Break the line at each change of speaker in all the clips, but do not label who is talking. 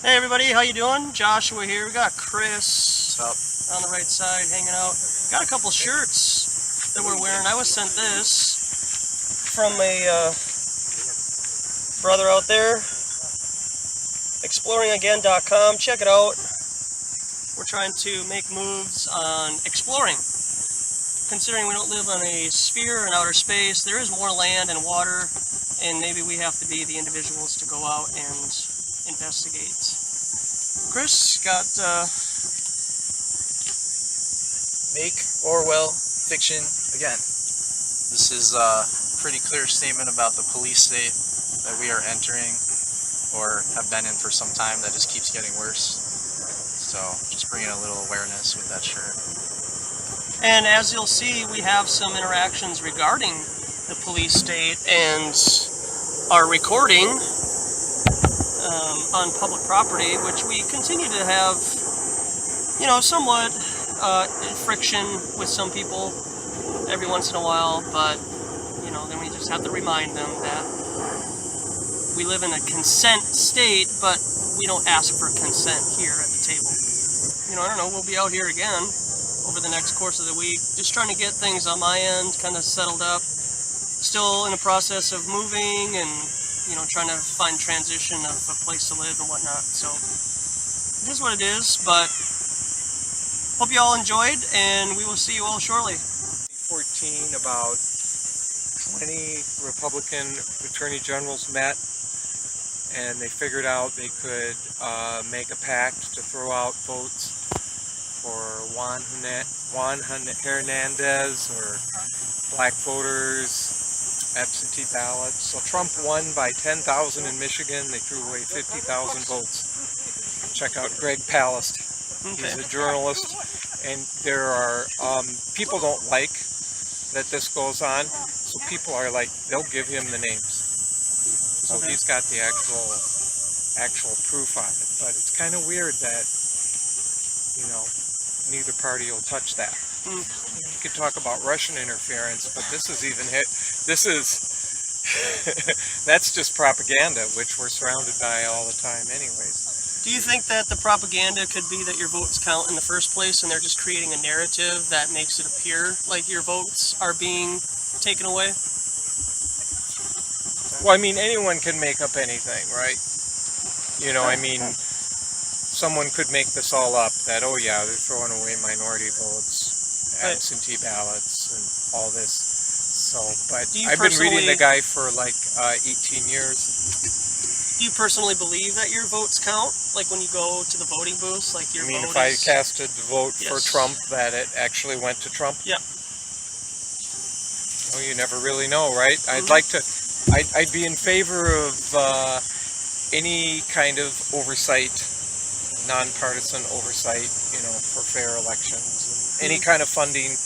Hey everybody, how you doing? Joshua here. We got Chris
What's up?
on the right side hanging out. Got a couple shirts that we're wearing. I was sent this from a brother out there, exploringagain.com. Check it out. We're trying to make moves on exploring. Considering we don't live on a sphere in outer space, there is more land and water, and maybe we have to be the individuals to go out and investigate. Chris got
Make Orwell fiction again. This is a pretty clear statement about the police state that we are entering or have been in for some time that just keeps getting worse. So just bringing a little awareness with that shirt.
And as you'll see, we have some interactions regarding the police state and our recording on public property, which we continue to have, you know, somewhat friction with some people every once in a while, but, you know, then we just have to remind them that we live in a consent state, but we don't ask for consent here at the table. You know, I don't know, we'll be out here again over the next course of the week, just trying to get things on my end kind of settled up. Still in the process of moving and, you know, trying to find transition of a place to live and whatnot. So it is what it is, but hope you all enjoyed, and we will see you all shortly.
2014, about 20 Republican attorney generals met, and they figured out they could make a pact to throw out votes for Juan Hernandez or black voters, absentee ballots. So Trump won by 10,000 in Michigan. They threw away 50,000 votes. Check out Greg Palast. He's a journalist, and there are people don't like that this goes on, so people are like, they'll give him the names. So he's got the actual proof on it. But it's kind of weird that, you know, neither party will touch that. You could talk about Russian interference, but this is even hit. This is that's just propaganda, which we're surrounded by all the time anyways.
Do you think that the propaganda could be that your votes count in the first place, and they're just creating a narrative that makes it appear like your votes are being taken away?
Well, I mean, anyone can make up anything, right? You know, I mean, someone could make this all up, that, oh yeah, they're throwing away minority votes, absentee ballots, and all this. So, but I've been reading the guy for like 18 years.
Do you personally believe that your votes count? Like when you go to the voting booths, like your vote?
I mean, if I casted the vote for Trump, that it actually went to Trump?
Yeah.
Well, you never really know, right? I'd like to, I'd be in favor of any kind of oversight, nonpartisan oversight, you know, for fair elections, and any kind of funding.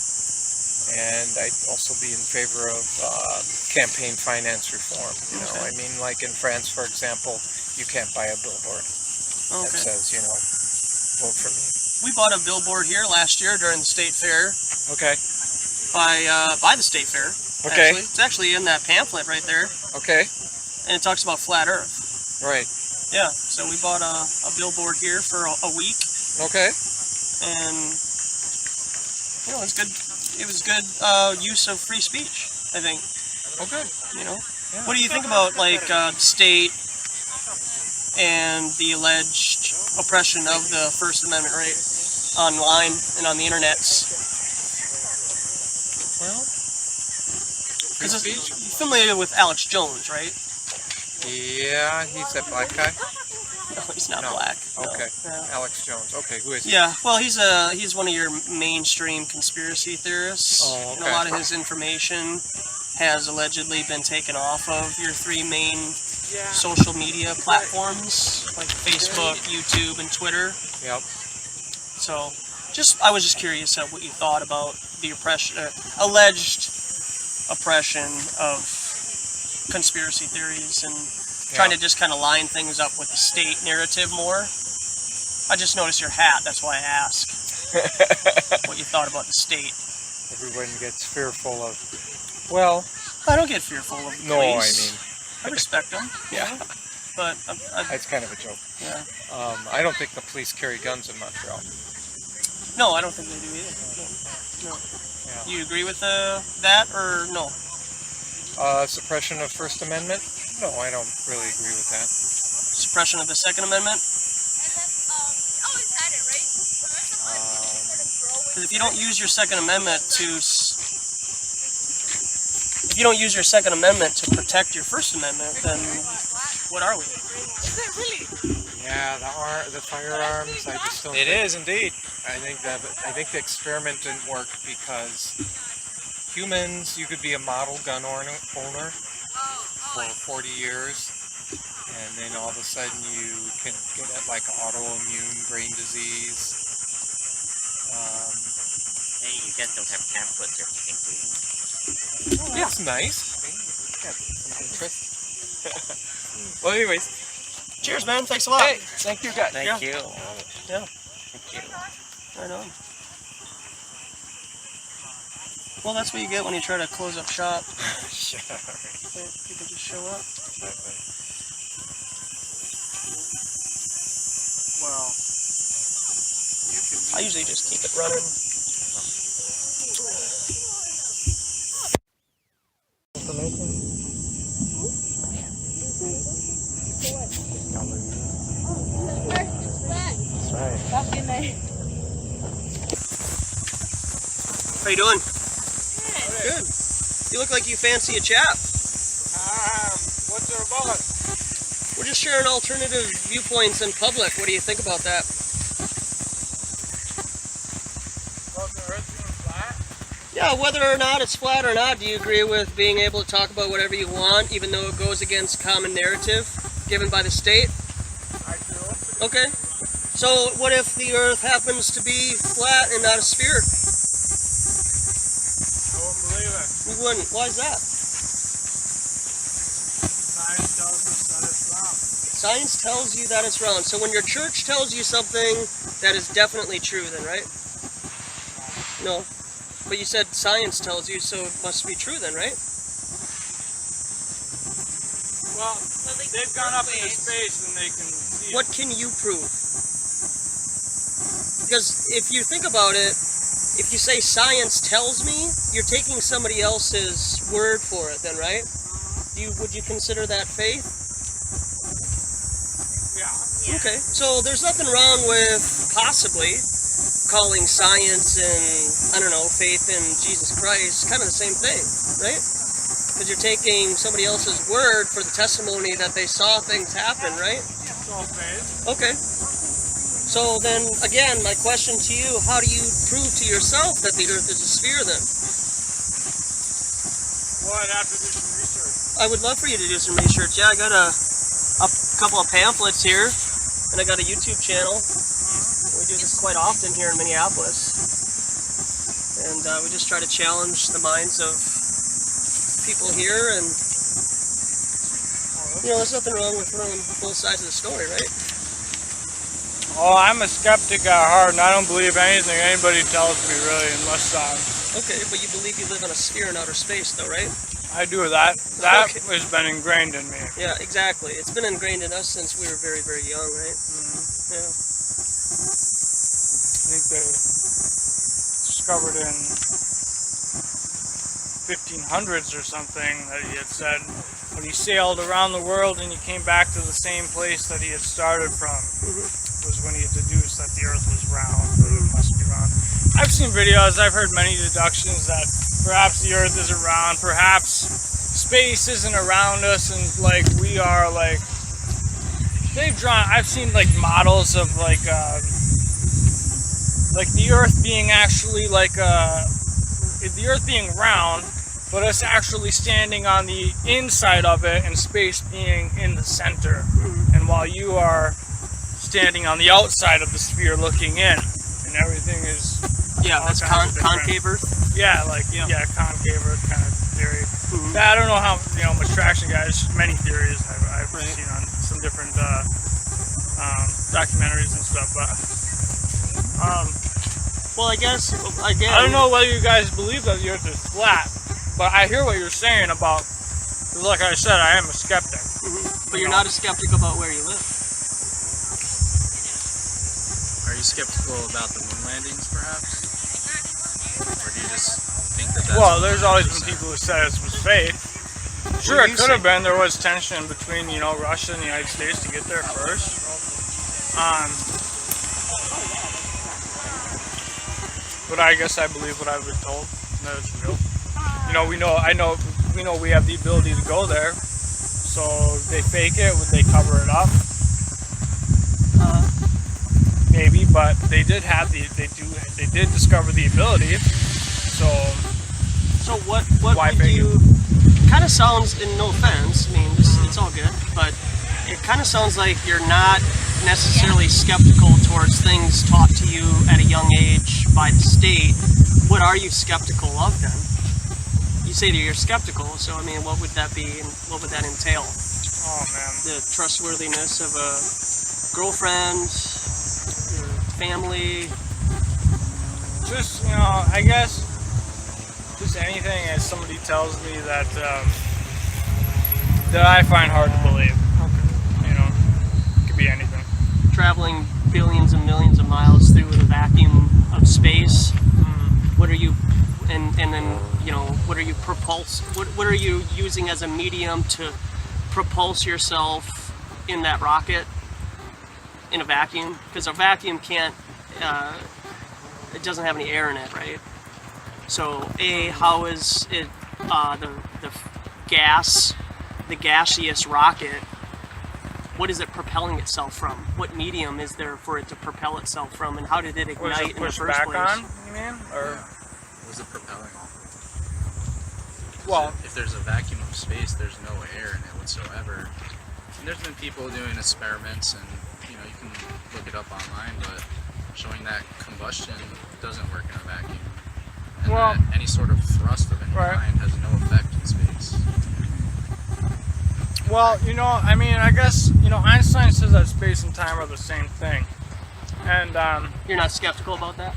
And I'd also be in favor of campaign finance reform. You know, I mean, like in France, for example, you can't buy a billboard that says, you know, vote for me.
We bought a billboard here last year during the state fair.
Okay.
By the state fair.
Okay.
Actually. It's actually in that pamphlet right there.
Okay.
And it talks about flat Earth.
Right.
Yeah. So we bought a billboard here for a week.
Okay.
And you know, it's good. It was good use of free speech, I think.
Okay.
You know, what do you think about like the state and the alleged oppression of the First Amendment right online and on the internets?
Well,
because you're familiar with Alex Jones, right?
Yeah, he's that black guy.
No, he's not black.
Okay.
No.
Alex Jones. Okay, who is he?
Yeah, well, he's one of your mainstream conspiracy theorists.
Oh, okay.
And a lot of his information has allegedly been taken off of your three main social media platforms, like Facebook, YouTube, and Twitter.
Yep.
So, I was just curious what you thought about the alleged oppression of conspiracy theories and trying to just kind of line things up with the state narrative more. I just noticed your hat, that's why I asked what you thought about the state.
Everyone gets fearful of, well...
I don't get fearful of the police.
No, I mean...
I respect them.
Yeah.
but
It's kind of a joke.
yeah.
I don't think the police carry guns in Montreal.
No, I don't think they do either. No.
Yeah.
You agree with that or no?
Suppression of First Amendment? No, I don't really agree with that.
Suppression of the Second Amendment? Because if you don't use your Second Amendment to protect your First Amendment, then what are we?
Yeah, the firearms. I just don't.
It is indeed.
I think the experiment didn't work because humans, you could be a model gun owner for 40 years, and then all of a sudden you can get it like autoimmune brain disease.
Hey, you guys don't have pamphlets or anything, do you?
Oh, that's nice. Got some interest. Well, anyways.
Cheers, man. Thanks a lot.
Hey, thank you guys.
Thank you.
Yeah.
Thank you.
Right on. Well, that's what you get when you try to close up shop. People just show up.
Well,
I usually just keep it running. How you doing? Good. You look like you fancy a chap.
What's it about?
We're just sharing alternative viewpoints in public. What do you think about that?
About the Earth being flat?
Yeah, whether or not it's flat or not, do you agree with being able to talk about whatever you want, even though it goes against common narrative given by the state?
I do.
Okay. So what if the Earth happens to be flat and not a sphere?
I wouldn't believe it.
You wouldn't. Why is that?
Science tells us that it's wrong.
Science tells you that it's round. So when your church tells you something, that is definitely true then, right? No. But you said science tells you, so it must be true then, right?
Well, they've gone up into space and they can see
What can you prove? Because if you think about it, if you say science tells me, you're taking somebody else's word for it then, right? Would you consider that faith?
Yeah.
Okay, so there's nothing wrong with possibly calling science and, I don't know, faith in Jesus Christ kind of the same thing, right? Because you're taking somebody else's word for the testimony that they saw things happen, right?
It's all faith.
Okay. So then, again, my question to you, how do you prove to yourself that the Earth is a sphere then?
Well, I'd have to do some research.
I would love for you to do some research. Yeah, I got a couple of pamphlets here, and I got a YouTube channel. We do this quite often here in Minneapolis. And we just try to challenge the minds of people here, and there's nothing wrong with knowing both sides of the story, right?
Oh, I'm a skeptic at heart, and I don't believe anything anybody tells me, really, unless
Okay, but you believe you live on a sphere in outer space, though, right?
I do that. That
Okay.
has been ingrained in me.
Yeah, exactly. It's been ingrained in us since we were very, very young, right? Yeah.
I think they discovered in 1500s or something that he had said when he sailed around the world and he came back to the same place that he had started from. Was when he had deduced that the Earth was round, but it must be round. I've seen videos, I've heard many deductions that perhaps the Earth isn't round, perhaps space isn't around us, and like we are like, I've seen like models of like the Earth being actually like the Earth being round, but us actually standing on the inside of it and space being in the center, and while you are standing on the outside of the sphere looking in, and everything is
That's concave Earth.
Yeah, concave Earth kind of theory. I don't know how much traction, guys. Many theories I've seen on some different documentaries and stuff, but
well, I guess again,
I don't know whether you guys believe that the Earth is flat, but I hear what you're saying about. Like I said, I am a skeptic.
But But you're not a skeptic about where you live.
Are you skeptical about the moon landings, perhaps? Or do you just think that that's...
Well, there's always been people who said it was fake. Sure,
Well,
it could have been. There was tension between, you know, Russia and the United States to get there first. But I guess I believe what I've been told, that it's real. You know, we know we have the ability to go there. So they fake it, would they cover it up? Maybe, but they did discover the ability.
So what
Why
would
fake
you? Kind of sounds, and no offense, I mean it's all good, but it kind of sounds like you're not necessarily skeptical towards things taught to you at a young age by the state. What are you skeptical of then? You say that you're skeptical, so I mean, what would that be, and what would that entail?
Oh man.
The trustworthiness of a girlfriend, your family.
Just, you know, I guess just anything as somebody tells me that that I find hard to believe. You know, it could be anything.
Traveling billions and millions of miles through the vacuum of space. What are you, and then, you know, what are you what are you using as a medium to propulse yourself in that rocket in a vacuum? Because a vacuum can't, it doesn't have any air in it, right? So how is it, the gaseous rocket, what is it propelling itself from? What medium is there for it to propel itself from, and how did it
Was
ignite
it
in the
pushed
first
back
place?
on, you mean? Or
Was it propelling?
well,
If there's a vacuum of space, there's no air in it whatsoever. And there's been people doing experiments, and you know, you can look it up online, but showing that combustion doesn't work in a vacuum. And
Well,
that any sort of thrust of any
right.
kind has no effect in space.
well, you know, I mean, I guess, you know, Einstein says that space and time are the same thing. And
You're not skeptical about that?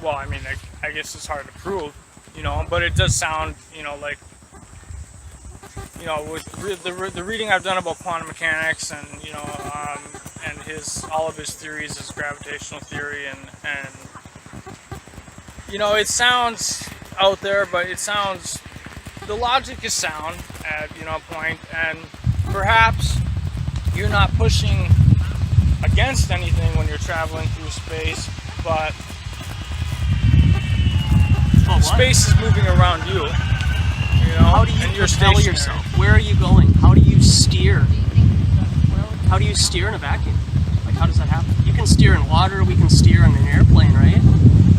well, I mean, I guess it's hard to prove, you know, but it does sound, you know, like, you know, with the reading I've done about quantum mechanics and, you know, and all of his theories, his gravitational theory, and you know, it sounds out there, but it sounds, the logic is sound at, you know, a point, and perhaps you're not pushing against anything when you're traveling through space, but
Oh, what?
space is moving around you, you know,
How do you
and you're
propel
stationary.
yourself? Where are you going? How do you steer? How do you steer in a vacuum? Like, how does that happen? You can steer in water, we can steer in an airplane, right?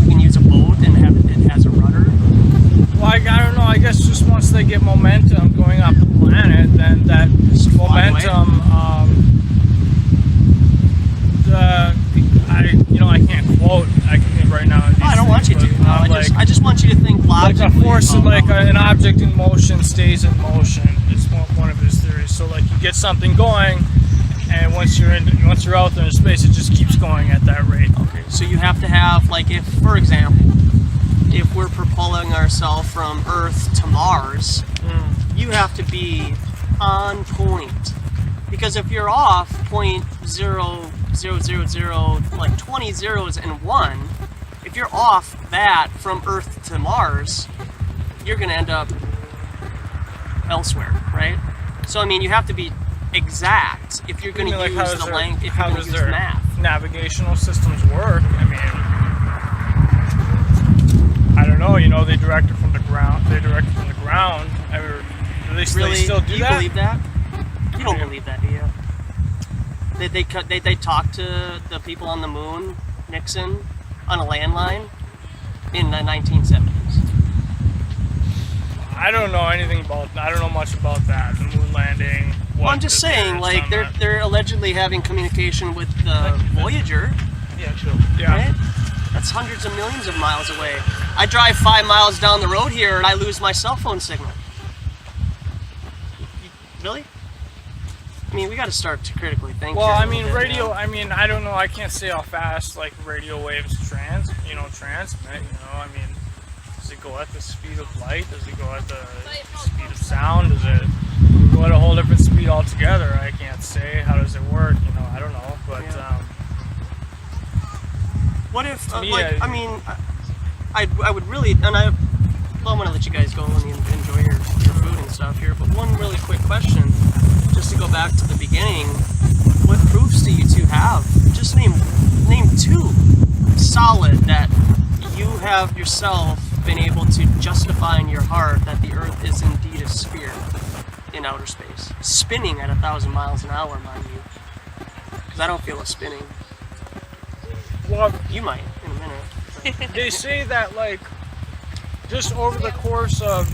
We can use a boat and it has a rudder.
Well, I don't know, I guess just once they get momentum going up the planet, then that
fly away?
momentum, I can't quote, I can right now.
No, I don't want you to. No, I just want you to think
like
logically.
a force,
about
like
how-
an object in motion stays in motion. It's one of his theories. So like you get something going, and once you're out there in space, it just keeps going at that rate.
Okay, so you have to have, like, if, for example, if we're propelling ourselves from Earth to Mars, you have to be on point. Because if you're off 0.0000, like 20 zeros and 1, if you're off that from Earth to Mars, you're going to end up elsewhere, right? So, I mean, you have to be exact if you're going to
Like,
use the length, if you're
how
going
does
to use
their
math.
navigational systems work? I mean, I don't know. You know, they direct it from the ground. I mean, do they
Really?
still do
you
that?
believe that? You don't
Yeah.
believe that, do you? They talked to the people on the moon, Nixon, on a landline in the 1970s.
I don't know anything about. I don't know much about that. The moon landing.
Well, I'm just saying, like, they're allegedly having communication with the Voyager,
Yeah, sure.
Yeah.
right? That's hundreds of millions of miles away. I drive 5 miles down the road here and I lose my cell phone signal. Really? I mean, we got to start to critically think.
Well,
here a
I
little
mean,
bit,
radio.
you know?
I mean, I don't know. I can't say how fast like radio waves transmit. You know, I mean, does it go at the speed of light? Does it go at the speed of sound? Does it? go at a whole different speed altogether. I can't say. How does it work? You know, I don't know. But
what if,
to me,
like, I mean, I would really, and well, I'm gonna let you guys go and enjoy your food and stuff here. But one really quick question, just to go back to the beginning. What proofs do you two have? Just name two solid that you have yourself been able to justify in your heart that the Earth is indeed a sphere in outer space, spinning at 1,000 miles an hour, mind you. Because I don't feel it spinning.
well,
You might in a minute.
they say that, like, just over the course of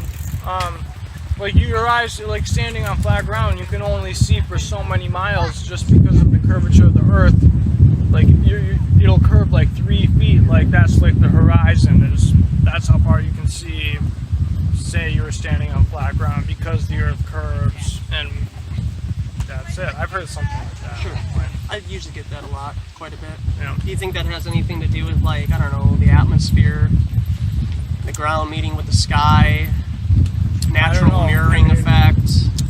like your eyes, like standing on flat ground, you can only see for so many miles just because of the curvature of the Earth. Like it'll curve like 3 feet, like that's like the horizon that's how far you can see. Say you were standing on flat ground because the Earth curves, and that's it. I've heard something like that.
Sure. I usually get that a lot, quite a bit.
Yeah.
Do you think that has anything to do with, like, I don't know, the atmosphere, the ground meeting with the sky, natural
know.
mirroring effect?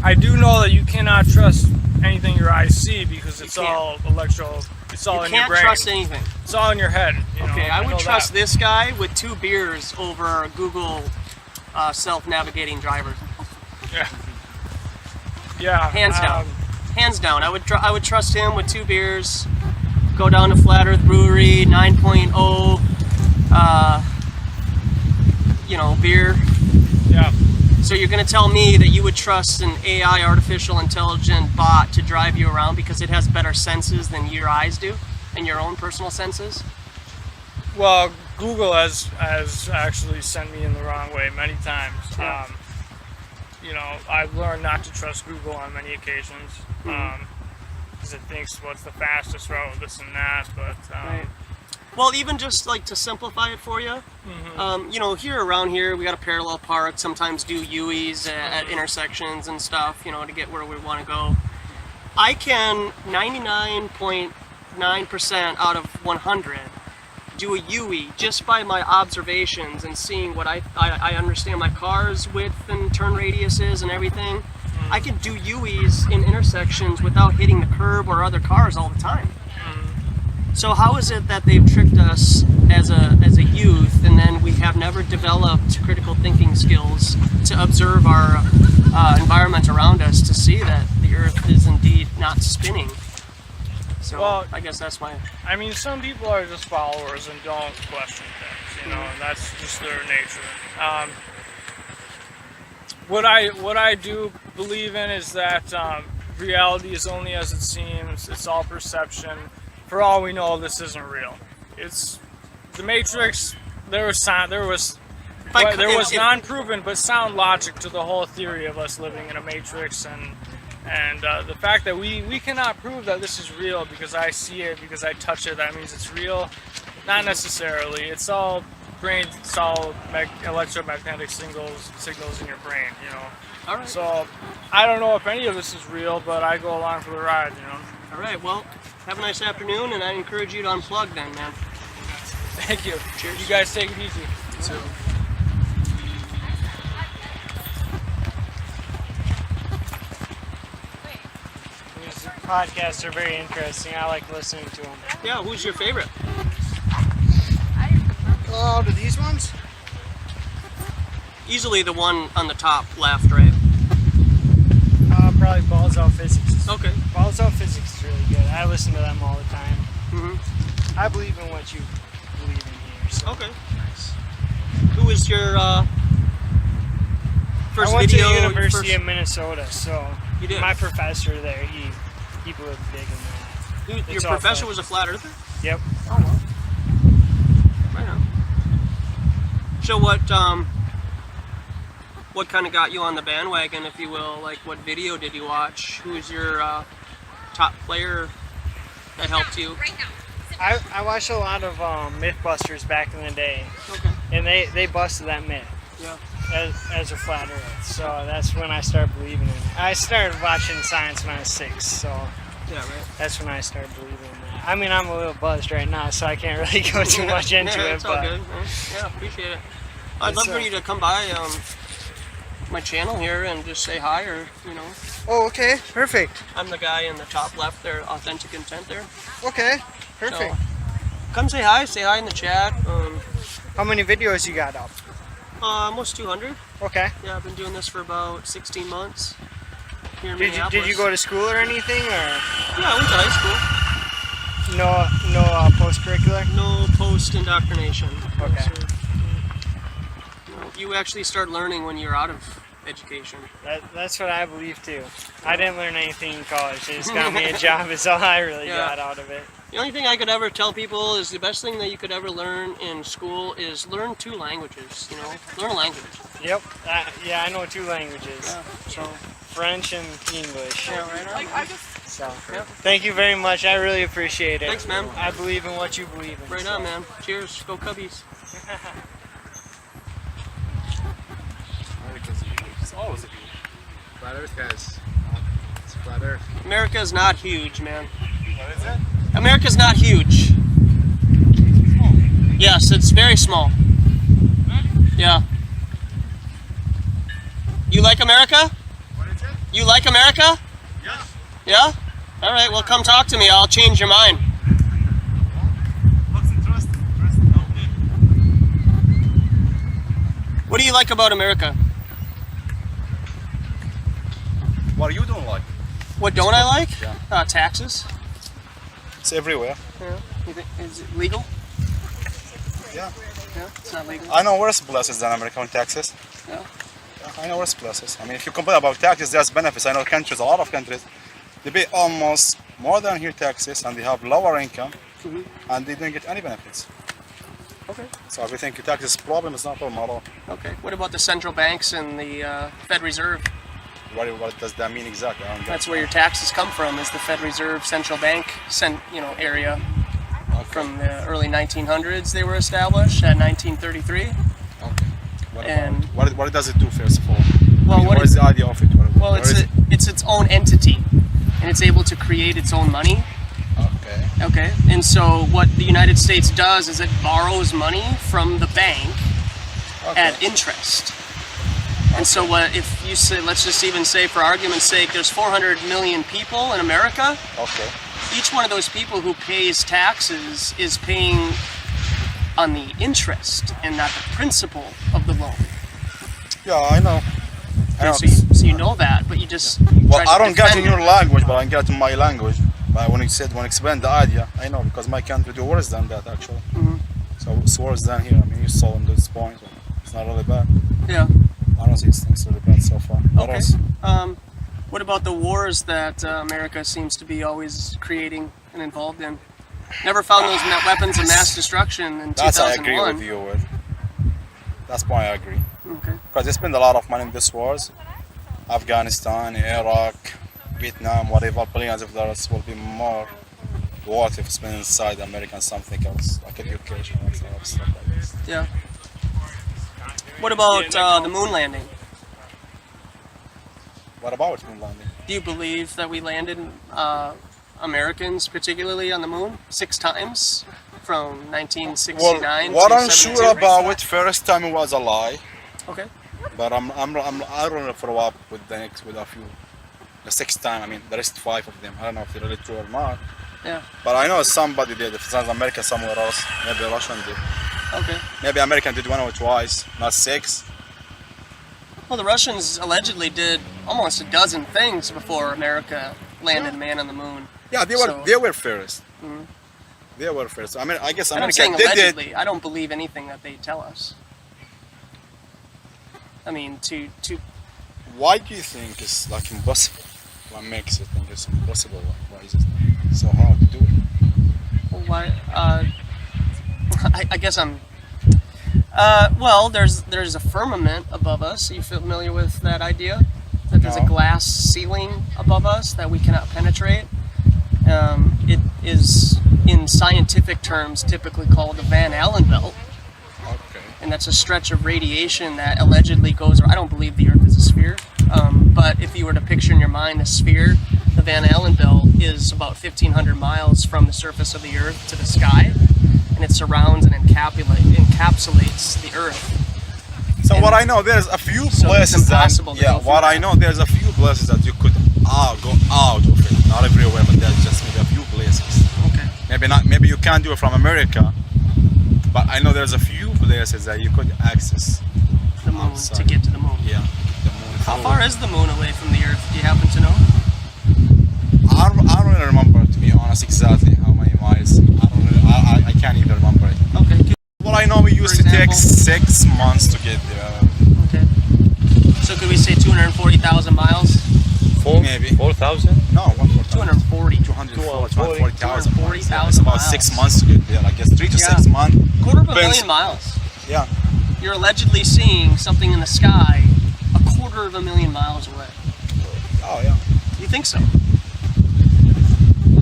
I do know that you cannot trust anything your eyes see because it's
can't.
all electro. It's all
You
in your
can't
brain.
trust anything.
It's all in your head. You know?
Okay, I would
know
trust
that.
this guy with 2 beers over Google self-navigating driver.
Yeah. Yeah.
Hands down. Hands down. I would trust him with 2 beers. Go down to Flat Earth Brewery, 9.0, beer.
Yeah.
So you're going to tell me that you would trust an AI, artificial intelligent bot to drive you around because it has better senses than your eyes do, and your own personal senses?
Well, Google has actually sent me in the wrong way many times.
Yeah.
I've learned not to trust Google on many occasions because it thinks what's the fastest route, this and that. But
Right. Well, even just like to simplify it for you, here around here we got a parallel park. Sometimes do UEs at intersections and stuff, to get where we want to go. I can 99.9% out of 100 do a UE just by my observations and seeing what I understand my car's width and turn radiuses and everything. I can do UEs in intersections without hitting the curb or other cars all the time. So how is it that they've tricked us as a youth, and then we have never developed critical thinking skills to observe our environment around us to see that the Earth is indeed not spinning? So
Well,
I guess that's my...
I mean, some people are just followers and don't question things, and that's just their nature. What I do believe in is that reality is only as it seems. It's all perception. For all we know, this isn't real. It's the Matrix. There was non-proven but sound logic to the whole theory of us living in a matrix, and the fact that we cannot prove that this is real because I see it, because I touch it, that means it's real. Not necessarily. It's all brain, it's all electromagnetic signals in your brain,
All right.
So I don't know if any of this is real, but I go along for the ride,
All right, well, have a nice afternoon, and I encourage you to unplug then, man.
Thank you.
Cheers.
You guys take it easy.
So,
These podcasts are very interesting. I like listening to them.
yeah, who's your favorite?
Oh, do these ones?
Easily the one on the top left, right?
Probably Balls Out Physics.
Okay.
Balls Out Physics is really good. I listen to them all the time.
Mm-hmm.
I believe in what you believe in here. So.
Okay.
Nice.
Who was your first
I went
video?
to the University of Minnesota, so
You did?
my professor there, he believed big in that.
Your
It's all
professor
fun.
was a flat earther?
Yep.
Oh, well. Right on. So what kind of got you on the bandwagon, if you will? Like, what video did you watch? Who's your top player that helped you?
I watched a lot of Mythbusters back in the day,
Okay.
and they busted that myth.
Yeah.
As a flat earth, so that's when I started believing in it. I started watching science when I was 6, so
Yeah, right.
that's when I started believing in that. I mean, I'm a little buzzed right now, so I can't really go too much into
yeah,
it,
it's all
but
good. Yeah, appreciate it. I'd
It's,
love for you to come by my channel here and just say hi, or
Oh, okay, perfect.
I'm the guy in the top left there, Authentic Intent there.
Okay, perfect.
So, come say hi in the chat.
How many videos you got up?
Almost 200.
Okay.
Yeah, I've been doing this for about 16 months here in
Did
Minneapolis.
you go to school or anything, or
Yeah, I went to high school.
no post-curricular?
No post-indoctrination.
Okay.
No, you actually start learning when you're out of education.
That's what I believe too. I didn't learn anything in college. They just got me a job is all I really got out of it.
The only thing I could ever tell people is the best thing that you could ever learn in school is learn 2 languages, you know? Learn a language.
Yep. Yeah, I know 2 languages.
Yeah.
So French and English.
Yeah, right on.
So, thank you very much. I really appreciate it.
Thanks, man.
I believe in what you believe in.
Right on, man. Cheers. Go Cubbies.
It's always a view. Flat Earth, guys. It's flat Earth.
America's not huge, man.
What is it?
America's not huge. Yes, it's very small. Yeah. You like America?
What is it?
You like America?
Yes.
Yeah? Alright, well come talk to me. I'll change your mind.
Looks interesting. Okay.
What do you like about America?
What you don't like?
What don't I like?
Yeah.
Taxes.
It's everywhere.
Yeah. You think, is it legal?
Yeah.
Yeah, it's not legal.
I know worse places than American taxes.
Yeah.
I know worse places. I mean, if you complain about taxes, there's benefits. I know countries, a lot of countries, they pay almost more than here taxes, and they have lower income, and they don't get any benefits.
Okay.
So we think taxes problem is not a problem at all.
Okay. What about the central banks and the Fed Reserve?
What does that mean exactly? I don't get
That's where your taxes come from. Is the Fed Reserve central bank area?
Okay.
From the early 1900s, they were established at 1933.
Okay. What,
And-
about, what does it do first of all?
Well,
I mean, what is the idea of it?
Well, it's its own entity, and it's able to create its own money.
Okay.
Okay, and so what the United States does is it borrows money from the bank at interest. And so what if you say, let's just even say for argument's sake, there's 400 million people in America.
Okay.
Each one of those people who pays taxes is paying on the interest and not the principal of the loan.
Yeah, I know.
So you know that, but you just
Well,
try to
I don't get in
defend
your
it.
language, but I get in my language. But when you explain the idea, I know because my country do worse than that actually. So it's worse than here. I mean, you saw in this point, it's not really bad.
Yeah.
I don't see it's really bad so far. What
Okay.
else?
What about the wars that America seems to be always creating and involved in? Never found those weapons of mass destruction in 2001.
That's I agree with you with. That's why I agree.
Okay.
Because they spend a lot of money in these wars. Afghanistan, Iraq, Vietnam, whatever, billions of dollars will be more worth if spent inside America and something else, like education and stuff like this.
Yeah. What about the moon landing?
What about moon landing?
Do you believe that we landed Americans, particularly on the moon, 6 times from 1969
Well, what
to
I'm
72?
sure about it, first time it was a lie,
Okay.
but I don't know follow up with the next with a few. The 6th time, I mean, the rest 5 of them. I don't know if they're really true or not.
Yeah.
But I know somebody did. If it's not America, somewhere else. Maybe Russian did.
Okay.
Maybe American did 1 or twice, not 6.
Well, the Russians allegedly did almost a dozen things before America landed man on the moon.
Yeah, they were first. They were first. I mean, I guess
I'm
America
saying
did
allegedly.
it.
I don't believe anything that they tell us. I mean, to
Why do you think it's like impossible? What makes you think it's impossible? Why is it so hard to do it?
well, why? I guess I'm. Well, there's a firmament above us. Are you familiar with that idea? That there's a
No.
glass ceiling above us that we cannot penetrate. It is, in scientific terms, typically called the Van Allen belt,
Okay.
and that's a stretch of radiation that allegedly goes. I don't believe the Earth is a sphere, but if you were to picture in your mind a sphere, the Van Allen belt is about 1,500 miles from the surface of the Earth to the sky, and it surrounds and encapsulates the Earth.
So
And
what I know, there's a few
so it's
places
impossible to
that,
go
yeah,
through
what I
that.
know, there's a few places that you could go out of it. Not everywhere, but there's just maybe a few places.
Okay.
Maybe not. Maybe you can't do it from America, but I know there's a few places that you could access.
The moon
Outside.
to get to the moon.
Yeah. The moon.
How far is the moon away from the Earth? Do you happen to know?
I don't really remember, to be honest, exactly how many miles. I can't even remember it.
Okay.
Well, I know we used to take 6 months to get there.
Okay. So could we say 240,000 miles?
Maybe.
4,000?
No,
240.
240,000.
240,000
It's about
miles.
6 months to get there. I guess 3 to
Yeah.
6 months.
Quarter of a
Depends.
million miles.
Yeah.
You're allegedly seeing something in the sky 250,000 miles away.
Oh yeah.
You think so?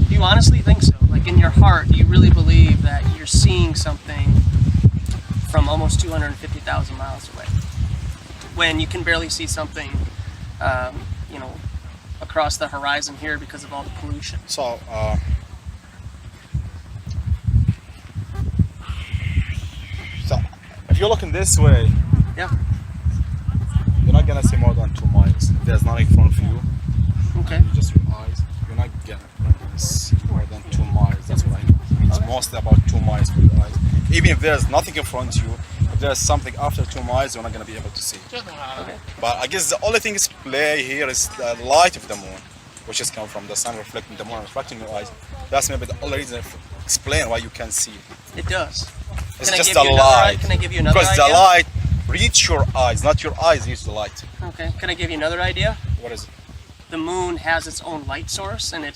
You honestly think so? Like in your heart, do you really believe that you're seeing something from almost 250,000 miles away? When you can barely see something, across the horizon here because of all the pollution.
So, if you're looking this way,
Yeah.
you're not gonna see more than 2 miles. If there's nothing in front of you,
Okay.
you just your eyes, you're not gonna see more than 2 miles. That's what I know. It's mostly about 2 miles with your eyes. Even if there's nothing in front of you, if there's something after 2 miles, you're not gonna be able to see.
Okay.
But I guess the only thing is play here is the light of the moon, which is coming from the sun reflecting the moon, reflecting your eyes. That's maybe the only reason explain why you can see.
It does.
It's
Can I
just
give
the
you another-
light.
can I give you another
Because the
idea?
light reach your eyes, not your eyes reach the light.
Okay. Can I give you another idea?
What is it?
The moon has its own light source, and it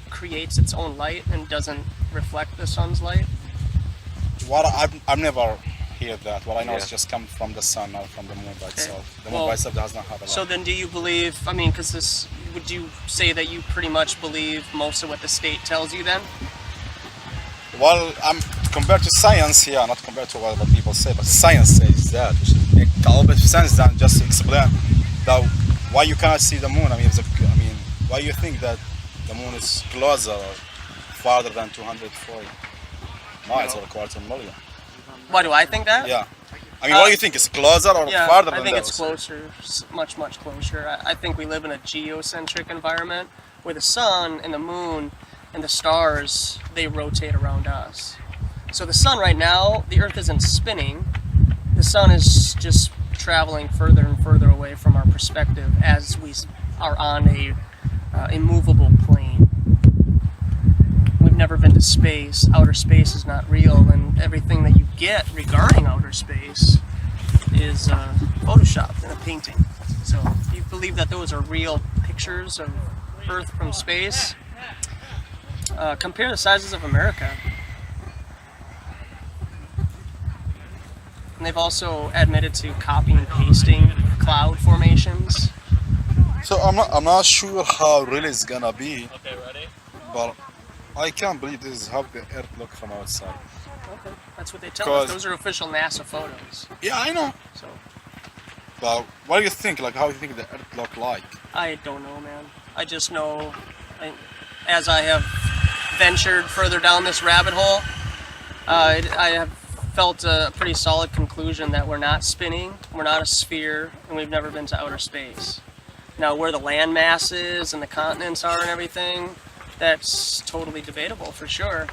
creates its own light and doesn't reflect the sun's light.
What I've never heard that. What I know is
Yeah.
just come from the sun, not from the moon by itself. The moon
Well,
by itself does not have a light.
So then, do you believe? I mean, because would you say that you pretty much believe most of what the state tells you then?
Well, compared to science, yeah, not compared to what people say, but science says that, which makes a little bit of sense than just explain that why you cannot see the moon. I mean, why you think that the moon is closer or farther than 240 miles or a quarter million?
Why do I think that?
Yeah. I mean, what do you think? Is closer or
Yeah,
farther
I
than
think
those?
it's closer, much closer. I think we live in a geocentric environment where the sun and the moon and the stars, they rotate around us. So the sun right now, the Earth isn't spinning. The sun is just traveling further and further away from our perspective as we are on a immovable plane. We've never been to space. Outer space is not real, and everything that you get regarding outer space is photoshopped in a painting. So if you believe that those are real pictures of Earth from space, compare the sizes of America. And they've also admitted to copying and pasting cloud formations.
So I'm not sure how really it's gonna be,
Okay, ready?
but I can't believe this is how the Earth look from outside.
Okay, that's what they tell us.
Because-
Those are official NASA photos.
Yeah, I know.
So
But what do you think? Like, how do you think the Earth look like?
I don't know, man. I just know, as I have ventured further down this rabbit hole, I have felt a pretty solid conclusion that we're not spinning, we're not a sphere, and we've never been to outer space. Now, where the land mass is and the continents are and everything, that's totally debatable for sure.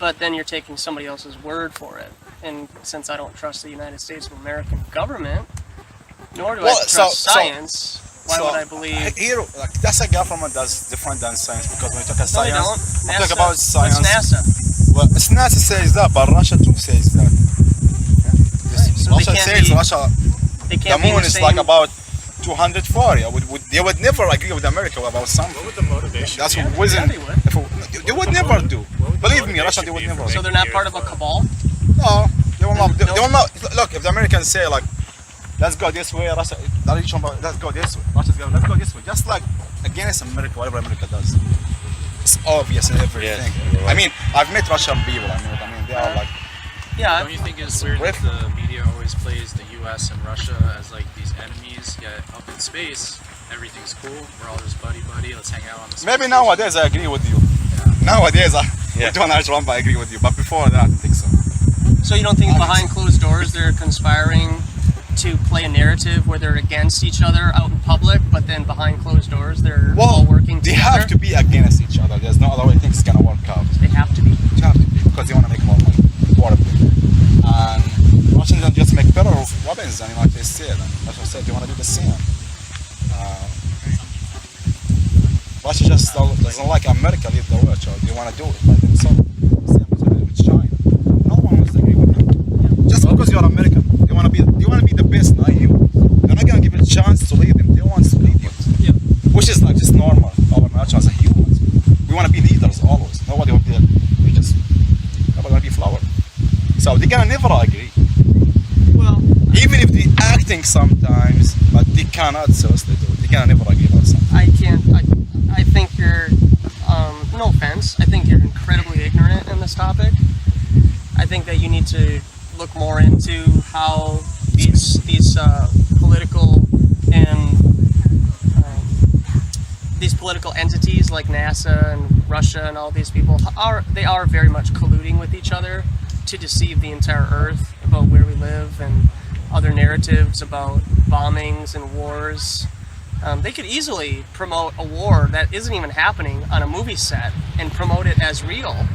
But then you're taking somebody else's word for it. And since I don't trust the United States of American government, nor do I trust science, why would I believe?
Here, like, that's a government that's different than science, because when you talk about
No, they
science,
don't.
we talk
NASA,
about science.
What's NASA?
Well, it's NASA says that, but Russia too says that.
So they
Russia
can't
says
be-
Russia,
They
the
can't be
moon
the
is
same.
like about 240. They would never agree with America about something.
What would the motivation
That's
be?
what wasn't.
Yeah, they would.
They would never do.
What would the
Believe me,
motivation
Russia, they would
be
never.
for
So they're not part of a cabal?
No, they will not. They
No.
will not. Look, if the Americans say like, let's go this way, Russia, let's go this way. Russia's going, let's go this way. Just like against America, whatever America does. It's obvious in everything.
Yes.
I mean, I've met Russian people. I mean, they are like.
Yeah.
Don't you think it's weird that the media always plays the U.S. and Russia as like these enemies? Yet up in space, everything's cool. We're all just buddy. Let's hang out on the space
Maybe
station.
nowadays I agree with you. Nowadays with Donald Trump I agree with you, but before that I don't think so.
So you don't think behind closed doors they're conspiring to play a narrative where they're against each other out in public, but then behind closed doors they're
Well,
all working
they
together?
have to be against each other. There's no other way things gonna work out.
They have to be.
They have to be because they want to make more money. War of them. And Russians don't just make better weapons. I mean, like they said, and like I said, they want to do the same. Russia just doesn't like America lead the world, so they want to do it by themselves. Same with China. No one wants to agree with them. Just because you're American, they want to be the best, not you. They're not gonna give you a chance to lead them. They want to lead you, which is like just normal. Our nature as a humans, we want to be leaders always. Nobody will be. Nobody will be flower. So they're gonna never agree.
Well,
Even if they're acting sometimes, but they cannot seriously do it. They're gonna never agree about something.
I think you're, no offense, I think you're incredibly ignorant in this topic. I think that you need to look more into how these political and these political entities like NASA and Russia and all these people are very much colluding with each other to deceive the entire Earth about where we live and other narratives about bombings and wars. They could easily promote a war that isn't even happening on a movie set and promote it as real,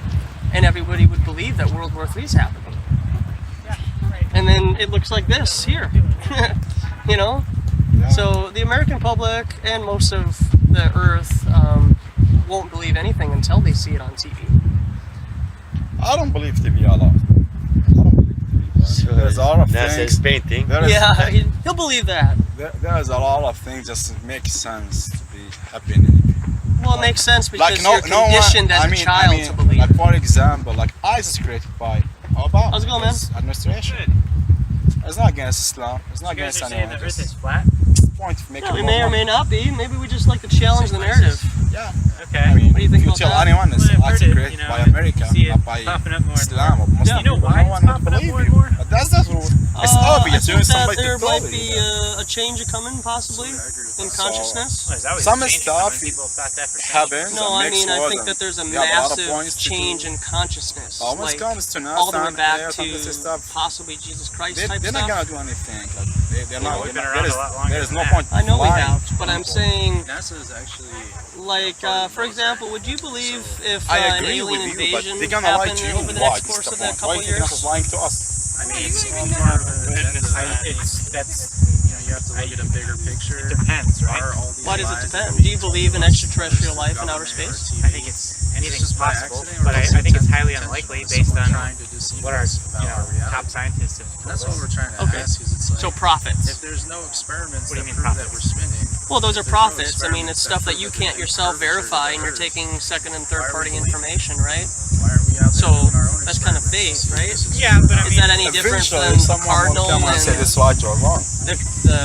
and everybody would believe that World War III is happening. And then it looks like this here, you know? So the American public and most of the Earth won't believe anything until they see it on TV.
I don't believe TV a lot. I don't believe TV. There's a lot of things.
painting.
Yeah, he'll believe that.
There's a lot of things just make sense to be happening.
Well, it makes sense because
Like
you're conditioned as a child to believe.
Like for example, like ISIS created by Obama.
How's it going, man?
Administration. It's not against Islam. It's not against anyone.
the Earth is flat?
Point of making
Yeah, we
more
may or
money.
may not be. Maybe we just like to challenge the narrative.
Yeah.
Okay.
I mean,
What do you think
if you
about
tell
that?
anyone it's
Well, I've heard
ISIS
it,
created
you know,
by
I
America,
see it
not by
popping up more and
Islam or Muslim,
Yeah.
You know
people,
why
no
it's
one would
popping up
believe
more and
you.
more?
But that's the rule. It's obvious.
I
You
think
need
that
somebody
there
to tell
might
you.
be a change coming, possibly, in consciousness.
Well, there's always
Some
changing
stuff
coming. People thought that for
happens.
No, I
mixed
mean, I
words
think
and
that there's a
we have lot of
massive
points to
change
do.
in consciousness.
Almost
Like,
comes to
all the way
NASA
back
and
to
this stuff.
possibly Jesus Christ
They're
type
not
stuff.
gonna do anything. Like, they're not.
we've been
There
around
is,
a lot longer
there is
than
no
that.
point.
I know we
lying
have,
to
but I'm
people.
saying,
NASA is actually
like, for example, would you believe if
I
an
agree
alien
with you, but
invasion
they're gonna lie
happened
to you.
over the
Why?
next
This
course
is
of
the
a
point.
couple
Why
of
you think
years?
NASA's lying to us?
I mean, it's all part of an agenda.
That's,
You know, you have to look at a bigger picture.
it depends, right?
Are all these
Why does it
lies
depend?
that
Do you believe in extraterrestrial life in outer space?
I think it's anything's
just by
possible,
accident, or
but I
is it
think it's highly
intentional?
unlikely
Someone
based on
trying to deceive
what our
us about our reality.
top scientists have
And
told
that's what
us.
we're trying to
Okay.
ask. Is it's like,
So profits.
if there's no experiments
What do
that
you mean
prove that we're spinning,
Well, those are
there's no
profits. I mean, it's
experiments
stuff that
prove
you
there's
can't
any
yourself
curvature of
verify,
the
and you're
Earth.
taking second and
Why
third
are we
party
believing
information, right?
why are we out there
So,
doing our own
that's kind of
experiments?
faith, right?
This is-
Yeah, but I
Is
mean,
that any different
Eventually,
than a
someone will
cardinal
come and say
and
this is right or wrong,
the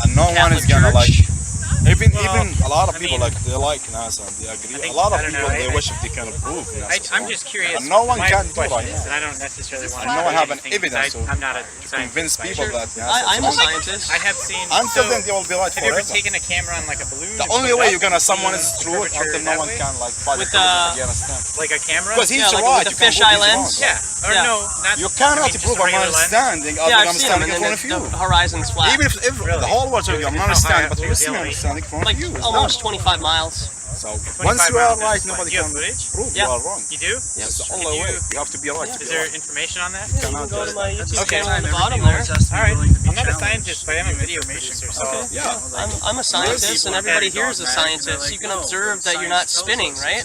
and no one is
Catholic
gonna like.
Church?
Even
Well,
a lot of
I
people
mean,
like they like NASA and they agree.
I think-
A lot of
I don't
people
know,
they
I-
wish if they can prove NASA.
I'm just curious.
And no one
my
can do
question
right
is,
now.
and I don't necessarily want
And no one have an
anything,
evidence
because
to
I'm not a
convince
scientist by
people
nature.
that NASA
I'm
is
a
wrong.
scientist.
I have seen.
Until
so,
then, they will be right
have you ever
forever.
taken a camera on like a balloon?
The
and
only
put it
way
up
you're gonna
and see
someone is
the
true
curvature
until no
that
one
way?
can like fight
With
the
the-
against them.
Like a camera?
Because he's
Yeah, like
right.
with the
you can
fisheye
prove he's
lens?
wrong.
Yeah. Or
Yeah.
no, not.
You cannot
just
prove
a
I'm
regular lens.
understanding
Yeah,
other
I've
than
seen them,
understanding in
and
front of
then
you.
the horizon's flat.
Even if
Really?
the whole world, you're
How
understanding,
high
but
was
you're
the
still
elevation?
understanding in front
Like
of you.
almost 25 miles.
So
25
once you are
miles
right,
is
nobody
fine. You
can
have footage?
prove
Yeah.
you are wrong.
You do?
That's the
Can
only
you-
way. You have to be right to
Is
be
there
right.
information on that?
Yeah, you can go to my YouTube
Okay.
channel on the bottom
Everything
there.
always has to be
All right.
willing to be
I'm not a
challenged.
scientist, but I am a
New
video
information
producer,
comes
so
out.
Yeah.
I'm a scientist, and everybody here is a scientist. You can observe that you're not spinning, right?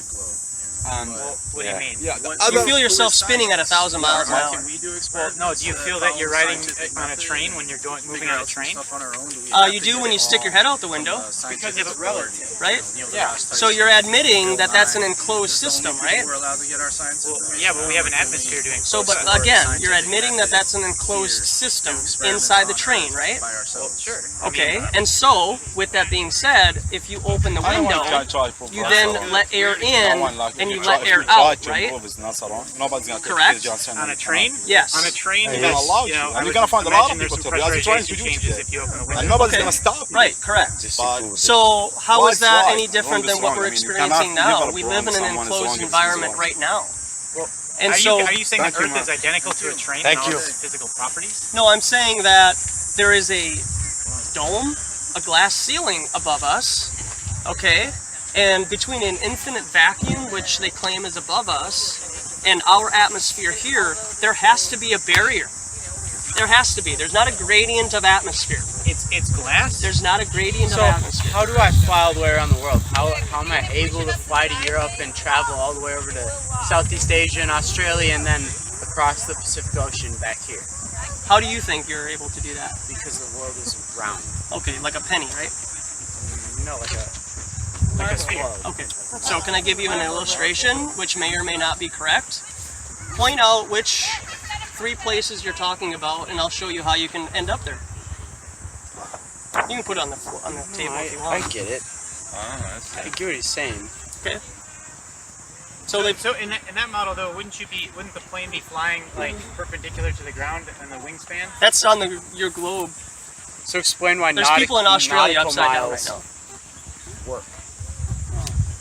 And
what do you mean?
yeah, the
What-
You
other
feel yourself spinning at 1,000 miles an
Why
hour.
can we do
Well,
experiments
no, do you
that
feel that you're
follow
riding
scientific
on a
method
train
and
when you're moving
figure
on a
out some
train?
stuff on our own? Do we have
You
to
do
get
when you
it
stick your
all
head out the window,
from, scientific
Because it's
authority?
right?
You know, the
Yeah.
last
So
type
you're
of
admitting that that's an
line.
enclosed
This is the
system,
only
right?
people we're allowed to get our science
Well,
information
yeah, but we have an
from.
atmosphere doing
So, but
Or
again,
scientific
you're admitting that that's an
method
enclosed
here
system
to experiment
inside the
on
train,
Earth
right?
by ourselves.
Sure.
Okay, and so, with that being said, if you open the
I don't
window,
want to try to prove
you
myself.
then let air in,
No one like
and
if
you
try-
let
if
air
try
out,
to
right?
prove it's not so wrong. Nobody's gonna
Correct.
take Johnson
On a train?
Yes.
On a train,
You're
that's,
not allowed
you
to.
know,
And
I
you're
would
gonna find a lot of
imagine
people
there's
to
some
be as trying to
pressurization
do
changes
today.
if you open the window.
And nobody's
Okay.
gonna stop you.
Right, correct.
But
So, how
Why
is
it's
that
right,
any
wrong
different
is
than what
wrong.
we're
I mean, you
experiencing
cannot
now?
never
We
prove
live in an
someone is wrong
enclosed
if he's
environment
wrong.
right now. And
are you saying the Earth is identical to a train in all its physical properties?
no, I'm saying that there is a dome, a glass ceiling above us, okay? And between an infinite vacuum, which they claim is above us, and our atmosphere here, there has to be a barrier. There has to be. There's not a gradient of atmosphere.
It's glass?
There's not a gradient
So
of atmosphere.
how do I fly all the way around the world? How am I able to fly to Europe and travel all the way over to Southeast Asia and Australia and then across the Pacific Ocean back here?
How do you think you're able to do that?
Because the world is round.
Okay, like a penny, right?
No, like a
sphere.
Okay. So can I give you an illustration, which may or may not be correct? Point out which 3 places you're talking about, and I'll show you how you can end up there. You can put it on the table if you want.
I get it. I get what he's saying.
Okay.
So in that model though, wouldn't the plane be flying like perpendicular to the ground and the wingspan?
That's on your globe.
So explain why
There's people in Australia
nautical
upside down right
miles
now.
work.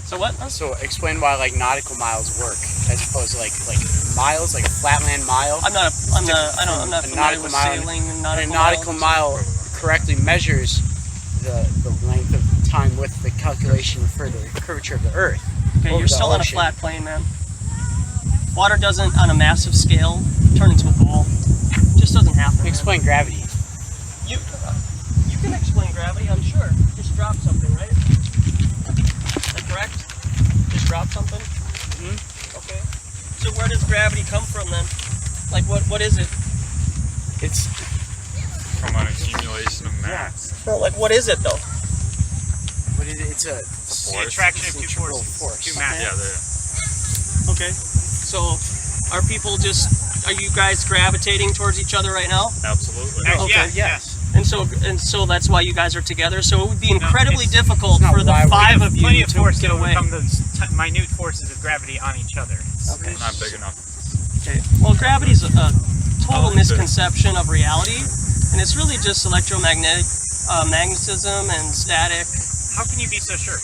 So what?
So explain why like nautical miles work as opposed to like miles, like a flatland mile.
I'm not familiar with sailing and
A nautical mile correctly measures the length of time with the calculation for the curvature of the Earth.
Okay,
over
you're
the
still on a
ocean.
flat plane, man. Water doesn't, on a massive scale, turn into a ball. It just doesn't happen. man.
Explain gravity.
You can explain gravity, I'm sure. Just drop something, right? Is that correct? Just drop something?
Mm-hmm.
Okay. So where does gravity come from then? Like what is it?
It's
From an accumulation of mass.
No, like what is it though?
what is it? It's a
The attraction of two
centrifugal
forces, two masses.
Yeah,
Okay. So are you guys gravitating towards each other right now?
absolutely.
Actually,
Okay.
yes.
And so that's why you guys are together. So it would be incredibly difficult
it's not
for the
why we
5 of
Plenty
you
of
to
force
get
to
away.
overcome those minute forces of gravity on each other.
Okay.
Not big enough.
Okay. Well, gravity's a total
like this.
misconception of reality, and it's really just magnetism and static.
How can you be so sure?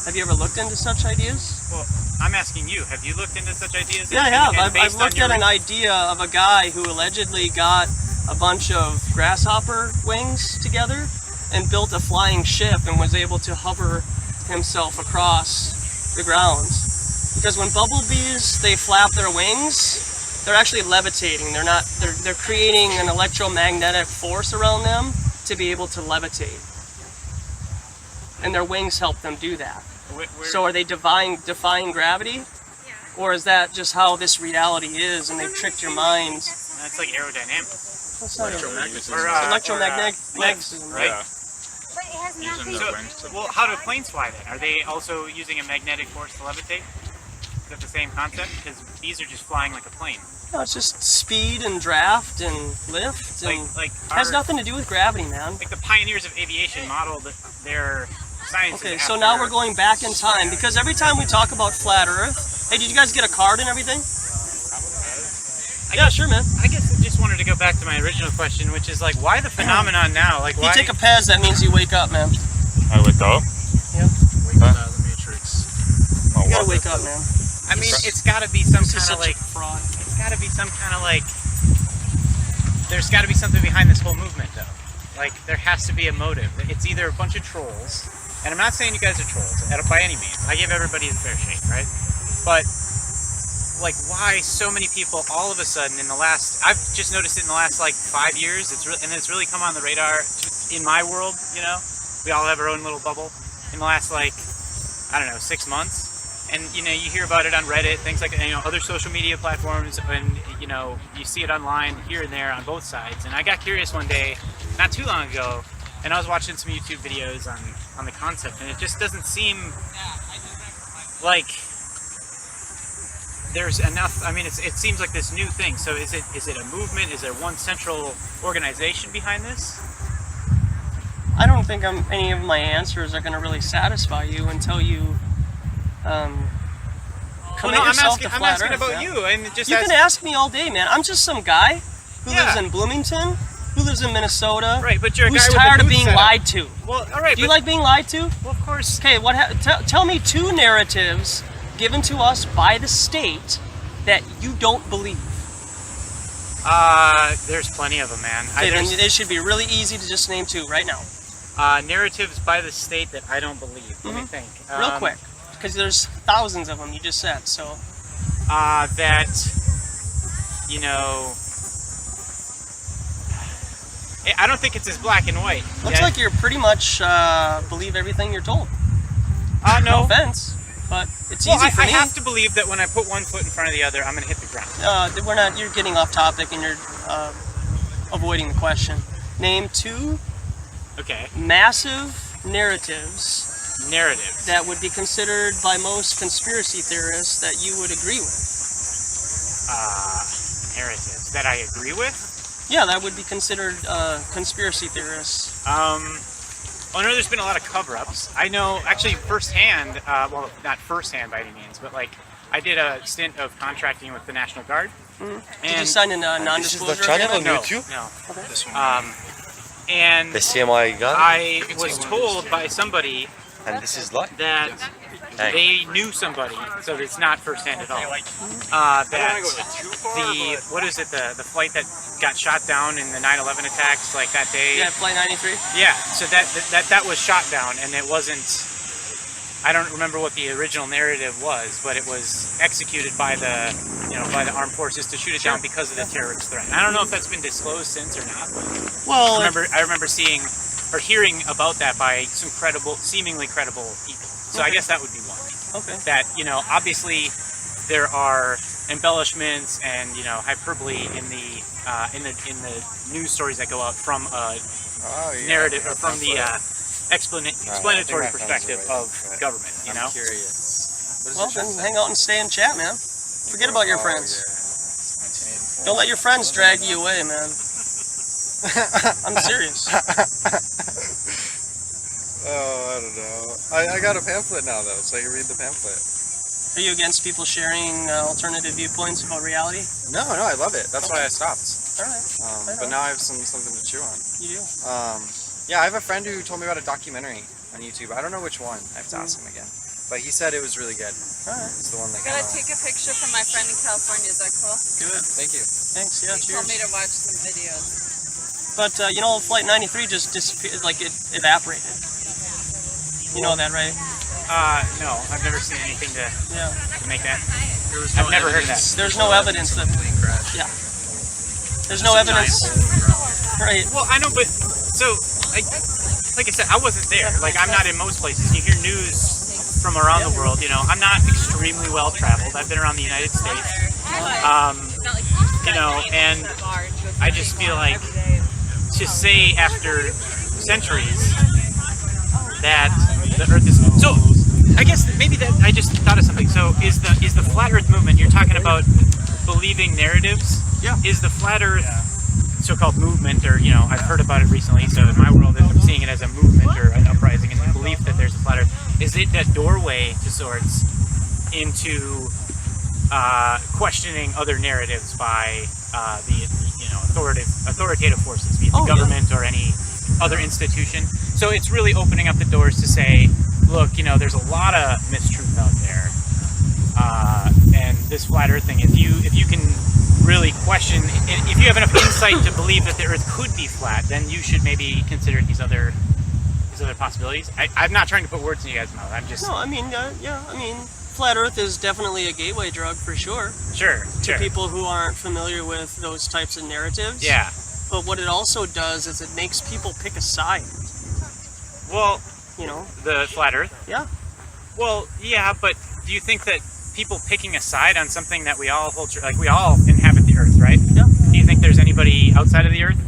Have you ever looked into such ideas?
Well, I'm asking you. Have you looked into such ideas?
Yeah, I
And-
have.
and
I've
based on
looked
your
at an idea of a guy who allegedly got a bunch of grasshopper wings together and built a flying ship and was able to hover himself across the ground. Because when bumblebees, they flap their wings, they're actually levitating. They're creating an electromagnetic force around them to be able to levitate. And their wings help them do that. So are they defying gravity? Or is that just how this reality is and they've tricked your mind?
That's like aerodynamics.
That's not
Electromagnetism.
electromagnetism, right?
Yeah. Using the wings to
Well, how do planes fly then? Are they also using a magnetic force to levitate? Is that the same concept? Because these are just flying like a plane.
No, it's just speed and draft and lift and
Like
it has nothing to do with gravity, man.
Like the pioneers of aviation modeled their science.
Okay, so now we're going back in time because every time we talk about flat Earth, hey, did you guys get a card and everything? Yeah, sure, man.
I guess I just wanted to go back to my original question, which is like, why the phenomenon now? Like,
If
why?
you take a Pez, that means you wake up, man.
I wake up.
Wake up out of the matrix.
Oh,
You gotta
what?
wake up, man.
I mean, it's got to be some
This is
kind of
such
like.
a fraud.
It's got to be some kind of like. There's got to be something behind this whole movement, though. Like, there has to be a motive. It's either a bunch of trolls, and I'm not saying you guys are trolls by any means. I give everybody a fair shake, right? But like, why so many people all of a sudden in the last? I've just noticed it in the last like 5 years. It's really come on the radar in my world. You know, we all have our own little bubble. In the last like, I don't know, 6 months. And you know, you hear about it on Reddit, things like, you know, other social media platforms, and you know, you see it online here and there on both sides. And I got curious one day, not too long ago, and I was watching some YouTube videos on the concept, and it just doesn't seem like there's enough. I mean, it seems like this new thing. So is it a movement? Is there one central organization behind this?
I don't think any of my answers are going to really satisfy you until you commit yourself to
I'm
flat
asking
Earth,
about
man.
you, and just
You can ask me all day, man. I'm just some guy who lives in Bloomington, who lives in Minnesota,
Right, but you're a
who's
guy with a
tired of
booth
being
setup.
lied to.
Well, all right.
Do you like being lied to?
Well, of course.
Okay, tell me 2 narratives given to us by the state that you don't believe?
There's plenty of them, man.
Okay, then it should be really easy to just name 2 right now.
Narratives by the state that I don't believe. Let me think.
Real quick, because there's thousands of them you just said. So
that, you know, I don't think it's as black and white.
Looks like you're pretty much believe everything you're told.
No
offense, but it's
well,
easy for me.
I have to believe that when I put one foot in front of the other, I'm going to hit the ground.
We're not. You're getting off topic and you're avoiding the question. Name 2 massive narratives that would be considered by most conspiracy theorists that you would agree with.
Narratives that I agree with?
Yeah, that would be considered conspiracy theorists.
Oh no, there's been a lot of cover-ups. I know, actually, firsthand, well, not firsthand by any means, but like, I did a stint of contracting with the National Guard.
And did you sign a non-disclosure?
This is the channel on
No,
YouTube?
no.
Okay.
This one.
And
The CMI guy?
I was told by somebody
And this is live?
that they knew somebody, so it's not firsthand at all, that the, what is it, the flight that got shot down in the 9/11 attacks, like that day?
Yeah, Flight 93?
Yeah, so that was shot down, and it wasn't, I don't remember what the original narrative was, but it was executed by the, you know, by the armed forces to shoot it down because of the terrorist threat. And I don't know if that's been disclosed since or not, but
well,
I remember seeing or hearing about that by some seemingly credible people. So I guess that would be one.
Okay.
That, you know, obviously there are embellishments and, you know, hyperbole in the news stories that go out from a narrative or from the explanatory perspective of government. You know.
Well, then hang out and stay and chat, man. Forget about your friends. Don't let your friends drag you away, man. I'm serious.
Oh, I don't know. I got a pamphlet now, though, so I can read the pamphlet.
Are you against people sharing alternative viewpoints about reality?
No, I love it. That's why I stopped.
All right.
But now I have something to chew on.
You do?
Yeah, I have a friend who told me about a documentary on YouTube. I don't know which one. I have to ask him again. But he said it was really good.
All right.
It's the one that
Gotta take a picture for my friend in California. Is that cool?
Do it.
Thank you.
Thanks. Yeah,
He
cheers.
told me to watch some videos.
But you know, Flight 93 just disappeared, like it evaporated. You know that, right?
No, I've never seen anything to make that.
I've
never heard of that.
There's no evidence that. Yeah. There's no evidence. Right.
Well, I know, but so like I said, I wasn't there. Like, I'm not in most places. You hear news from around the world. You know, I'm not extremely well traveled. I've been around the United States. You know, and I just feel like to say after centuries that the Earth is so. I guess maybe that I just thought of something. So is the flat Earth movement? You're talking about believing narratives.
Yeah.
Is the flat Earth so-called movement, or you know, I've heard about it recently. So in my world, I'm seeing it as a movement or an uprising in the belief that there's a flat Earth. Is it a doorway to sorts into questioning other narratives by the authoritative forces, be it the government or any other institution? So it's really opening up the doors to say, look, you know, there's a lot of mistruth out there, and this flat Earth thing. If you can really question, if you have enough insight to believe that the Earth could be flat, then you should maybe consider these other possibilities. I'm not trying to put words in you guys' mouth. I'm just.
No, I mean, flat Earth is definitely a gateway drug for sure.
Sure.
To people who aren't familiar with those types of narratives.
Yeah.
But what it also does is it makes people pick a side.
Well,
you know,
the flat Earth.
Yeah.
Well, yeah, but do you think that people picking a side on something that we all hold, like we all inhabit the Earth, right?
Yeah.
Do you think there's anybody outside of the Earth?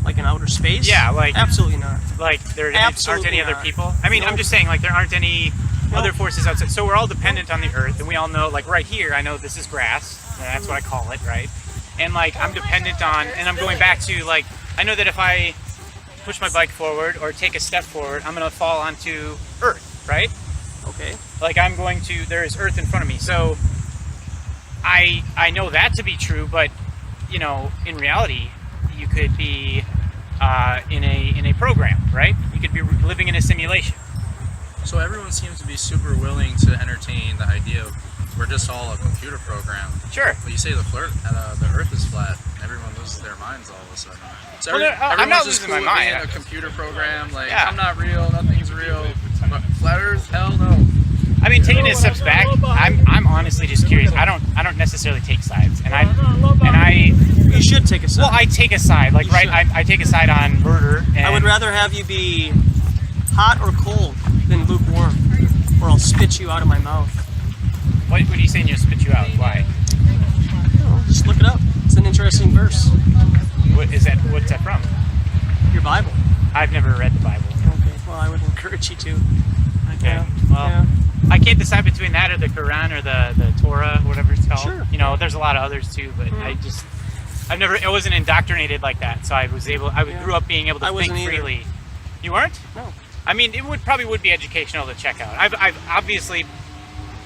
Like in outer space?
Yeah, like
absolutely not.
Like there aren't any other
not.
people. I mean, I'm just saying, like there aren't any other forces outside. So we're all dependent on the Earth, and we all know, like right here, I know this is grass, and that's what I call it, right? And like I'm dependent on, and I'm going back to like, I know that if I push my bike forward or take a step forward, I'm gonna fall onto Earth, right?
Okay.
Like there is Earth in front of me. So I know that to be true, but you know, in reality, you could be in a program, right? You could be living in a simulation.
So everyone seems to be super willing to entertain the idea of we're just all a computer program.
Sure.
But you say the Earth is flat, everyone loses their minds all of a sudden. So
Well, I'm not
everyone's just
losing my
cool with being
mind.
a computer program, like
Yeah.
I'm not real, nothing's real. But flat Earth, hell no.
I mean, taking it steps back, I'm honestly just curious. I don't necessarily take sides, and I.
You should take a side.
Well, I take a side, like I take a side on murder. And
I would rather have you be hot or cold than lukewarm, or I'll spit you out of my mouth.
What are you saying? You spit you out? Why?
Just look it up. It's an interesting verse.
What is that? What's that from?
Your Bible.
I've never read the Bible.
Okay. Well, I would encourage you to.
Okay. Well, I can't decide between that or the Quran or the Torah, whatever it's called.
Sure.
You know, there's a lot of others too, but I wasn't indoctrinated like that, so I grew up being able to think freely. You weren't?
No.
I mean, it probably would be educational to check out. I've obviously,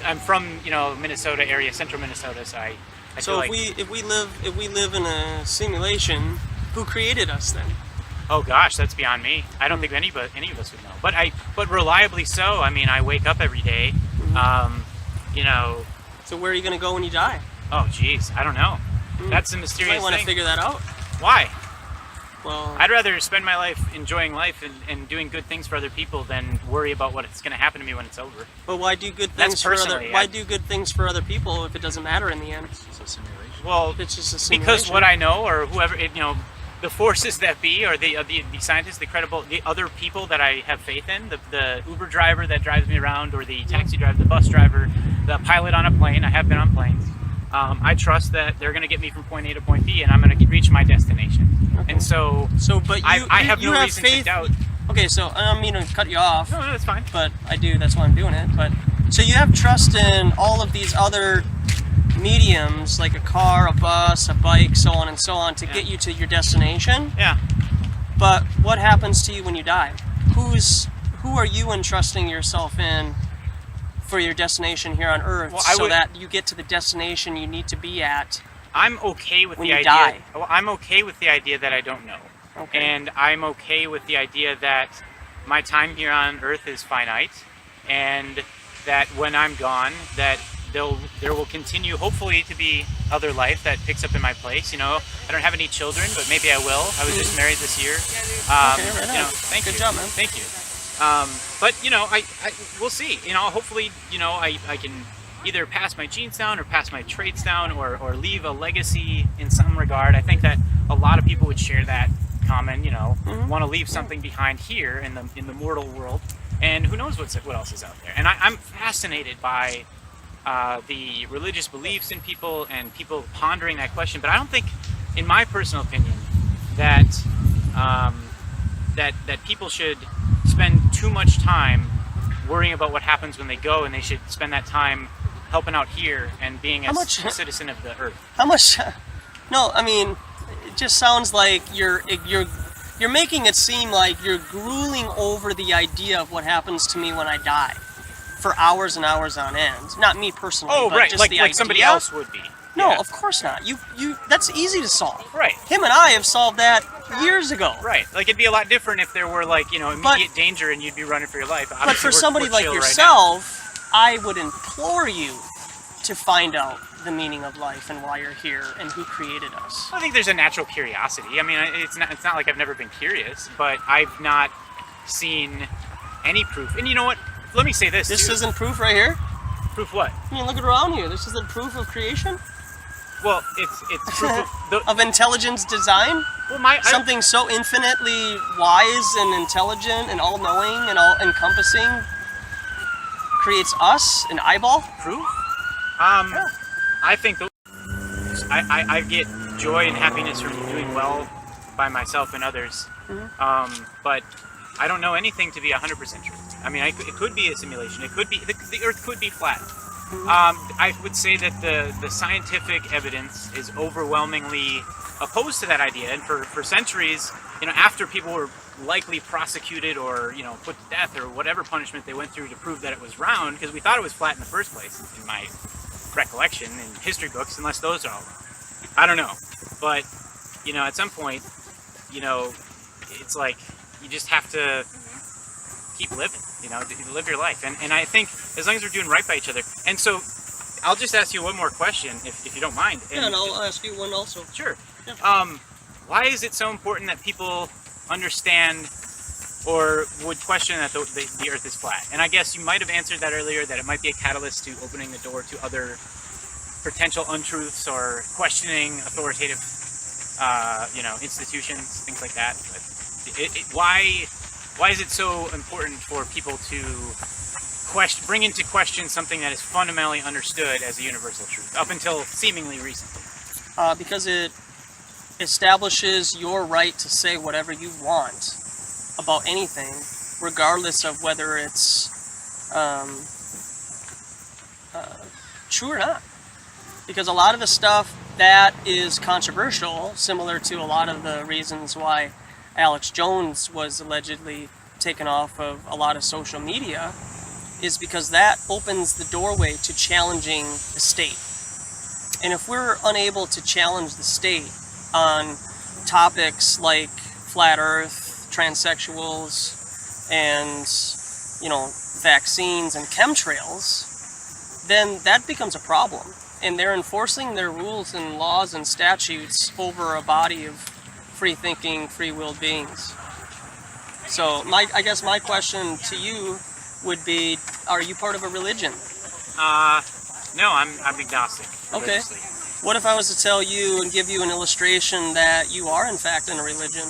I'm from Minnesota area, central Minnesota, so I
So
feel
if we live in a simulation, who created us then?
oh gosh, that's beyond me. I don't think any of us would know. But reliably so. I mean, I wake up every day.
So where are you going to go when you die?
Oh geez, I don't know. That's a mysterious
You might want
thing.
to figure that out.
Why?
Well,
I'd rather spend my life enjoying life and doing good things for other people than worry about what's going to happen to me when it's over.
but why do good
That's
things for other?
personally,
Why do good things for other people if it doesn't matter in the end?
It's a simulation.
Well,
It's just a simulation.
because what I know, or whoever, the forces that be, or the scientists, the other people that I have faith in, the Uber driver that drives me around, or the taxi driver, the bus driver, the pilot on a plane. I have been on planes. I trust that they're going to get me from point A to point B, and I'm going to reach my destination.
Okay.
And
but
I have
you
no
have
reason
faith.
to doubt.
Okay, so I don't mean to cut you off.
No, that's fine.
But I do. That's why I'm doing it. But so you have trust in all of these other mediums, like a car, a bus, a bike, so on and so on, to get you to your destination.
Yeah.
But what happens to you when you die? Who are you entrusting yourself in for your destination here on Earth,
Well,
that you get to the destination you need to be at?
I'm okay with
when
the
you
idea.
die.
Well, I'm okay with the idea that I don't know.
Okay.
And I'm okay with the idea that my time here on Earth is finite, and that when I'm gone, that there will continue, hopefully, to be other life that picks up in my place. I don't have any children, but maybe I will. I was just married this year.
Okay, right on.
Thank you.
Good job, man.
Thank you. But we'll see. Hopefully, I can either pass my genes down or pass my traits down, or leave a legacy in some regard. I think that a lot of people would share that common, want to leave something behind here in the mortal world, and who knows what else is out there. And I'm fascinated by the religious beliefs in people and people pondering that question. But I don't think, in my personal opinion, that that people should spend too much time worrying about what happens when they go, and they should spend that time helping out here and being a citizen of the Earth.
How much? No, I mean, it just sounds like you're making it seem like you're grueling over the idea of what happens to me when I die for hours and hours on end. Not me personally.
Oh,
but
right,
just
like
the idea.
somebody else would be.
No,
Yeah.
of course not. You that's easy to solve.
Right.
Him and I have solved that years ago.
Right. Like, it'd be a lot different if there were, immediate danger and you'd be running for your life.
But
Obviously,
for somebody
we're
like
chill
yourself, I would implore you to find out the meaning of life and why you're here and who created us.
I think there's a natural curiosity. I mean, it's not like I've never been curious, but I've not seen any proof. And you know what? Let me say this.
This
too.
isn't proof right here?
Proof what?
I mean, look around here. This isn't proof of creation?
Well, it's proof
of intelligence design?
Well,
something so infinitely wise and intelligent and all-knowing and all-encompassing creates us, an eyeball?
Proof? I think I get joy and happiness from doing well by myself and others. But I don't know anything to be 100% true. I mean, it could be a simulation. It could be the Earth could be flat. I would say that the scientific evidence is overwhelmingly opposed to that idea, and for centuries, after people were likely prosecuted or put to death or whatever punishment they went through to prove that it was round, because we thought it was flat in the first place, in my recollection in history books, unless those are all wrong. I don't know, but at some point, it's like you just have to keep living, to live your life, and I think as long as we're doing right by each other, and so I'll just ask you one more question, if you don't mind.
Yeah, and I'll ask you one also.
Sure.
Yeah.
Why is it so important that people understand or would question that the Earth is flat? And I guess you might have answered that earlier, that it might be a catalyst to opening the door to other potential untruths or questioning authoritative, institutions, things like that. But why is it so important for people to bring into question something that is fundamentally understood as a universal truth up until seemingly recently?
Because it establishes your right to say whatever you want about anything, regardless of whether it's true or not. Because a lot of the stuff that is controversial, similar to a lot of the reasons why Alex Jones was allegedly taken off of a lot of social media, is because that opens the doorway to challenging the state. And if we're unable to challenge the state on topics like flat earth, transsexuals, and vaccines and chemtrails, then that becomes a problem. And they're enforcing their rules and laws and statutes over a body of free-thinking, free-willed beings. So I guess my question to you would be, are you part of a religion?
No, I'm agnostic.
Okay. What if I was to tell you and give you an illustration that you are in fact in a religion,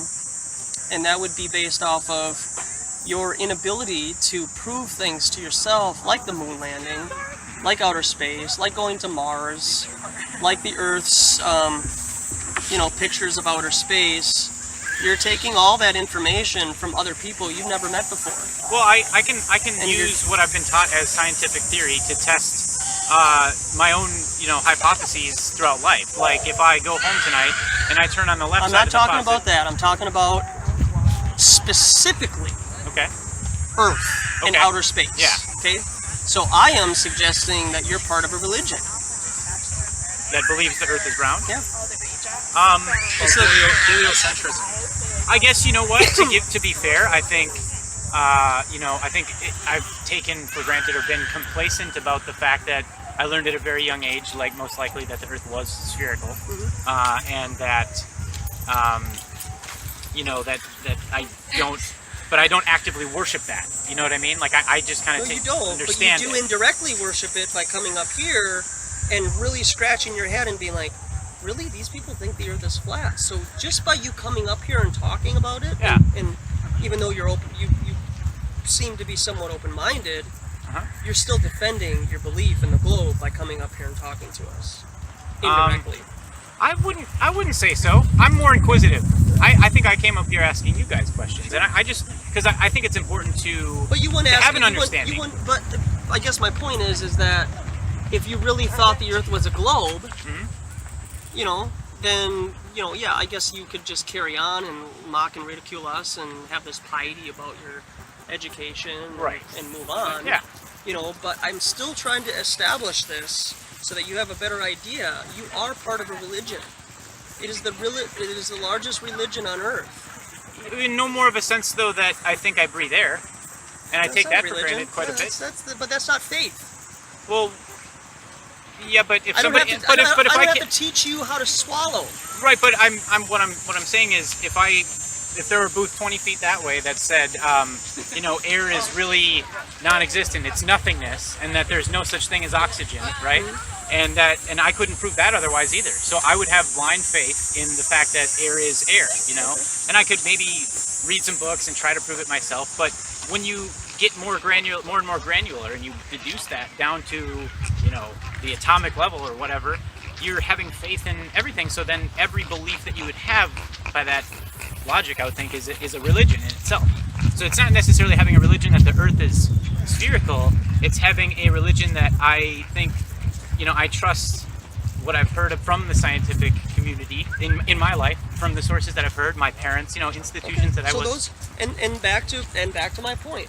and that would be based off of your inability to prove things to yourself, like the moon landing, like outer space, like going to Mars, like the Earth's, pictures of outer space. You're taking all that information from other people you've never met before.
Well, I can use what I've been taught as scientific theory to test my own, hypotheses throughout life. Like if I go home tonight and I turn on the left side of the
I'm not talking
closet.
about that. I'm talking about specifically Earth and outer space.
Yeah.
Okay? So I am suggesting that you're part of a religion.
That believes the Earth is round?
Yeah.
It's
heliocentrism.
I guess, you know what, to be fair, I think, I've taken for granted or been complacent about the fact that I learned at a very young age, like most likely, that the Earth was spherical, and that, I don't actively worship that. You know what I mean? Like I just kind of understand.
But you do indirectly worship it by coming up here and really scratching your head and being like, really, these people think the Earth is flat. So just by you coming up here and talking about it, and even though you're open, you seem to be somewhat open-minded, you're still defending your belief in the globe by coming up here and talking to us indirectly.
I wouldn't say so. I'm more inquisitive. I think I came up here asking you guys questions, and because I think it's important to have an understanding.
But I guess my point is that if you really thought the Earth was a globe, then I guess you could just carry on and mock and ridicule us and have this piety about your education and move on.
Yeah.
But I'm still trying to establish this so that you have a better idea. You are part of a religion. It is the largest religion on Earth.
In no more of a sense, though, that I think I breathe air, and I take that for granted quite a bit.
But that's not faith.
Well, yeah, but if
I
somebody,
don't have to teach you how to swallow.
Right, but what I'm saying is, if there were a booth 20 feet that way that said, air is really non-existent, it's nothingness, and that there's no such thing as oxygen, right? And I couldn't prove that otherwise either. So I would have blind faith in the fact that air is air, and I could maybe read some books and try to prove it myself. But when you get more and more granular, and you deduce that down to, the atomic level or whatever, you're having faith in everything. So then every belief that you would have by that logic, I would think, is a religion in itself. So it's not necessarily having a religion that the Earth is spherical. It's having a religion that I think, I trust what I've heard from the scientific community in my life, from the sources that I've heard, my parents, institutions that I was.
And back to my point.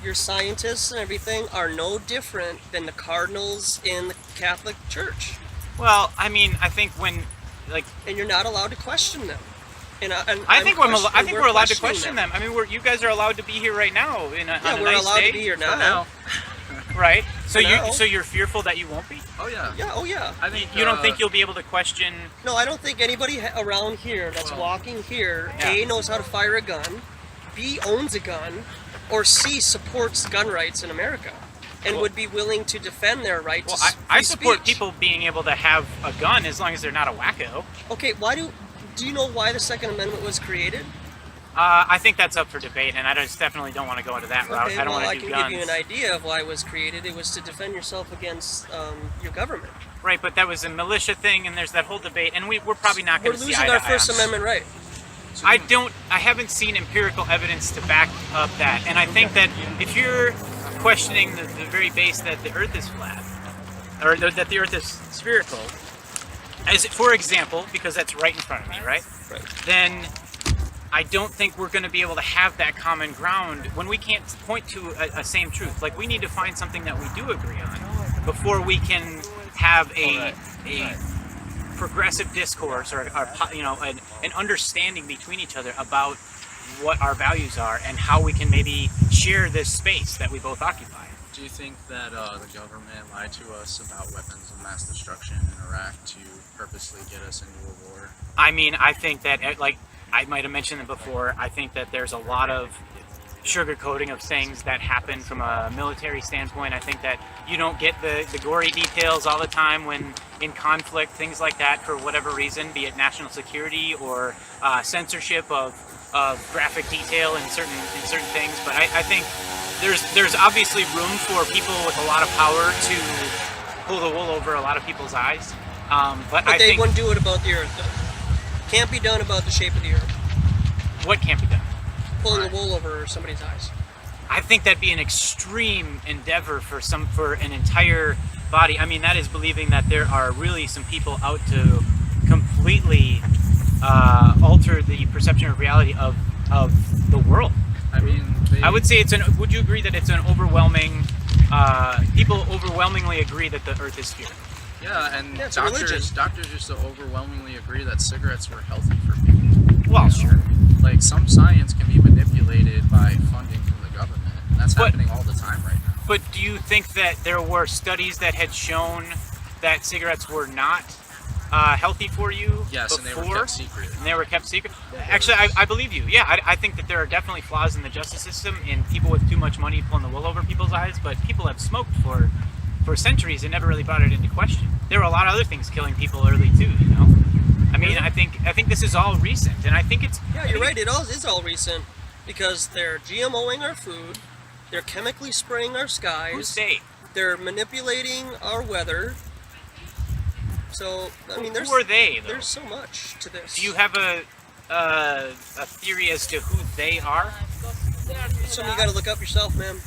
Your scientists and everything are no different than the cardinals in the Catholic Church.
Well, I think when,
and you're not allowed to question them.
I think we're allowed to question them. I mean, you guys are allowed to be here right now in a nice day.
We're allowed to be here now.
Right. So
now.
so you're fearful that you won't be?
Oh yeah.
Yeah. Oh yeah.
I think
You don't think you'll be able to question?
No, I don't think anybody around here that's walking here, A, knows how to fire a gun, B, owns a gun, or C, supports gun rights in America and would be willing to defend their right to
I
free
support
speech.
people being able to have a gun as long as they're not a wacko.
Okay, do you know why the Second Amendment was created?
I think that's up for debate, and I definitely don't want to go into that route.
Okay,
I don't
well,
want
I
to do
can
guns.
give you an idea of why it was created. It was to defend yourself against your government.
Right, but that was a militia thing, and there's that whole debate, and we're probably not
We're
going to see
losing
eye
our
to eye
First
on
Amendment right.
I haven't seen empirical evidence to back up that, and I think that if you're questioning the very base that the Earth is flat, or that the Earth is spherical, as for example, because that's right in front of me, right?
Right.
Then I don't think we're going to be able to have that common ground when we can't point to a same truth. Like, we need to find something that we do agree on before we can have a progressive discourse or an understanding between each other about what our values are and how we can maybe share this space that we both occupy.
Do you think that the government lied to us about weapons of mass destruction in Iraq to purposely get us into a war?
I mean, I think that, like I might have mentioned it before, I think that there's a lot of sugarcoating of things that happen from a military standpoint. I think that you don't get the gory details all the time when in conflict, things like that, for whatever reason, be it national security or censorship of graphic detail in certain things. But I think there's obviously room for people with a lot of power to pull the wool over a lot of people's eyes. But I
they
think,
wouldn't do it about the Earth, though. Can't be done about the shape of the Earth.
what can't be done?
Pulling the wool over somebody's eyes.
I think that'd be an extreme endeavor for an entire body. I mean, that is believing that there are really some people out to completely alter the perception of reality of the world.
I mean,
I would say would you agree that it's an overwhelming, people overwhelmingly agree that the Earth is spherical?
Yeah, and
it's a religion.
doctors used to overwhelmingly agree that cigarettes were healthy for people.
Well, sure.
Like, some science can be manipulated by funding from the government, and that's happening all the time right now.
But do you think that there were studies that had shown that cigarettes were not healthy for you?
Yes,
before?
and they were kept secret.
And they were kept secret? Actually, I believe you. Yeah, I think that there are definitely flaws in the justice system in people with too much money pulling the wool over people's eyes, but people have smoked for centuries and never really brought it into question. There were a lot of other things killing people early too, you know? I mean, I think this is all recent, and I think it's...
Yeah, you're right, it is all recent, because they're GMOing our food, they're chemically spraying our skies.
Who's they?
They're manipulating our weather. So, I mean,
Who are they, though?
There's so much to this.
Do you have a theory as to who they are?
Something you gotta look up yourself, man.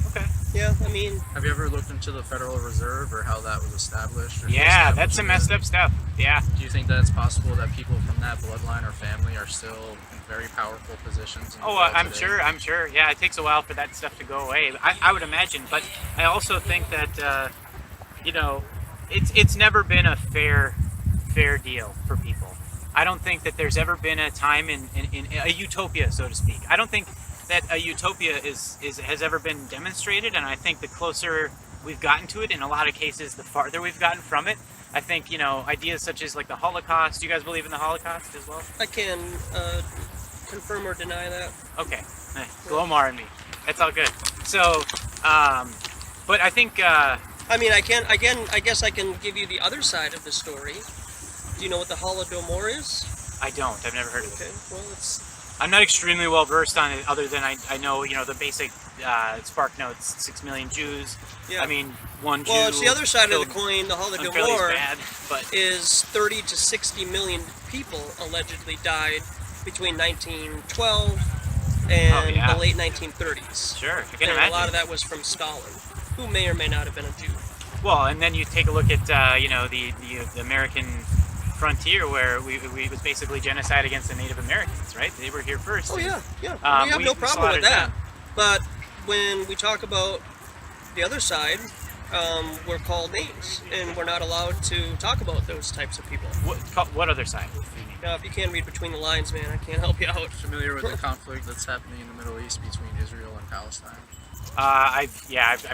Okay.
Yeah, I mean...
Have you ever looked into the Federal Reserve or how that was established? Or
Yeah, that's some messed up stuff. Yeah.
Do you think that it's possible that people from that bloodline or family are still in very powerful positions? In the world today?
I'm sure. Yeah, it takes a while for that stuff to go away. I would imagine, but I also think that, it's never been a fair deal for people. I don't think that there's ever been a time in a utopia, so to speak. I don't think that a utopia has ever been demonstrated, and I think the closer we've gotten to it, in a lot of cases, the farther we've gotten from it. I think, ideas such as like the Holocaust. Do you guys believe in the Holocaust as well?
I can confirm or deny that.
Okay, Glomar and me. That's all good. So, but I think...
I mean, I guess I can give you the other side of the story. Do you know what the Holodomor is?
I don't. I've never heard of it.
Okay, well, it's...
I'm not extremely well versed on it, other than I know, the basic Spark Notes, 6 million Jews.
Yeah.
I mean, one Jew...
Well, it's the other side of the coin. The Holodomor
but
is 30 to 60 million people allegedly died between 1912 and the late 1930s.
Sure, I can
and
imagine.
a lot of that was from Stalin, who may or may not have been a Jew.
Well, and then you take a look at, the American frontier, where it was basically genocide against the Native Americans, right? They were here first.
Oh, yeah. We have no problem with that.
Them.
But when we talk about the other side, we're called names, and we're not allowed to talk about those types of people.
What other side?
Now, if you can't read between the lines, man, I can't help you out.
Familiar with the conflict that's happening in the Middle East between Israel and Palestine?
I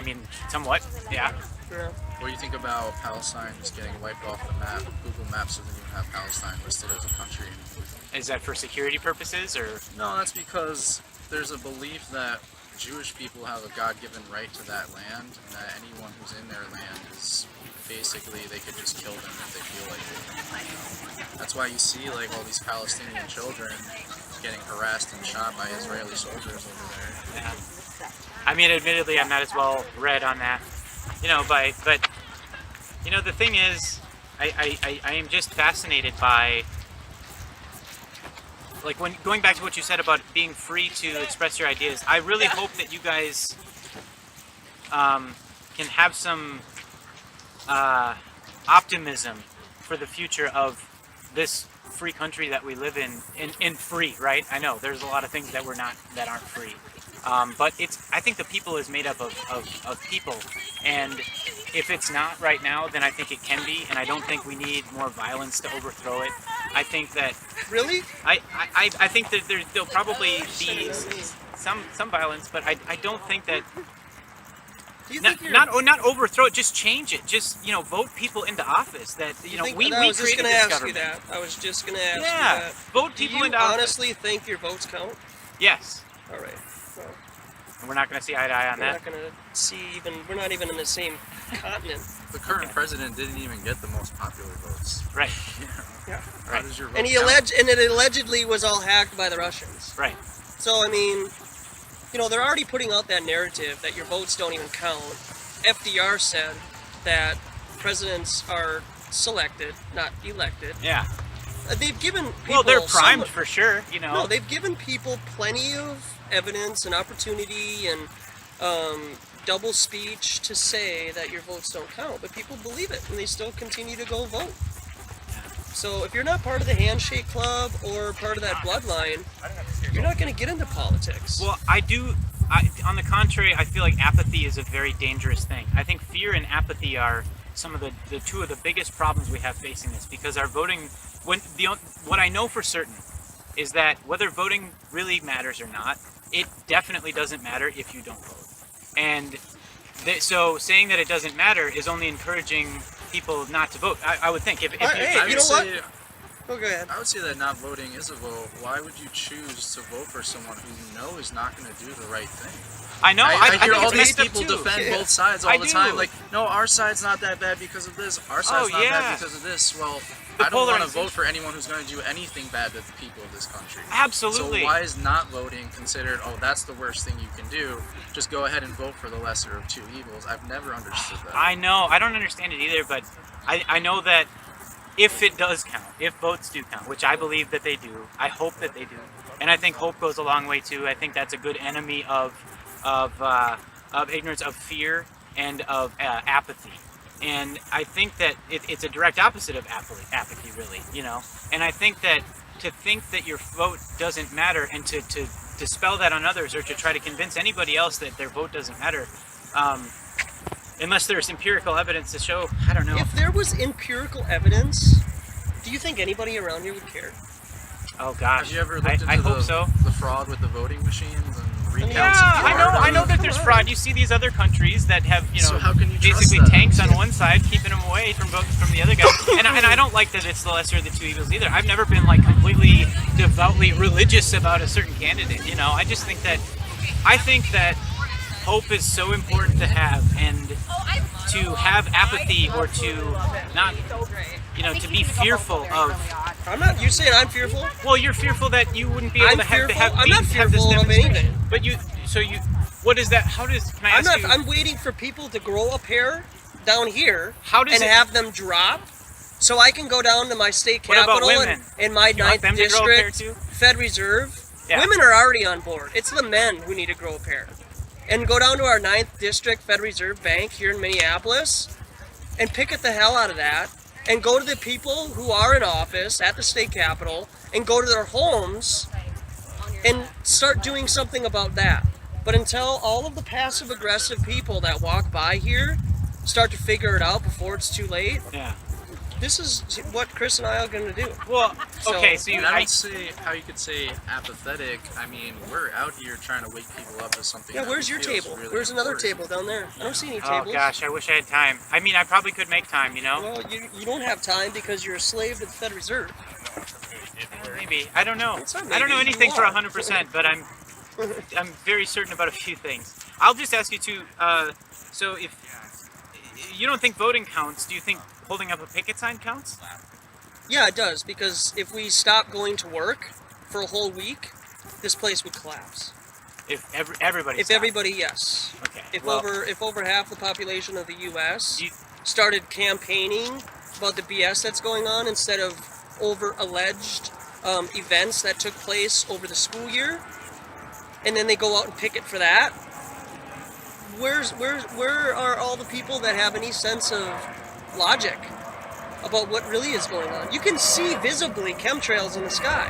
mean, somewhat, yeah.
What do you think about Palestine just getting wiped off the map? Google Maps doesn't even have Palestine listed as a country anymore.
Is that for security purposes, or?
No, that's because there's a belief that Jewish people have a God-given right to that land, and that anyone who's in their land is basically, they could just kill them if they feel like it. That's why you see like all these Palestinian children getting harassed and shot by Israeli soldiers over there.
Yeah. I mean, admittedly, I'm not as well read on that, you know, but you know, the thing is, I am just fascinated by, like, when going back to what you said about being free to express your ideas. I really hope that you guys can have some optimism for the future of this free country that we live in free, right? I know there's a lot of things that aren't free. But I think the people is made up of people, and if it's not right now, then I think it can be, and I don't think we need more violence to overthrow it. I think that...
Really?
I think that there'll probably be some violence, but I don't think that... Not overthrow it, just change it. Just, you know, vote people into office that, you know, we created this government.
I was just going to ask you
Yeah,
that.
vote people into office.
Do you honestly think your votes count?
Yes.
All right. Well,
we're not going to see eye to eye on
we're
that.
not going to see we're not even in the same continent.
The current president didn't even get the most popular votes.
Right.
Yeah.
How does your vote
And
count?
it allegedly was all hacked by the Russians.
Right.
So, I mean, you know, they're already putting out that narrative that your votes don't even count. FDR said that presidents are selected, not elected.
Yeah.
They've given people...
Well, they're primed for sure, you know.
No, they've given people plenty of evidence and opportunity and double speech to say that your votes don't count, but people believe it and they still continue to go vote. So if you're not part of the handshake club or part of that bloodline, you're not going to get into politics.
Well, on the contrary, I feel like apathy is a very dangerous thing. I think fear and apathy are some of the two of the biggest problems we have facing this, because our voting, what I know for certain is that whether voting really matters or not, it definitely doesn't matter if you don't vote. And so saying that it doesn't matter is only encouraging people not to vote. I would think.
Hey, you know what? Oh, go ahead.
I would say that not voting is a vote. Why would you choose to vote for someone who you know is not going to do the right thing?
I know.
I hear all
think
these people defend both sides all the time. Like, no, our side's not that bad because of this. Our side's not bad because of this. Well, I don't want to vote for anyone who's going to do anything bad to the people of this country.
Absolutely.
So why is not voting considered, oh, that's the worst thing you can do? Just go ahead and vote for the lesser of two evils. I've never understood that.
I know. I don't understand it either, but I know that if it does count, if votes do count, which I believe that they do, I hope that they do, and I think hope goes a long way too. I think that's a good enemy of ignorance, of fear, and of apathy. And I think that it's a direct opposite of apathy, really, you know. And I think that to think that your vote doesn't matter and to dispel that on others, or to try to convince anybody else that their vote doesn't matter, unless there's empirical evidence to show, I don't know.
If there was empirical evidence, do you think anybody around here would care?
Oh gosh,
have you ever looked
I
into
hope so.
the fraud with the voting machines and recounts?
Yeah,
of
I know that there's fraud. You see these other countries that have, you know,
So how can you trust
basically
that?
tanks on one side, keeping them away from the other guy. And I don't like that it's the lesser of the two evils either. I've never been like completely devoutly religious about a certain candidate. You know, I think that hope is so important to have, and to have apathy or to not, you know, to be fearful of.
I'm not. You're saying I'm fearful?
Well, you're fearful that you wouldn't be able to have
I'm not
have this
fearful of
demonstration.
anything.
But what is that? How does? Can I ask you?
I'm waiting for people to grow up hair down here
and
have them drop, so I can go down to my state
What about
capital
women?
in my
You want
9th
them to grow up hair
district,
too?
Fed Reserve.
Yeah.
Women are already on board. It's the men who need to grow up hair. And go down to our 9th district Fed Reserve Bank here in Minneapolis and picket the hell out of that, and go to the people who are in office at the state capitol and go to their homes and start doing something about that. But until all of the passive aggressive people that walk by here start to figure it out before it's too late,
Yeah.
this is what Chris and I are going to do.
Well, okay, so
I don't see how you could say apathetic. I mean, we're out here trying to wake people up to something.
Yeah, where's your table?
Really
Where's another
important.
table down there? I don't see any
Oh
tables.
gosh, I wish I had time. I mean, I probably could make time, you know?
Well, you don't have time because you're a slave to the Federal Reserve.
Maybe. I don't know.
It's not
I don't know
maybe,
anything
you
for
are.
100%, but I'm very certain about a few things. I'll just ask you to, so if you don't think voting counts, do you think holding up a picket sign counts?
Yeah, it does, because if we stop going to work for a whole week, this place would collapse.
If everybody
If
stopped.
everybody, yes.
Okay.
If
well,
over half the population of the U.S.
You-
started campaigning about the BS that's going on instead of over alleged events that took place over the school year, and then they go out and picket for that. Where are all the people that have any sense of logic about what really is going on? You can see visibly chemtrails in the sky.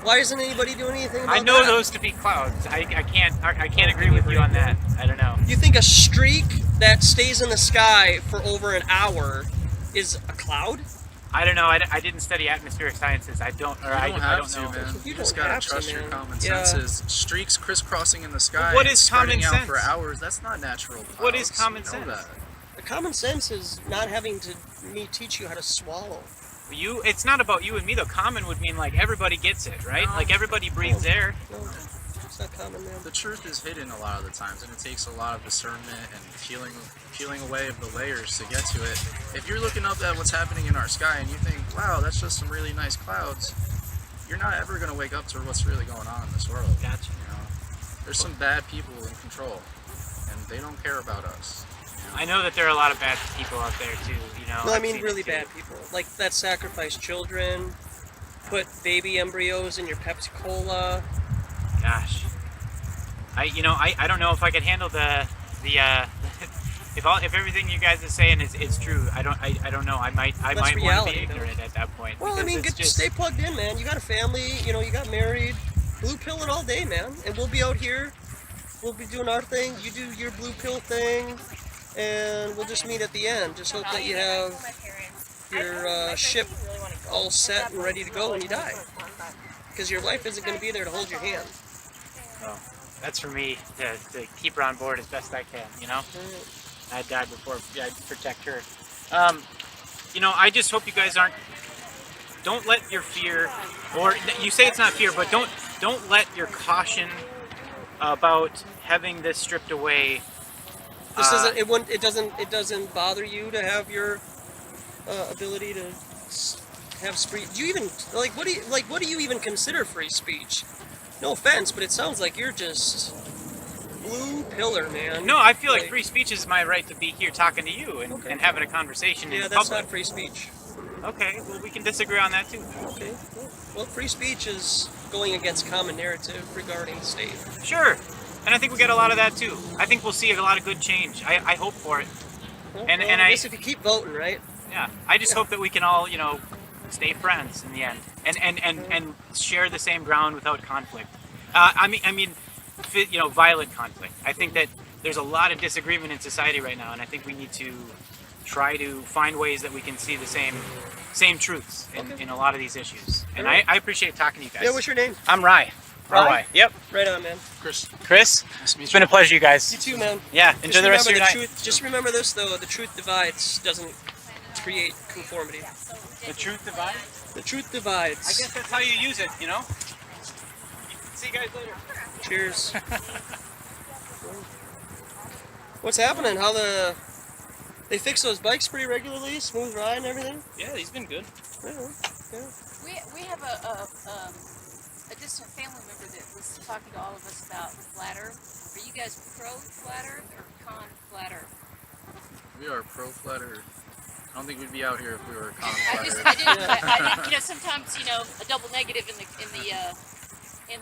Why isn't anybody doing anything about
I know
that?
those to be clouds. I can't agree with you on that. I don't know.
You think a streak that stays in the sky for over an hour is a cloud?
I don't know. I didn't study atmospheric sciences. I don't. Or I
You don't
I
have
don't
to,
know.
man.
You
You just
don't
gotta
have to,
trust your
man.
common
Yeah.
senses. Streaks crisscrossing in the sky.
What
and
is common
spreading out for
sense?
hours. That's not natural.
What is
clouds.
common
You know
sense?
that.
The common sense is not having to me teach you how to swallow.
It's not about you and me though. Common would mean like everybody gets it, right?
No.
Like everybody breathes air.
No, it's not common, man.
The truth is hidden a lot of the times, and it takes a lot of discernment and peeling away of the layers to get to it. If you're looking up at what's happening in our sky and you think, wow, that's just some really nice clouds, you're not ever going to wake up to what's really going on in this world.
Gotcha.
You know? There's some bad people in control, and they don't care about us.
I know that there are a lot of bad people out there too. You know.
No, I
I've
mean
seen
really
it, too.
bad people. Like that sacrifice children, put baby embryos in your Pepsi Cola.
Gosh. I don't know if I could handle the if everything you guys are saying is true. I don't know. I might want to
reality,
be ignorant at that point.
Well, I
because
mean,
it's
stay plugged in, man. You got a family, you got married. Blue pill it all day, man. And we'll be out here. We'll be doing our thing. You do your blue pill thing. And we'll just meet at the end. Just hope that you have your ship all set and ready to go when you die. Because your wife isn't going to be there to hold your hand.
Well, that's for me to keep her on board as best I can, you know? I died before I'd protect her. I just hope you guys don't let your fear, or you say it's not fear, but don't let your caution about having this stripped away.
This it doesn't bother you to have your ability to have speech. Do you even what do you even consider free speech? No offense, but it sounds like you're just blue pillar, man.
No, I feel like free speech is my right to be here talking to you and having a conversation in
Yeah, that's
public.
not free speech.
Okay, well we can disagree on that too.
Okay, well, free speech is going against common narrative regarding the state.
Sure, and I think we get a lot of that too. I think we'll see a lot of good change. I hope for it.
Well,
And
I guess if you keep voting, right?
Yeah, I just hope that we can all, stay friends in the end, and share the same ground without conflict. Violent conflict. I think that there's a lot of disagreement in society right now, and I think we need to try to find ways that we can see the same truths in a lot of these issues. And I appreciate talking to you guys.
Yeah, what's your name?
I'm Rye.
Rye?
Yep.
Right on, man.
Chris.
Chris, it's been a pleasure, you guys.
You too, man.
Yeah, enjoy the rest of your night.
Just remember this, though. The truth divides doesn't create conformity.
The truth divides?
The truth divides.
I guess that's how you use it, you know? See you guys later.
Cheers. What's happening? They fix those bikes pretty regularly? Smooth ride and everything?
Yeah, he's been good.
Yeah.
We have a distant family member that was talking to all of us about flat Earth. Are you guys pro flat Earth or con flat Earth?
We are pro flat Earth. I don't think we'd be out here if we were con
I
flat
didn't, sometimes a double negative in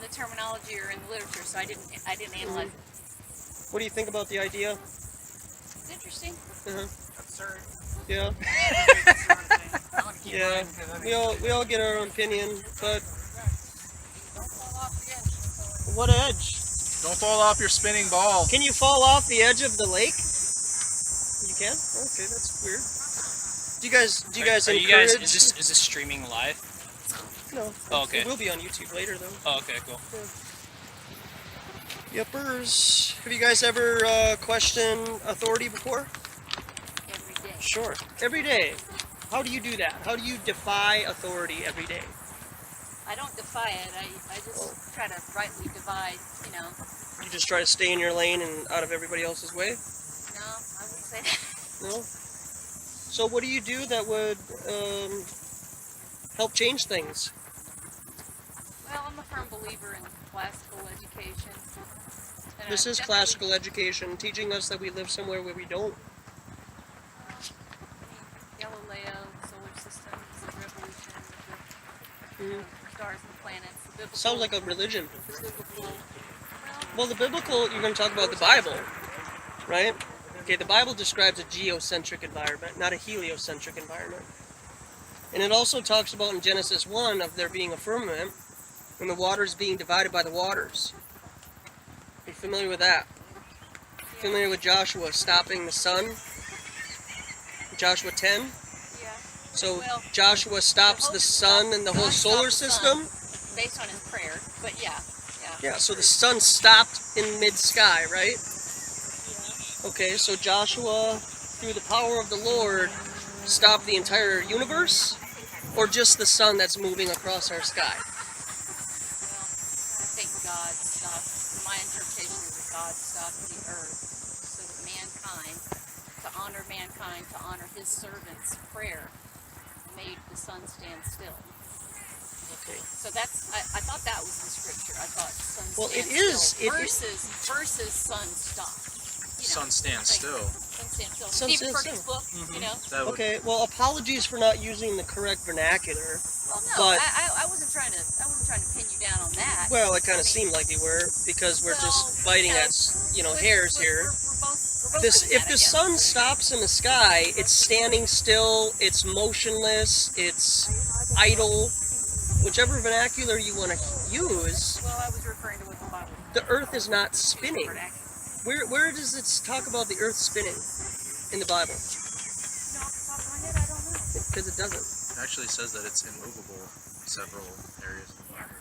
the terminology or in the literature, so I didn't analyze it.
What do you think about the idea?
It's interesting.
Absurd.
Yeah. Yeah. We all get our own opinion, but what edge?
Don't fall off your spinning ball.
Can you fall off the edge of the lake? You can? Okay, that's weird. Do you guys
Are you
encourage?
guys? Is this streaming live?
No.
Oh, okay.
It will be on YouTube later though.
Oh, okay, cool.
Yepers. Have you guys ever questioned authority before?
Every day.
Sure. Every day. How do you do that? How do you defy authority every day?
I don't defy it. I just try to rightly divide, you know.
You just try to stay in your lane and out of everybody else's way?
No, I wouldn't say that.
No? So what do you do that would help change things?
Well, I'm a firm believer in classical education. And
This
I
is
definitely-
classical education, teaching us that we live somewhere where we don't.
Galileo, solar systems, the revolution,
Mhm.
the stars and the planets, the biblical.
Sounds like a religion.
The biblical.
Well, the biblical, you're going to talk about the Bible, right? Okay, the Bible describes a geocentric environment, not a heliocentric environment. And it also talks about in Genesis 1 of there being a firmament and the waters being divided by the waters. Are you familiar with that? Familiar with Joshua stopping the sun? Joshua 10?
Yeah.
So
Well,
Joshua stops the sun and the whole
God
solar
stopped the sun
system?
based on his prayer, but yeah.
Yeah, so the sun stopped in mid-sky, right? Okay, so Joshua, through the power of the Lord, stopped the entire universe? Or just the sun that's moving across our sky?
Well, I think God stopped, my interpretation is that God stopped the earth so that mankind, to honor his servant's prayer, made the sun stand still.
Okay.
So that's, I thought that was the scripture. I thought sun
Well,
stand
it is.
still
It is.
versus sun stop. You know,
Sun stands
I think
still.
Sun stand still.
Sun
Stephen
stands
Perkins'
still.
book, you know.
That would,
Okay, well, apologies for not using the correct vernacular.
Well, no,
But-
I wasn't trying to pin you down on that.
Well, it kind
I
of
mean,
seemed like you were, because we're
well,
just biting
you know,
at, hairs here.
We're both
This,
doing
if
that, I
the
guess.
sun stops in the sky, it's standing still, it's motionless, it's idle, whichever vernacular you want to use.
Well, I was referring to what the Bible
The Earth is not spinning.
vernacular.
Where does it talk about the Earth spinning in the Bible?
No, off the top of my head, I don't know.
Because it doesn't.
it actually says that it's immovable in several areas of the Bible.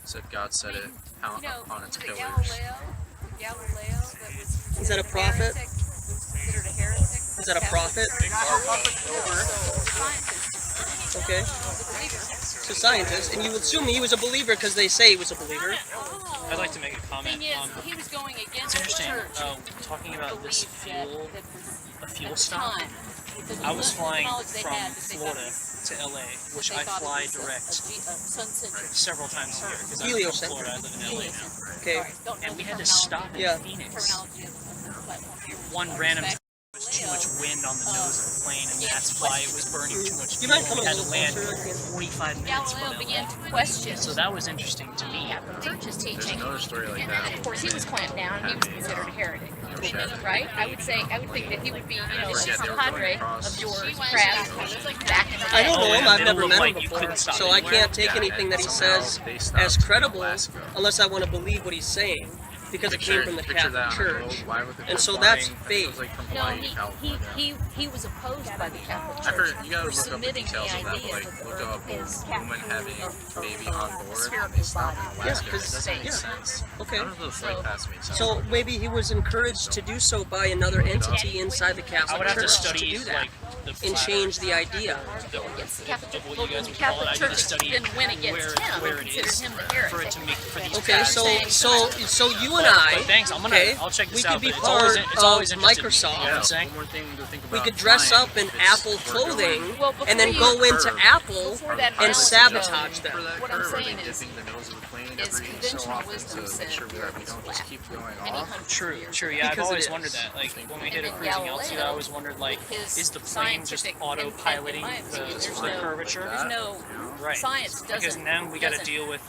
It said God set it
You know,
on its
was it
pillars.
Galileo that was
Is that a prophet?
considered a heretic?
Is that a prophet?
Scientist.
Okay.
Was a believer.
So scientist, and you assume he was a believer because they say he was a believer.
I'd like to make a comment.
Thing is, he was going against
It's interesting,
the church.
talking about this fuel,
a
fuel stop. I was flying from Florida to LA, which I fly direct several times a year because I'm from
Heliocentric.
Florida. I live in LA.
Okay.
And we had to stop in
Yeah.
Phoenix. One random time there was too much wind on the nose of the plane, and that's why it was burning too much
You
fuel.
might come
We
a
had to
little
land
closer.
45 minutes
Galileo
from
began
LA.
to question
So that was interesting to me.
the church's
There's
teaching.
another story like
And
that.
then, of course, he was clamped down and he was considered a heretic. Right? I would think that he would be, a compadre of yours, perhaps, back in the day.
I don't know him. I've never met him
Like, you
before,
couldn't stop
so I
anywhere.
can't take anything that he says as credible unless I want to believe what he's saying, because it came from the Catholic Church, and so that's faith.
No, he was opposed by the Catholic
I've
Church
heard, you gotta
for
look up the
submitting the
details of that,
idea
but like
that the
look
earth
up
is
a woman having a baby on board and
spherical
they stop
body.
in Alaska.
Yeah, 'cause-
It doesn't make
yeah.
sense.
Okay.
None of the flight paths make sense.
So maybe he was encouraged to do so by another entity inside the
I
Catholic
would have to
Church to
study
do that
like the
and
flat
change the idea.
Yes, the Catholic,
of what you guys
the
would call it.
Catholic
I need to
Church
study
then went against him
where
and
it
considered
is
him the
for
heretic.
it to make for these
Okay,
paths.
so you and I,
But thanks, I'm
okay,
I'll check this
we
out.
could be
but it's always,
part
it's always
of
interested me,
Microsoft.
you know what I'm saying?
One more thing to think about.
we could dress
flying,
up in
if it's-
Apple
we're going
clothing
Well, before
and then
you-
go into
curve,
Apple
before that
and
analogy
sabotage
for
them.
that
What I'm
curve, are
saying
they
is-
dipping the nose of the plane
is
every so
conventional
often
wisdom
to
said
make sure
the
that
earth
we
is
don't just
flat.
keep going
Many
off?
hundreds of
True,
years
true.
ago.
Yeah, I've
Because it
always
is.
wondered that. Like when we hit a
And then
cruising altitude, I
Galileo,
always wondered like,
his
is the plane just
scientific-
autopiloting
in my
the
opinion, there's
the
no-
curvature?
There's no
Right.
science doesn't
Because now we got to
doesn't
deal with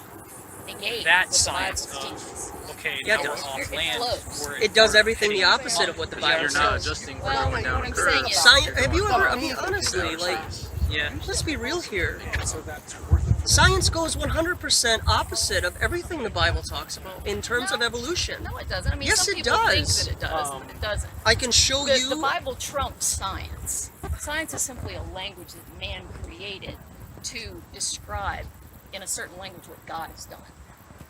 engage
that
with
science
the Bible
of
teaches.
okay,
Yeah,
now
it
we're
does.
off
It
land.
flows.
We're-
It does
we're
everything the
heading
opposite of what the
But
Bible
you're not
says.
adjusting for
Well,
going down
what
a
I'm
curve.
saying is-
Have you ever? I mean, honestly, like,
Yeah.
let's be real here.
So that's worth it
Science goes 100% opposite of everything the Bible talks about in terms of evolution.
No, it doesn't. I mean,
Yes,
some
it
people think
does.
that it does, but it doesn't.
I can show you.
The Bible trumps science. Science is simply a language that man created to describe in a certain language what God has done.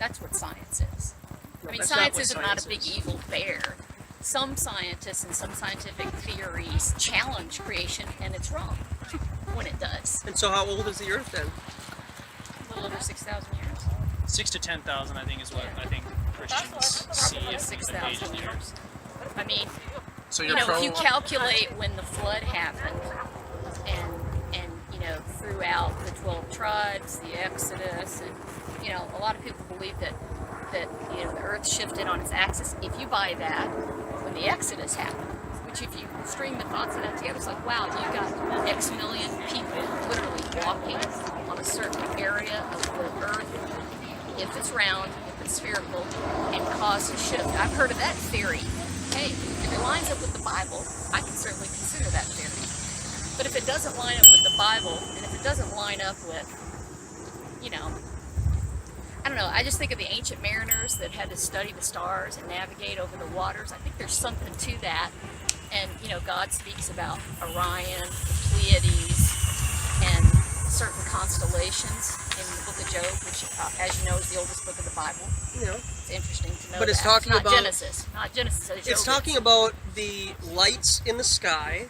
That's what science is.
No,
I mean,
that's
science
not what
isn't
science
a big
is.
evil bear. Some scientists and some scientific theories challenge creation, and it's wrong when it does.
And so how old is the Earth then?
A little over 6,000 years.
6 to 10,000, I think, is what I think Christians see
Probably
in
6,000
invasion
years. I mean,
So
you
you're
know,
pro.
if you calculate when the flood happened, and you know, throughout the 12 tribes, the Exodus, and you know, a lot of people believe that you know the Earth shifted on its axis. If you buy that, when the Exodus happened, which if you string the thoughts of that together, it's like, wow, you got X million people literally walking on a certain area of the Earth, if it's round, if it's spherical, and cause a shift. I've heard of that theory. Hey, if it lines up with the Bible, I can certainly consider that theory. But if it doesn't line up with the Bible, and if it doesn't line up with, you know, I don't know, I just think of the ancient mariners that had to study the stars and navigate over the waters. I think there's something to that. And, you know, God speaks about Orion, the Pleiades, and certain constellations in the book of Job, which, as you know, is the oldest book of the Bible.
You know.
It's interesting to know
But it's
that.
talking
not
about-
Genesis. Not Genesis.
It's talking about the lights in the sky,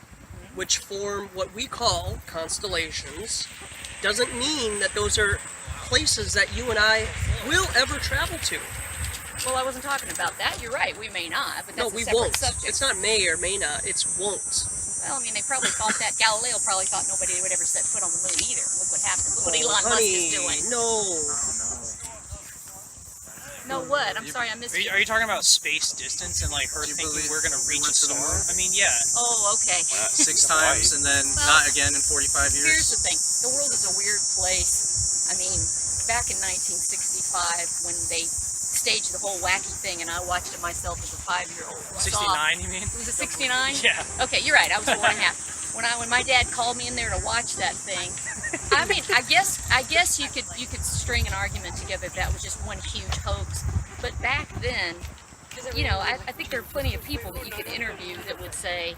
which form what we call constellations. Doesn't mean that those are places that you and I will ever travel to.
Well, I wasn't talking about that. You're right. We may not, but that's
No,
a
we
separate
won't.
subject.
It's not may or may not. It's won't.
Well, I mean, they probably thought that. Galileo probably thought nobody would ever set foot on the moon either. Look what happened. Look what Elon Musk is doing. No, what? I'm sorry, I missed you.
Are you talking about space distance and like Earth thinking we're going to reach a star? I mean, yeah.
Oh, okay.
6 times and then
Well,
not again in 45 years.
Here's the thing. The world is a weird place. I mean, back in 1965, when they staged the whole wacky thing, and I watched it myself as a 5-year-old.
69, you mean?
Was it 69?
Yeah.
Okay, you're right. I was 4 and a half. When my dad called me in there to watch that thing, I mean, I guess you could string an argument together that was just one huge hoax. But back then, you know, I think there are plenty of people that you could interview that would say,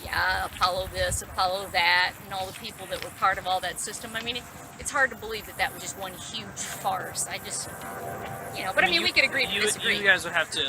yeah, Apollo this, Apollo that, and all the people that were part of all that system. I mean, it's hard to believe that was just one huge farce. I just, you know, but I mean, we could agree to disagree.
You guys would have to,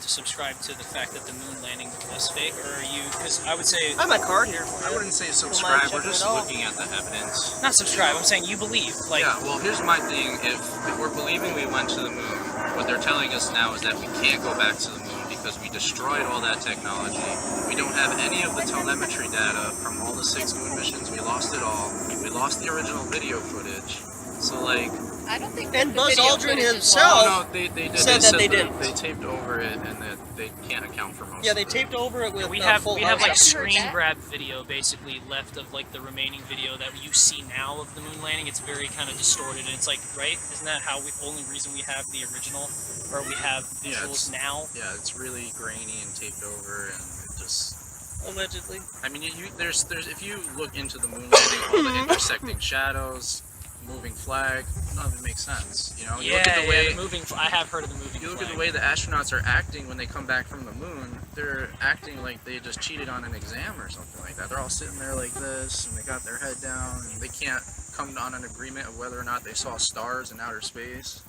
subscribe to the fact that the moon landing was fake, or are you? Because I would say
I have my card here.
I wouldn't say subscribe. We're just looking at the evidence.
not subscribe. I'm saying you believe. Like,
Yeah, well, here's my thing. If we're believing we went to the moon, what they're telling us now is that we can't go back to the moon because we destroyed all that technology. We don't have any of the telemetry data from all the 6 moon missions. We lost it all. We lost the original video footage. So, like...
I don't think
And
the
Buzz
video
Aldrin
footage is
himself
No, they did.
said that they
that
didn't.
They taped over it and that they can't account for most
Yeah,
of
they
it.
taped over it with
we have
full
like
house.
screen grab video basically left of like the remaining video that you see now of the moon landing. It's very kind of distorted, and it's like, right? Isn't that how only reason we have the original, or we have visuals now?
Yeah, it's really grainy and taped over, and it just.
Allegedly.
I mean, there's if you look into the moon landing, all the intersecting shadows, moving flag, none of it makes sense. You know, you look at the way
I have heard of the moving.
You look at the way the astronauts are acting when they come back from the moon. They're acting like they just cheated on an exam or something like that. They're all sitting there like this, and they got their head down, and they can't come on an agreement of whether or not they saw stars in outer space.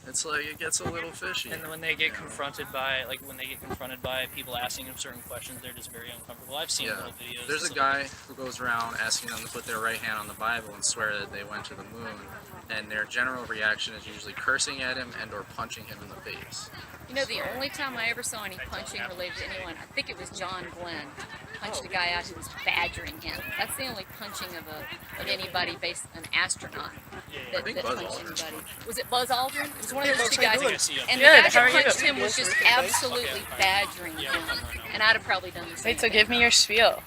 It's like it gets a little fishy.
And when they get confronted by people asking them certain questions, they're just very uncomfortable. I've seen little videos.
There's a guy who goes around asking them to put their right hand on the Bible and swear that they went to the moon, and their general reaction is usually cursing at him and or punching him in the face.
You know, the only time I ever saw any punching related to anyone, I think it was John Glenn punched a guy out who was badgering him. That's the only punching of anybody based an astronaut that punched anybody. Was it Buzz Aldrin? It was one of those two guys. And the guy that punched him was just absolutely badgering him. And I'd have probably done the same.
Wait, so give me your spiel.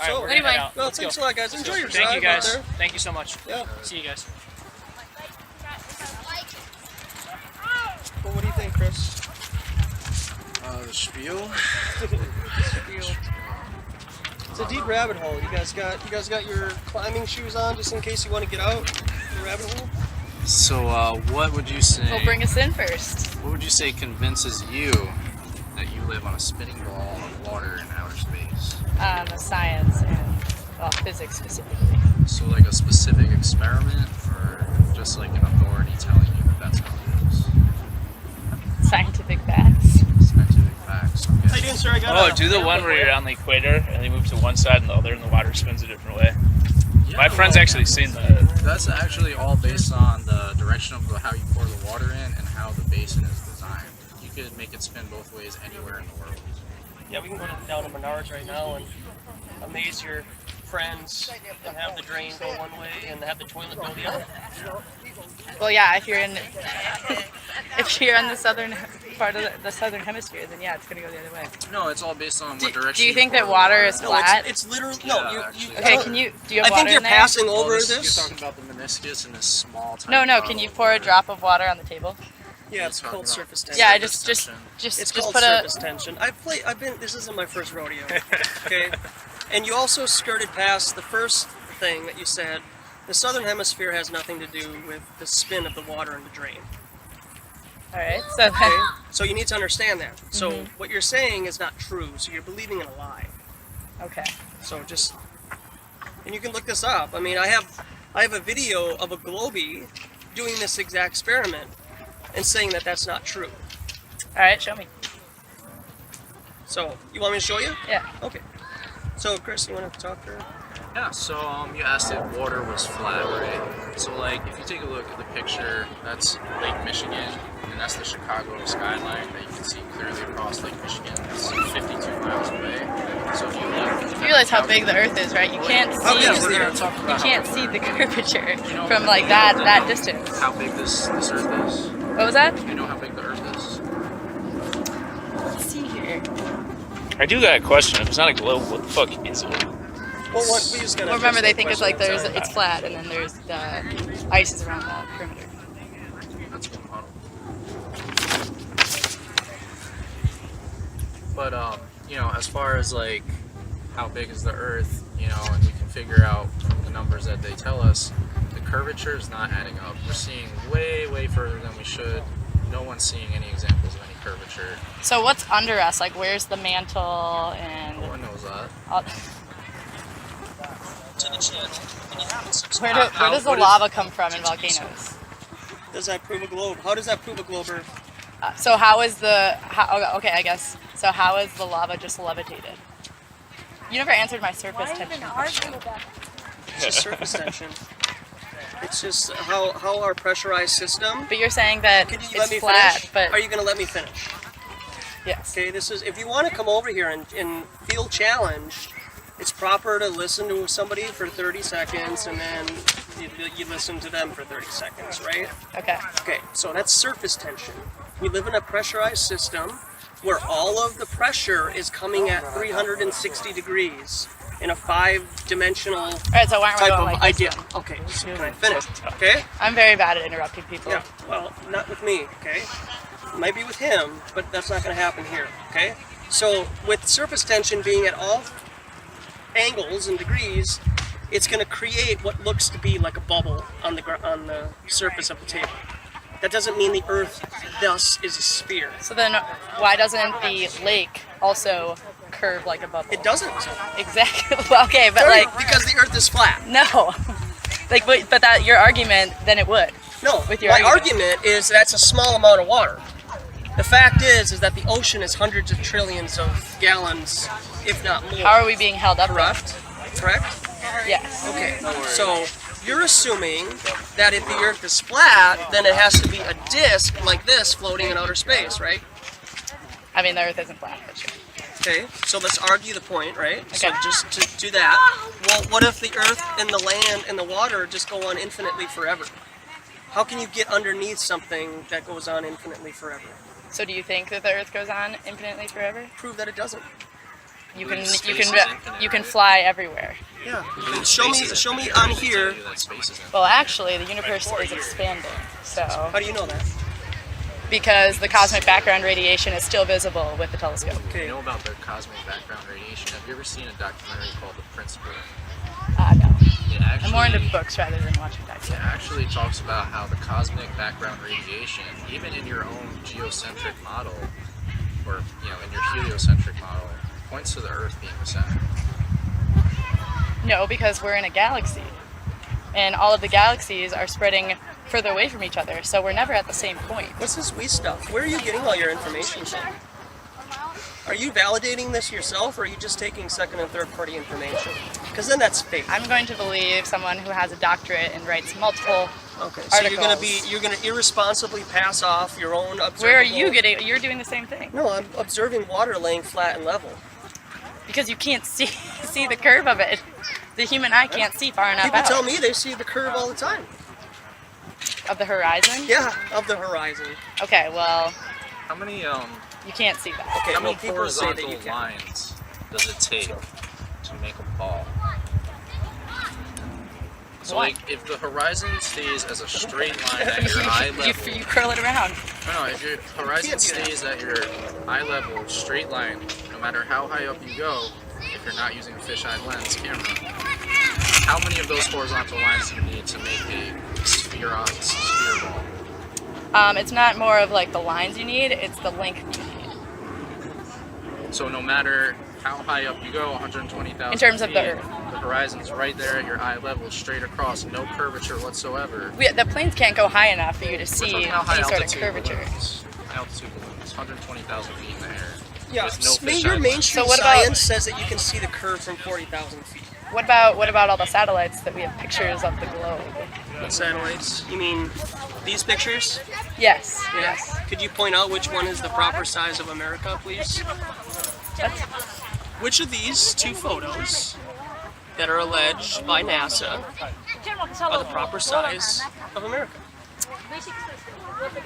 So,
anyway,
well, thanks a lot, guys. Enjoy your
Thank you,
drive out
guys.
there.
Thank you so much.
Yeah.
See you guys.
Well, what do you think, Chris?
The spiel?
Is It's a deep rabbit hole. You guys got your climbing shoes on just in case you want to get out the rabbit hole?
So, what would you say?
Well, bring us in first.
What would you say convinces you that you live on a spinning ball of water in outer space?
Science and physics specifically.
So, like a specific experiment, or just like an authority telling you that that's how it is?
Scientific facts.
Scientific facts. Okay.
How you doing, sir? I got
Do the one where you're on the equator and they move to one side and the other, and the water spins a different way.
Yeah,
My friend's actually seen that.
That's actually all based on the direction of how you pour the water in and how the basin is designed. You could make it spin both ways anywhere in the world.
Yeah, we can go down to Menards right now and amaze your friends and have the drain go one way and have the toilet go the other.
Well, yeah, if you're in the southern part of the southern hemisphere, then yeah, it's gonna go the other way.
No, it's all based on what direction.
Do you think that water is flat?
It's literally
Okay, can you? Do you have
I think
water
you're
in there?
passing over this.
You're talking about the meniscus and this small.
No. Can you pour a drop of water on the table?
Yeah, it's called surface tension.
Yeah, just
It's
just
called
put
surface tension. This isn't my first rodeo. Okay, and you also skirted past the first thing that you said. The southern hemisphere has nothing to do with the spin of the water in the drain.
All right, so
Okay, so you need to understand that. So what you're saying is not true. So you're believing in a lie.
Okay.
So just, and you can look this up. I mean, I have a video of a Globie doing this exact experiment and saying that that's not true.
All right, show me.
So you want me to show you?
Yeah.
Okay. So Chris, you want to talk to her?
Yeah, so you asked if water was flat, right? So like, if you take a look at the picture, that's Lake Michigan, and that's the Chicago skyline that you can see clearly across Lake Michigan. It's 52 miles away. So if you look...
You realize how big the Earth is, right? You can't see.
we're gonna talk about
You can't see the curvature
You know
from like that distance.
how big this Earth is.
What was that?
Do you know how big the Earth is?
Let's see here.
I do got a question. If it's not a globe, what the fuck is it?
Well, we just gotta
Well, remember, they think it's like
question.
it's flat, and then there's the ice is around the perimeter.
That's one model. But you know, as far as like how big is the Earth, you know, and we can figure out from the numbers that they tell us, the curvature is not adding up. We're seeing way further than we should. No one's seeing any examples of any curvature.
So what's under us? Like, where's the mantle and?
No one knows that.
To the channel. And you haven't
Where
subscribed.
does the lava come from in volcanoes?
Does that prove a globe? How does that prove a globe Earth?
So how is okay, I guess. So how is the lava just levitated? You never answered my surface tension question.
It's just surface tension. It's just how our pressurized system.
But you're saying that
Can you
it's
let me
flat,
finish?
but
Are you going to let me finish?
yes.
Okay, this is, if you want to come over here and feel challenged, it's proper to listen to somebody for 30 seconds and then you listen to them for 30 seconds, right?
Okay.
Okay, so that's surface tension. We live in a pressurized system where all of the pressure is coming at 360 degrees in a 5-dimensional
All right. So why aren't we
type
going
of
like this
idea.
one?
Okay, so can I finish? Okay?
I'm very bad at interrupting people.
Yeah, well, not with me, okay? Might be with him, but that's not going to happen here, okay? So with surface tension being at all angles and degrees, it's going to create what looks to be like a bubble on the surface of the table. That doesn't mean the Earth thus is a sphere.
So then, why doesn't the lake also curve like a bubble?
It doesn't.
Exactly. Well, okay, but like
because the Earth is flat.
no, like but that your argument, then it would.
No,
With your
my argument is that's a small amount of water. The fact is that the ocean is hundreds of trillions of gallons, if not more.
How are we being held up?
Correct? Correct?
Yes.
Okay, so you're assuming that if the Earth is flat, then it has to be a disk like this floating in outer space, right?
I mean, the Earth isn't flat, but sure.
Okay, so let's argue the point, right?
Okay.
So just to do that, well, what if the Earth and the land and the water just go on infinitely forever? How can you get underneath something that goes on infinitely forever?
So do you think that the Earth goes on infinitely forever?
Prove that it doesn't.
You can fly everywhere.
Yeah. Show me on here.
Well, actually, the universe is expanding. So
How do you know that?
because the cosmic background radiation is still visible with the telescope.
You know about the cosmic background radiation? Have you ever seen a documentary called The Principle?
No.
It actually,
I'm more into books rather than watching documentaries.
It actually talks about how the cosmic background radiation, even in your own geocentric model, or in your heliocentric model, points to the Earth being the center.
No, because we're in a galaxy, and all of the galaxies are spreading further away from each other, so we're never at the same point.
What's this we stuff? Where are you getting all your information from? Are you validating this yourself, or are you just taking second and third party information? Because then that's fake.
I'm going to believe someone who has a doctorate and writes multiple
so
articles.
you're gonna irresponsibly pass off your own observable...
Where are you getting? You're doing the same thing.
No, I'm observing water laying flat and level.
Because you can't see the curve of it. The human eye can't see far enough
People
out.
tell me they see the curve all the time.
Of the horizon?
Yeah, of the horizon.
Okay, well,
How many
you can't see that.
Okay,
how many
well, people say that
horizontal
you can.
lines does it take to make a ball? So
One.
like, if the horizon stays as a straight line at your eye level,
You curl it around.
no, if your horizon stays at your eye level, straight line, no matter how high up you go, if you're not using a fisheye lens camera, how many of those horizontal lines do you need to make a sphere ball?
It's not more of like the lines you need, it's the length you need.
So no matter how high up you go, 120,000
In terms of
feet,
the Earth.
the horizon's right there at your eye level, straight across, no curvature whatsoever.
The planes can't go high enough for you to
We're
see
talking about high
any sort of
altitude
curvature.
balloons. High altitude balloons, 120,000 feet in the air.
Yeah,
with no
your
fisheye
mainstream
So what about-
science says that you can see the curve from 40,000 feet.
What about all the satellites that we have pictures of the globe?
What satellites? You mean these pictures?
Yes.
Yeah.
Yes.
Could you point out which one is the proper size of America, please? Which of these two photos that are alleged by NASA are the proper size of America?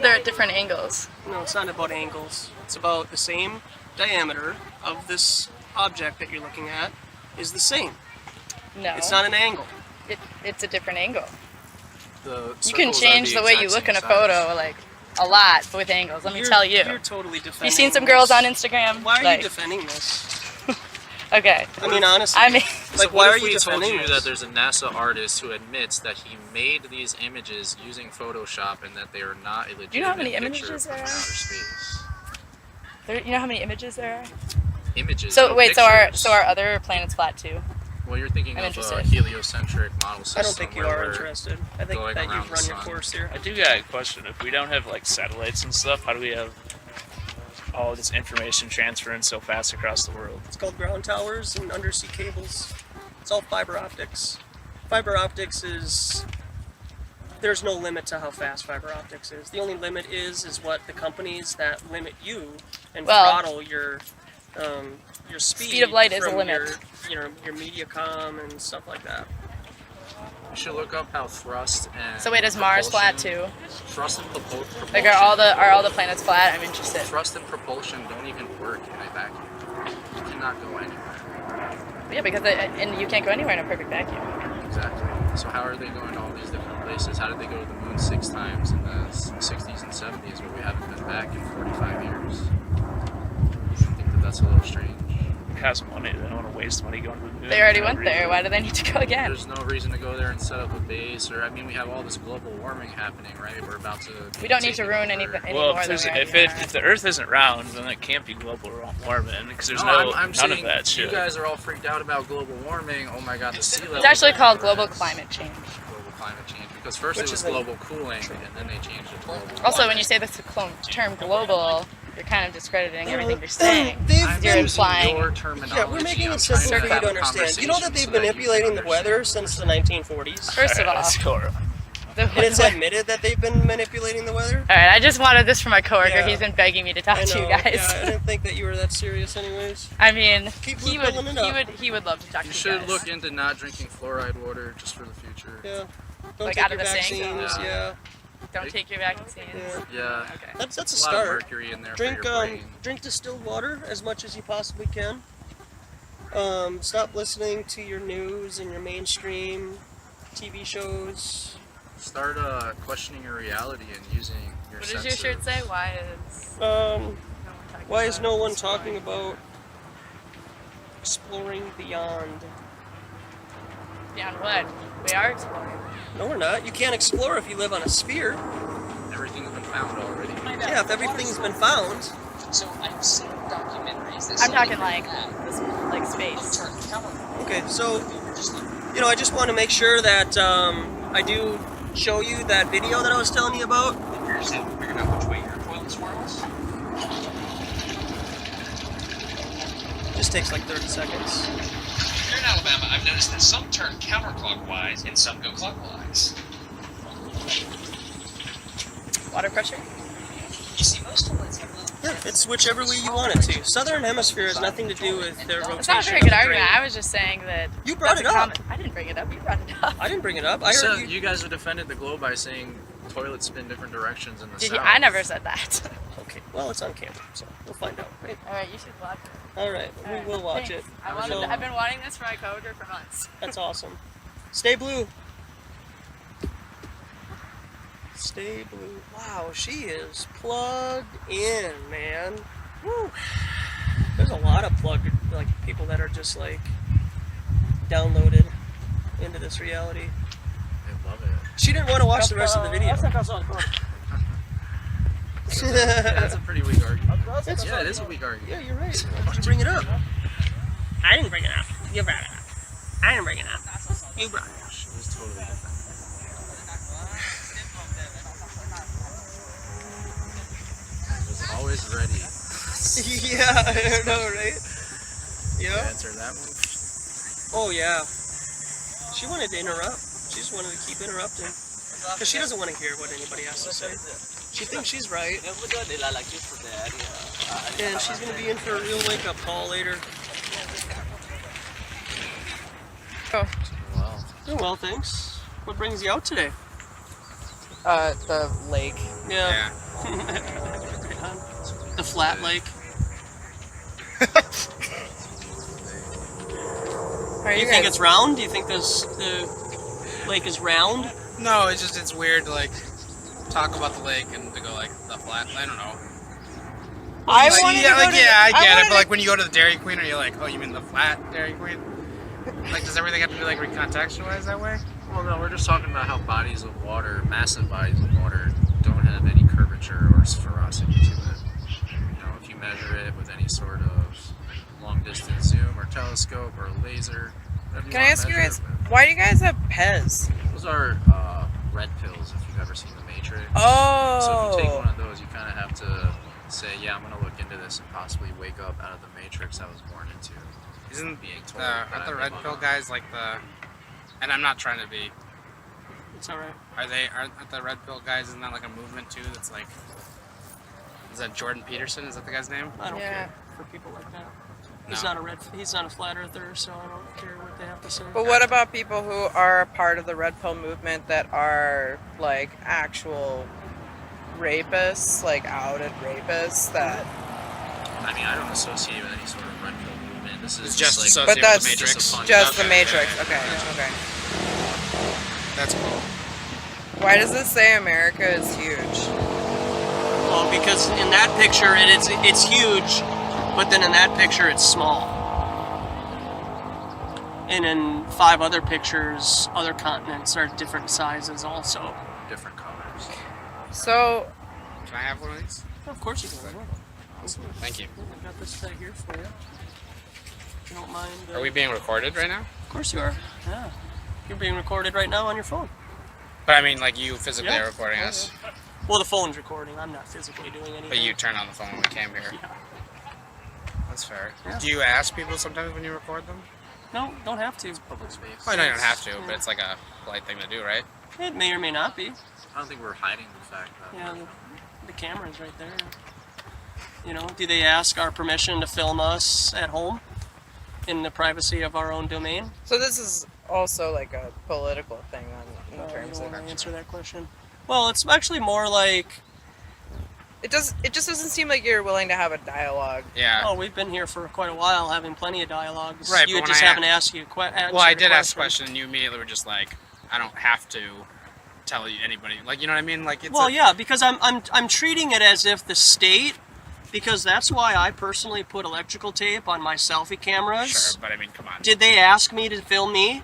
They're at different angles.
No, it's not about angles. It's about the same diameter of this object that you're looking at is the same.
No.
It's not an angle.
It's a different angle.
The
You can
circles are
change the way you
exact
look in
same
a
size.
photo like a lot with angles. Let me tell you.
You're totally defending
You seen some
this.
girls on Instagram?
Why are
Like-
you defending this?
Okay.
I mean, honestly.
I mean,
So
like,
what
why are
if
you
we told
defending
you
this?
that there's a NASA artist who admits that he made these images using Photoshop and that they are not a legitimate
Do you know how many
picture
images
from
there are?
outer space?
you know how many images there are?
Images.
So
no
wait,
pictures.
so are other planets flat too?
Well, you're thinking
I'm
of a
interested.
heliocentric model system.
I don't think you
where
are
we're
interested. I think
going
that
around
you've
the
run your
sun.
course here.
I do got a question. If we don't have like satellites and stuff, how do we have all this information transferring so fast across the world?
It's called ground towers and undersea cables. It's all fiber optics. Fiber optics is... There's no limit to how fast fiber optics is. The only limit is what the companies that limit you and
Well,
throttle your speed
of light is a
from
limit.
Your MediaCom and stuff like that.
You should look up how thrust and
So wait, is Mars flat too?
propulsion- Thrust and propulsion.
Like are all the planets flat? I'm interested.
Thrust and propulsion don't even work in a vacuum. You cannot go anywhere.
Yeah, because and you can't go anywhere in a perfect vacuum.
Exactly. So how are they going to all these different places? How did they go to the moon 6 times in the 60s and 70s when we haven't been back in 45 years? I think that that's a little strange.
It costs money. They don't want to waste money going to the moon.
They already
for no
went there.
reason.
Why do they need to go again?
There's no reason to go there and set up a base, or I mean, we have all this global warming happening, right? We're about to.
We don't need to ruin any
Well,
more
if,
than we already
if the Earth isn't round, then it can't be global warming because there's
I'm
none
saying
of that shit.
You guys are all freaked out about global warming. Oh my God, the sea level.
It's actually called global climate change.
Global climate change, because first
Which
it was
is a-
global cooling, and then they changed it to global.
Also, when
warming.
you say the term global, you're kind of discrediting everything you're saying.
They've
You're
been
implying.
Your terminology.
Yeah, we're making
I'm
it simple
trying
for
to
you to
have a
understand. You know that they've
conversation so that you
manipulating
can
the weather since the 1940s?
First of all,
That's horrible.
And it's admitted that they've been manipulating the weather?
Alright, I just wanted this from my coworker.
Yeah.
He's been begging me to talk
I
to you
know,
guys.
Yeah, I didn't think that you were that serious anyways.
I mean,
Keep
he
filling it up.
would love to talk to
You
you
should
guys.
look into not drinking fluoride water just for the future.
Yeah. Don't
Like
take
out
your
of the sink?
vaccines,
Yeah.
yeah.
Don't take your vaccines.
Yeah.
Yeah.
Okay.
That's a
A lot of
start.
mercury in there
Drink
for your brain.
drink distilled water as much as you possibly can. Stop listening to your news and your mainstream TV shows.
Start questioning your reality and using your
What
senses.
does your shirt say?
Why is no one talking about exploring beyond?
Beyond what? We are exploring.
No, we're not. You can't explore if you live on a sphere.
Everything's been found already.
Yeah, if everything's been found.
So I've seen documentaries.
I'm talking like space.
Okay, so you know, I just want to make sure that I do show you that video that I was telling you about.
You're still figuring out which way your toilet swirls?
Just takes like 30 seconds.
Here in Alabama, I've noticed that some turn counterclockwise and some go clockwise.
Water pressure?
You see, most toilets have little...
Yeah, it's whichever way you want it to. Southern hemisphere has nothing to do with their rotation.
It's not a very good argument. I was just saying that.
You brought it up.
I didn't bring it up. You brought it up.
I didn't bring it up. I
So
heard
you guys have defended the globe by saying toilets spin different directions in the
Did
south.
you? I never said that.
Okay, well, it's on camera, so we'll find out, right?
All right, you should watch it.
All right, we will watch it.
I've been wanting this for my coworker for months.
That's awesome. Stay blue. Stay blue. Wow, she is plugged in, man. Woo. There's a lot of people that are just like downloaded into this reality.
I love it.
She didn't want to watch the rest of the video.
Yeah, that's a pretty weak argument. Yeah, it is a week argument.
Yeah, you're right. Why did you bring it up? I didn't bring it up. You brought it up. I didn't bring it up. You brought it up.
She was totally different. Was always ready.
Yeah, I know, right? Yeah.
Answer that one.
Oh yeah. She wanted to interrupt. She just wanted to keep interrupting. Because she doesn't want to hear what anybody has to say. She thinks she's right. And she's going to be in for a real wake-up call later.
Oh.
Wow.
Doing well, thanks. What brings you out today?
The lake.
Yeah. The flat lake.
Are
you think it's round? Do you think the lake is round?
No, it's weird to like talk about the lake and to go like the flat. I don't know.
I
Like,
wanted
yeah,
to go
like,
to,
yeah, I get it.
wanted
But like when you go to the Dairy Queen, are you like, oh, you mean the flat Dairy Queen? Like, does everything have to be like recontextualized that way?
Well, no, we're just talking about how bodies of water, massive bodies of water, don't have any curvature or spherosity to it. You know, if you measure it with any sort of long-distance zoom or telescope or laser, whatever
Can I ask you guys, why do you guys have Pez?
Those are red pills, if you've ever seen The Matrix.
Oh.
So if you take one of those, you kind of have to say, yeah, I'm going to look into this and possibly wake up out of the matrix I was born into.
Isn't
being told that
aren't the
I
red
live
pill
on
guys like the? And I'm not trying to be.
It's alright.
Aren't the red pill guys? Isn't that like a movement too? That's like. Is that Jordan Peterson? Is that the guy's name?
I don't care for people like that. He's not a flat earther, so I don't care what they have to say.
But what about people who are a part of the red pill movement that are like actual rapists, like outed rapists that?
I mean, I don't associate with any sort of red pill movement. This is
It's just
like,
associated
But that's
with the Matrix.
just the Matrix. Okay, okay.
That's cool.
Why does this say America is huge?
Well, because in that picture it's huge, but then in that picture it's small. And in 5 other pictures, other continents are different sizes also.
Different colors.
So,
can I have one of these?
Of course you can.
Awesome. Thank you.
I've got this right here for you. If you don't mind.
Are we being recorded right now?
Of course you are. Yeah. You're being recorded right now on your phone.
But I mean, like you physically
Yeah.
are recording us.
Well, the phone's recording. I'm not physically doing anything.
But you turn on the phone when we came here.
Yeah.
That's fair.
Yeah.
Do you ask people sometimes when you record them?
No, don't have to.
It's public space.
Well, I know you don't have to, but it's like a polite thing to do, right?
It may or may not be.
I don't think we're hiding the fact that.
Yeah, the camera's right there. You know, do they ask our permission to film us at home in the privacy of our own domain?
so this is also like a political thing in terms
You
of.
want to answer that question? Well, it's actually more like.
It just doesn't seem like you're willing to have a dialogue.
Yeah.
Oh, we've been here for quite a while, having plenty of dialogues.
Right,
You
but when
just
I
haven't asked you.
Well, I did ask a question, and you immediately were just like, I don't have to tell anybody. Like, you know what I mean? Like, it's
well, yeah, because I'm treating it as if the state, because that's why I personally put electrical tape on my selfie cameras.
Sure, but I mean, come on.
Did they ask me to film me?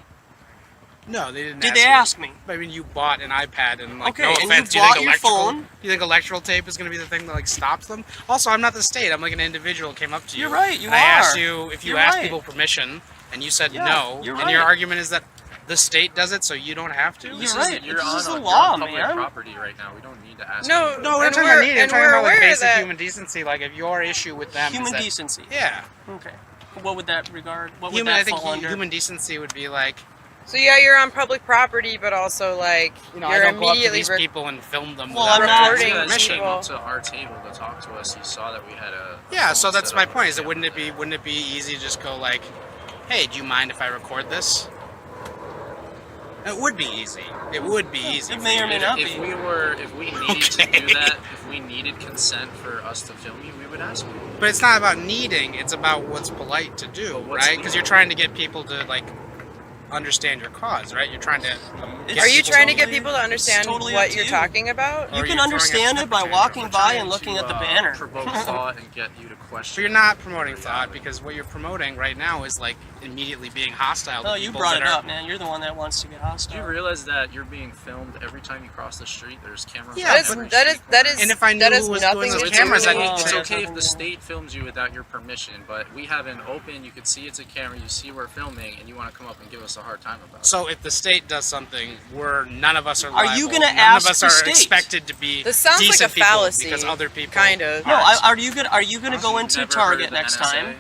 No, they didn't.
Did they ask me?
I mean, you bought an iPad, and like,
Okay,
no
and you
offense,
bought
do
your phone.
Do you think electrical tape is going to be the thing that like stops them? Also, I'm not the state. I'm like an individual came up to you.
You're right. You
and
are.
I asked you if you
You're
asked
right.
people permission, and you said
Yeah,
no.
you're
And your
right.
argument is that the state does it, so you don't have to.
You're right.
You're
This
on
is the
you're
law,
on public
man.
property right now. We don't need to ask.
No,
anybody.
No, we're
and
talking about
we're-
needing. I'm
and
talking
we're
about like
aware
basic
that-
human decency. Like, if your issue with them
Human
is that,
decency.
yeah,
Okay. What would that regard? What would
human.
that
I think
fall under?
human decency would be like,
So yeah, you're on public property, but also like
you know, I
you're
don't go up to
immediately
these people and film them.
Well,
without
I'm not-
recording
You guys
permission.
came
people.
up to our table to talk to us. You saw that we had a
Yeah,
phone
so that's
set
my
up
point.
with
Is it
a
wouldn't
camera.
it be easy to just go like, hey, do you mind if I record this? It would be easy. It would be easy.
It may or may not be.
If we needed to do that, if we needed consent for us to film you, we would ask you.
But it's not about needing. It's about what's polite to do,
But what's
right? Because you're trying to get people to like understand your cause, right? You're trying to.
Are you trying to get
totally-
people to understand
totally
what
up to
you're
you.
talking about?
Or
You
are
can
throwing a
understand it by
temper
walking
tantrum?
by and looking at the banner.
Provoke thought and get you to
So
question.
you're not promoting thought, because what you're promoting right now is like immediately being hostile to
No,
people.
you brought
that
it
are,
up, man. You're the one that wants to get
Do you
hostile.
realize that you're being filmed every time you cross the street? There's cameras.
Yeah,
on
That is
every
that is
street
that
corner.
is
And if I knew
that
who
is
was
nothing
doing
to
those
do
cameras, I'd
with-
need
It's
to-
okay if the state films you without your permission, but we have an open. You can see it's a camera. You see we're filming, and you want to come up and give us a hard time about it.
So if the state does something, none of us are
Are
liable.
you gonna
None
ask
of us
the
are
state?
expected to be
This sounds like a
decent people
fallacy,
because other people
kind of.
No,
aren't.
are you gonna go into
Never heard
Target
of the
next
NSA?
time?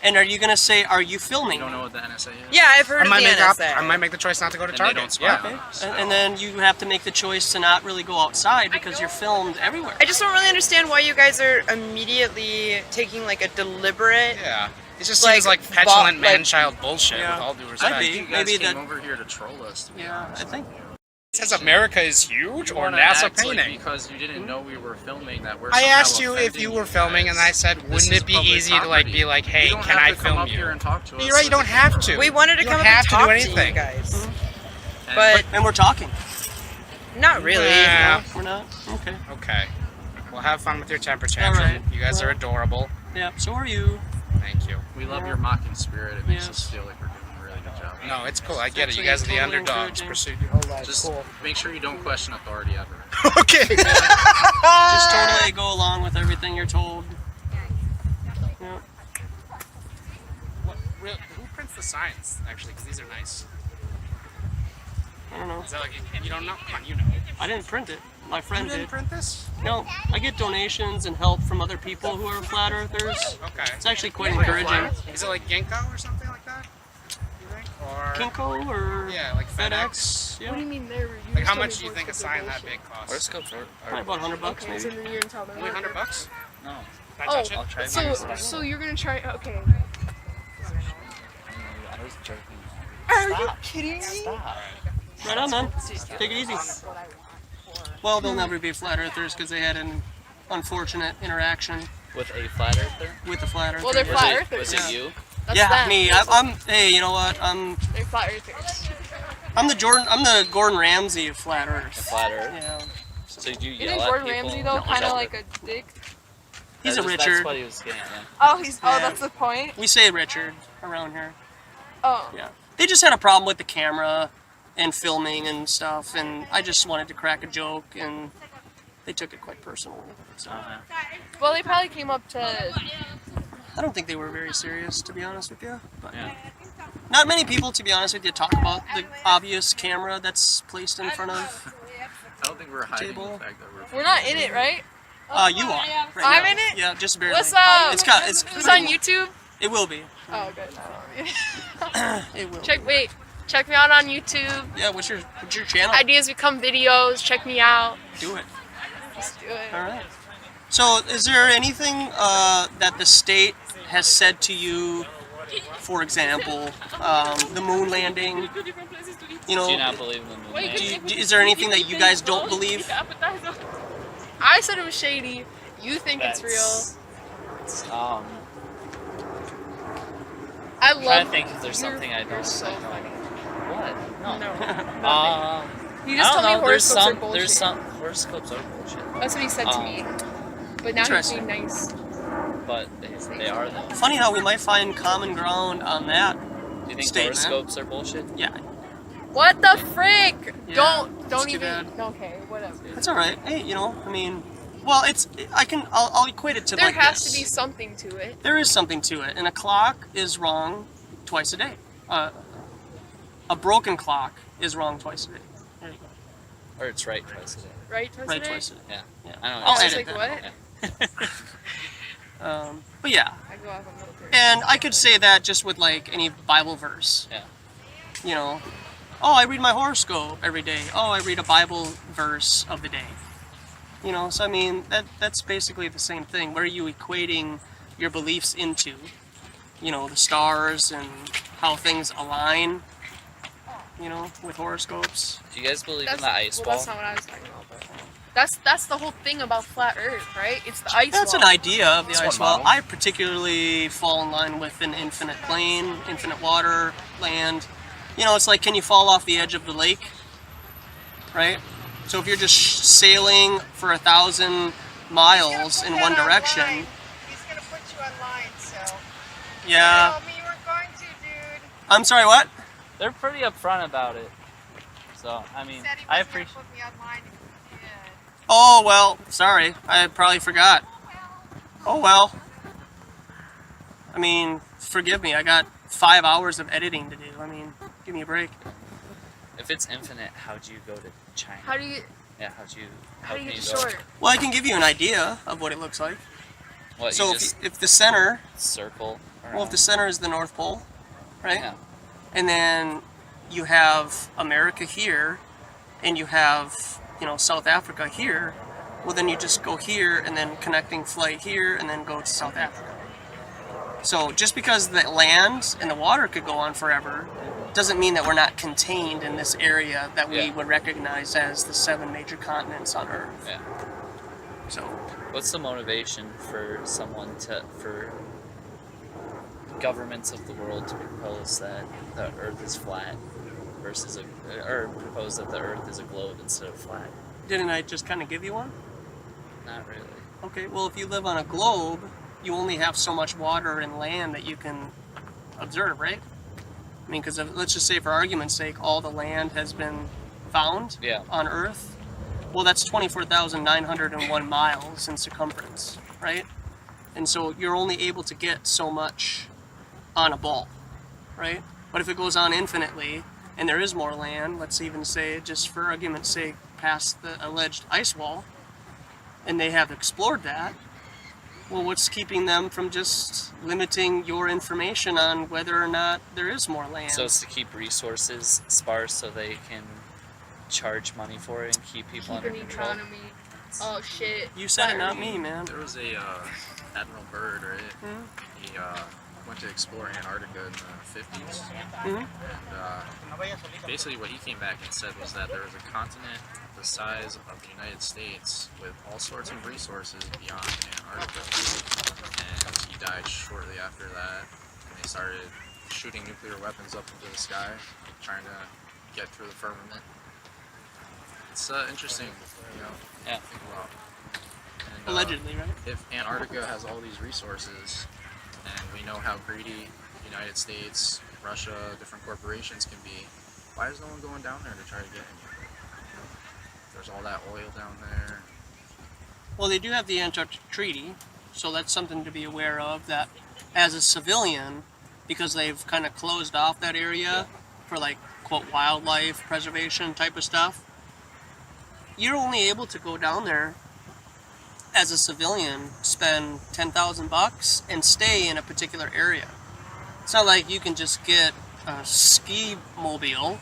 And are you gonna say, "Are you filming?"
You don't know what the NSA is?
Yeah, I've heard
I
of
might
the
make
NSA.
I might make the choice not to go to
And
Target.
they don't spy
Yeah.
on us.
And then you have to make the choice to not really go outside because you're filmed everywhere.
I just don't really understand why you guys are immediately taking like a deliberate.
Yeah. It just
Like,
seems like petulant
like-
man-child bullshit.
Yeah.
With all due respect.
Might be.
You guys
Maybe
came
that-
over here to troll us. To be
Yeah,
honest
I think.
with you.
It says America is huge
You
or
wanna
NASA
act like
painting.
because you didn't know we were filming that we're
I
somehow
asked you if
offending
you were filming, and
guys.
I said,
This
wouldn't
is
it be
public
easy to like be
property.
like, hey,
You don't
can
have
I
to come
film
up
you?
here and talk to
But
us
you're right, you
so
don't
the
have
camera
to.
We wanted to
You
come
don't
up
have
and
to do
talk to
anything.
you guys,
And-
but
And we're talking.
not really.
Yeah.
We're not. Okay.
Okay. Well, have fun with your temper tantrum.
All right.
You guys are adorable.
Yeah. So are you.
Thank you.
We love your mocking spirit. It makes
Yes.
us feel like we're doing a really good job.
No, it's cool. I get it. You
Actually,
guys are the
totally
underdogs.
encouraging.
Pursued your whole life.
Just make sure you don't question authority ever.
Okay.
Just totally go along with everything you're told. Yeah.
Who prints the signs, actually? Because these are nice.
I don't know.
Is that like, you don't know? Come on, you know.
I didn't print it. My friend
You didn't
did.
print this?
No, I get donations and help from other people who are flat earthers.
Okay.
It's actually quite encouraging.
Is it like 𝐀𝐿𝐴 or something like that? You think? Or
𝐀𝐿𝐴 or
yeah, like FedEx.
Yeah.
What do you mean there?
Like how much do you think a sign that big costs?
Probably about $100 maybe.
So then you're gonna tell them.
Only $100?
No.
Can I touch it?
Oh,
I'll try
so you're gonna try? Okay.
I was joking.
Are you kidding me?
Right on, man. Take it easy. Well, they'll never be flat earthers because they had an unfortunate interaction
With a flat earther?
with the flat earthers.
Well, they're flat earthers.
Was it you?
That's
Yeah,
them.
me. I'm. Hey, you know what?
They're flat earthers.
I'm the Gordon Ramsay of flat Earth.
Flat Earth?
Yeah.
So do you yell
Isn't
at
Gordon
people?
Ramsay though kind of like a dick?
He's a
That's
Richard.
what he was getting at.
Oh, he's. Oh,
Yeah.
that's the point.
We say Richard around here.
Oh.
Yeah. They just had a problem with the camera and filming and stuff, and I just wanted to crack a joke, and they took it quite personally. So
Well, they probably came up to.
I don't think they were very serious, to be honest with you. But
Yeah.
not many people, to be honest with you, talk about the obvious camera that's placed in front of.
I don't think we're hiding
Table.
the fact that we're.
We're not in it, right?
You are. Right
I'm
now.
in it?
Yeah, just barely.
What's up?
It's
on YouTube.
It will be.
Oh, good.
It will.
Check me out on YouTube.
Yeah, what's your channel?
Ideas become videos. Check me out.
Do it.
Let's do it.
All right. So, is there anything that the state has said to you, for example, the moon landing? You know,
Do you not believe in the moon landing?
is there anything that you guys don't believe?
I said it was shady. You think it's real. I
I'm trying
love.
to think if there's something I
You're
don't
so
know.
funny.
What? No.
No. You just
I don't
told me
know. There's
horoscopes are
some.
bullshit.
There's some horoscopes are bullshit.
That's what he said to me. But now he's being nice.
But they are though.
Funny how we might find common ground on that.
Do you think
statement.
horoscopes are bullshit?
Yeah.
What the frick?
Yeah,
Don't
too
even.
bad.
Okay, whatever.
That's all right. Hey, I mean, well, I'll equate it to
There
like
has
this.
to be something to it.
There is something to it, and a clock is wrong twice a day. A broken clock is wrong twice a day. There you go.
Or it's right twice a day.
Right twice
Right
a day?
twice a day.
Yeah.
Yeah.
I know.
I'll
what you're
edit
saying.
Like what?
Yeah.
But yeah.
I go off of military.
And I could say that just with like any Bible verse.
Yeah.
Oh, I read my horoscope every day. Oh, I read a Bible verse of the day. So I mean, that's basically the same thing. Where are you equating your beliefs into? The stars and how things align, with horoscopes.
Do you guys believe in the ice
Well,
wall?
that's not what I was talking about. But that's the whole thing about flat Earth, right? It's the ice
That's
wall.
an idea of the
That's
ice
one
wall.
model.
I particularly fall in line with an infinite plane, infinite water, land. It's like, can you fall off the edge of the lake? Right? So if you're just sailing for 1,000 miles in one direction.
He's gonna put you online, so.
Yeah.
Tell me you weren't going to, dude.
I'm sorry, what?
They're pretty upfront about it. So I mean,
Said he
I
wasn't gonna
appreciate.
put me online if he did.
Oh, well, sorry. I probably forgot. Oh, well. I mean, forgive me. I got 5 hours of editing to do. I mean, give me a break.
If it's infinite, how'd you go to China?
How do you?
Yeah, how'd you?
How do you
can
get
go?
short?
Well, I can give you an idea of what it looks like.
What,
So
you just
if the center,
circle around?
well, if the center is the North Pole, right?
Yeah.
And then you have America here, and you have, South Africa here. Well, then you just go here, and then connecting flight here, and then go to South Africa. So just because the land and the water could go on forever, doesn't mean that we're not contained in this area that we would recognize as the 7 major continents on Earth.
Yeah.
So,
what's the motivation for for governments of the world to propose that the Earth is flat versus or propose that the Earth is a globe instead of flat?
Didn't I just kind of give you one?
Not really.
Okay, well, if you live on a globe, you only have so much water and land that you can observe, right? I mean, because let's just say, for argument's sake, all the land has been found on Earth. Well, that's 24,901 miles in circumference, right? And so you're only able to get so much on a ball, right? But if it goes on infinitely, and there is more land, let's even say, just for argument's sake, past the alleged ice wall, and they have explored that, well, what's keeping them from just limiting your information on whether or not there is more land?
So it's to keep resources sparse so they can charge money for it and keep people under
an
control.
economy. Oh shit.
You said it, not me, man.
There was a Admiral Byrd, right? He went to explore Antarctica in the 50s. And basically what he came back and said was that there was a continent the size of the United States with all sorts of resources beyond Antarctica. And he died shortly after that. And they started shooting nuclear weapons up into the sky, trying to get through the firmament. It's interesting,
Yeah.
to think about. And,
Allegedly, right?
If Antarctica has all these resources, and we know how greedy the United States, Russia, different corporations can be, why is no one going down there to try to get any? There's all that oil down there.
Well, they do have the Antarctic Treaty, so that's something to be aware of, that as a civilian, because they've kind of closed off that area for like, quote, wildlife preservation type of stuff, you're only able to go down there as a civilian, spend $10,000 and stay in a particular area. It's not like you can just get a ski mobile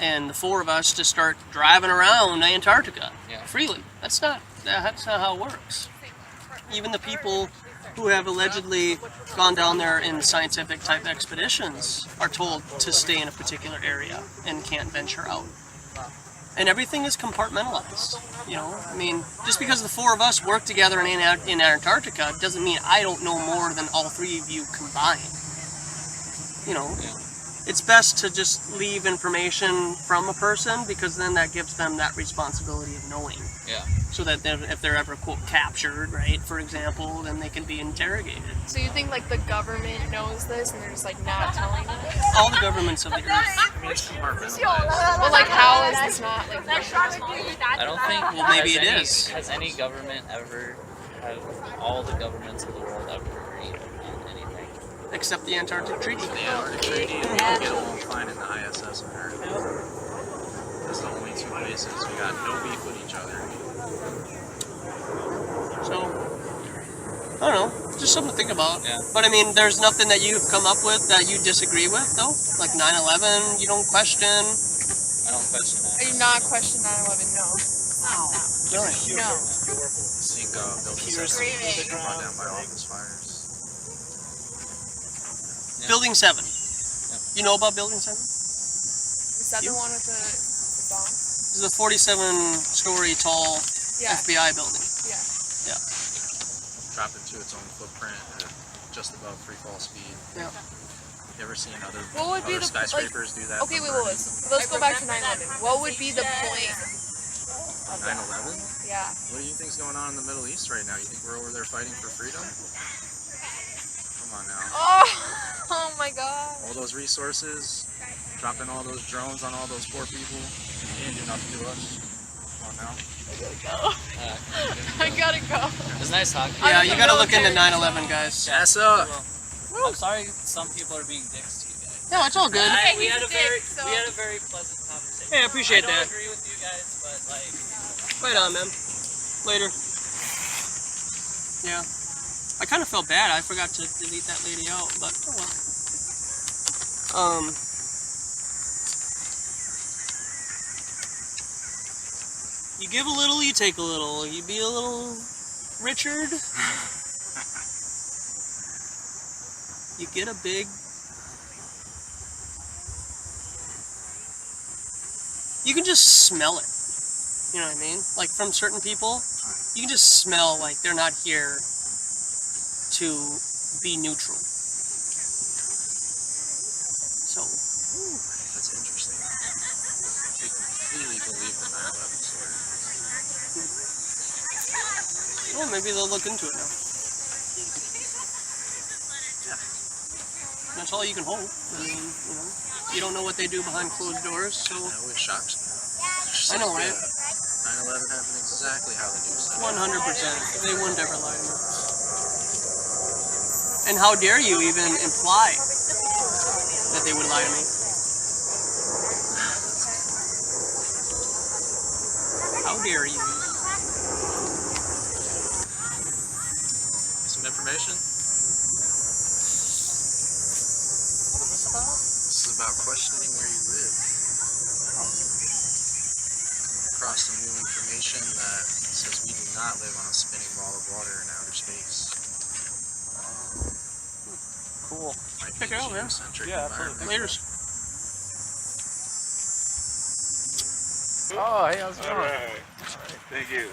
and the 4 of us just start driving around Antarctica freely. That's not how it works. Even the people who have allegedly gone down there in scientific type expeditions are told to stay in a particular area and can't venture out. And everything is compartmentalized, I mean, just because the 4 of us work together in Antarctica doesn't mean I don't know more than all 3 of you combined. it's best to just leave information from a person, because then that gives them that responsibility of knowing.
Yeah.
So that if they're ever, quote, captured, right, for example, then they can be interrogated.
So you think like the government knows this and they're just like not telling us?
All the governments of the earth.
I mean, it's compartmentalized.
But like how is this not like?
I don't think.
Well, maybe it is.
Has any government ever, have all the governments of the world ever agreed on anything?
Except the Antarctic Treaty.
The Antarctic Treaty, and we can get along fine in the ISS on Earth. That's the only two places we got no beef with each other.
So, I don't know, just something to think about.
Yeah.
But I mean, there's nothing that you've come up with that you disagree with, though? Like 9/11, you don't question?
I don't question that.
Are you not question 9/11? No.
Really?
No.
I think Building 7 was brought down by office fires.
Yeah.
Building 7.
Yeah.
You know about Building 7?
Is that the one with the bomb?
This is a 47-story tall
Yeah.
FBI building.
Yeah.
Yeah.
Dropped into its own footprint at just above free fall speed.
Yeah.
You ever seen other
skyscrapers
do that?
Okay, wait, let's go back to 9/11. What would be the point?
9/11?
Yeah.
What do you think's going on in the Middle East right now? You think we're over there fighting for freedom? Come on now.
Oh my God.
All those resources, dropping all those drones on all those poor people. They didn't do nothing to us. Come on now.
I gotta go.
It was nice talking.
Yeah, you gotta look into 9/11, guys.
Yes, sir.
I'm sorry some people are being dicks to you guys.
No, it's all good.
We had a very pleasant conversation.
Hey, I appreciate that.
I don't agree with you guys, but like.
Right on, man. Later. Yeah. I kind of felt bad. I forgot to delete that lady out, but oh well. You give a little, you take a little. You be a little Richard. You get a big. You can just smell it. You know what I mean? Like from certain people, you can just smell like they're not here to be neutral. So.
That's interesting. They completely believe the 9/11 story.
Well, maybe they'll look into it now. That's all you can hope. I mean, you know, you don't know what they do behind closed doors, so.
That always shocks me.
I know, right?
9/11 happened exactly how the news said.
100%. They wouldn't ever lie to me. And how dare you even imply that they would lie to me? How dare you?
Some information?
What is this about?
This is about questioning where you live. Across some new information that says we do not live on a spinning ball of water in outer space.
Cool.
Might
Check
be
it out, man.
geocentric
Yeah,
environment.
later.
Oh, hey, how's it going?
All right. Thank you.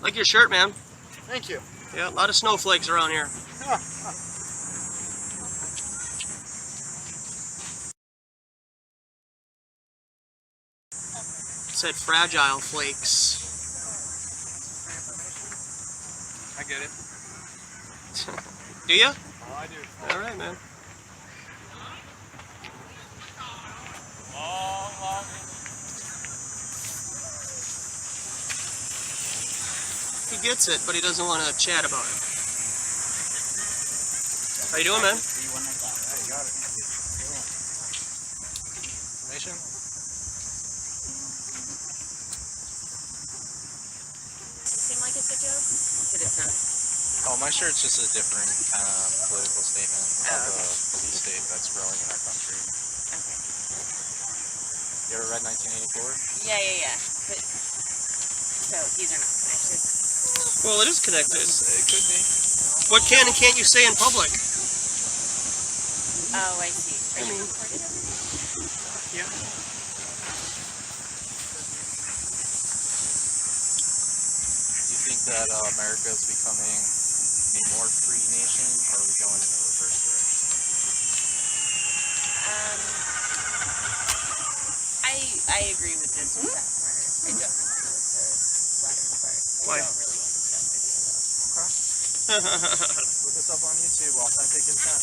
Like your shirt, man.
Thank you.
Yeah, a lot of snowflakes around here. It said fragile flakes.
I get it.
Do you?
Oh, I do.
All right, man. He gets it, but he doesn't want to chat about it. How you doing, man?
I got it.
Information?
Seem like it's a joke, but it's not.
Oh, my shirt's just a different kind of political statement about the police state that's growing in our country.
You ever read 1984?
Yeah. But so these are not connected.
Well, it is connected.
It could be.
What can and can't you say in public?
Oh, I see. Are you recording?
Yeah.
Do you think that America is becoming a more free nation, or are we going in a reverse direction?
I agree with this with that part. I don't agree with the flat earth part.
Why?
I don't really like the jump video though.
Put this up on YouTube, authentic intent.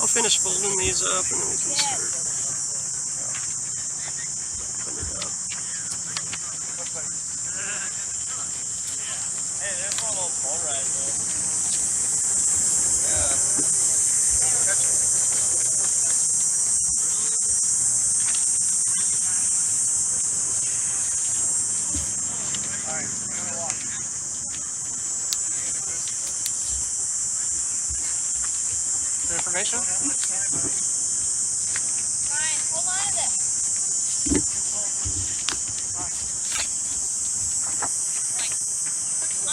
I'll finish folding these up and then we can start. Open it up.
Hey, there's one little bull ride there.
Information?
Fine, hold on to this.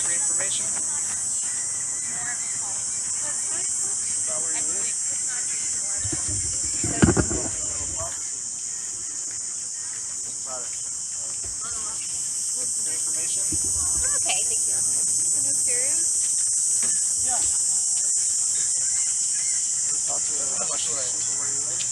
Free information? About where you live? About it. Free information?
Okay, thank you. Are you serious?
Yeah. Talk to the question where you live.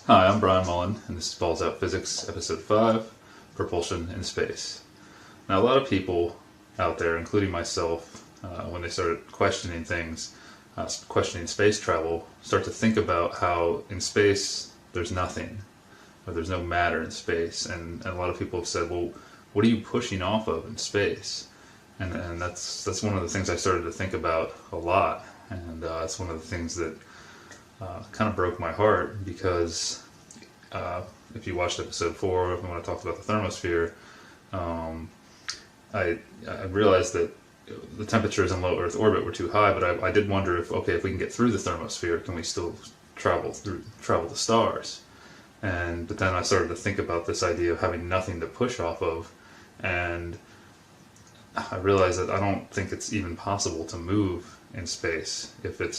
Hi, I'm Brian Mullen, and this is Balls Out Physics, Episode 5, Propulsion in Space. Now, a lot of people out there, including myself, when they started questioning things, questioning space travel, start to think about how in space there's nothing, or there's no matter in space, and a lot of people have said, well, what are you pushing off of in space? And that's one of the things I started to think about a lot, and it's one of the things that kind of broke my heart, because if you watched episode 4 when I talked about the thermosphere, I realized that the temperatures in low Earth orbit were too high, but I did wonder if we can get through the thermosphere, can we still travel the stars? But then I started to think about this idea of having nothing to push off of, and I realized that I don't think it's even possible to move in space if it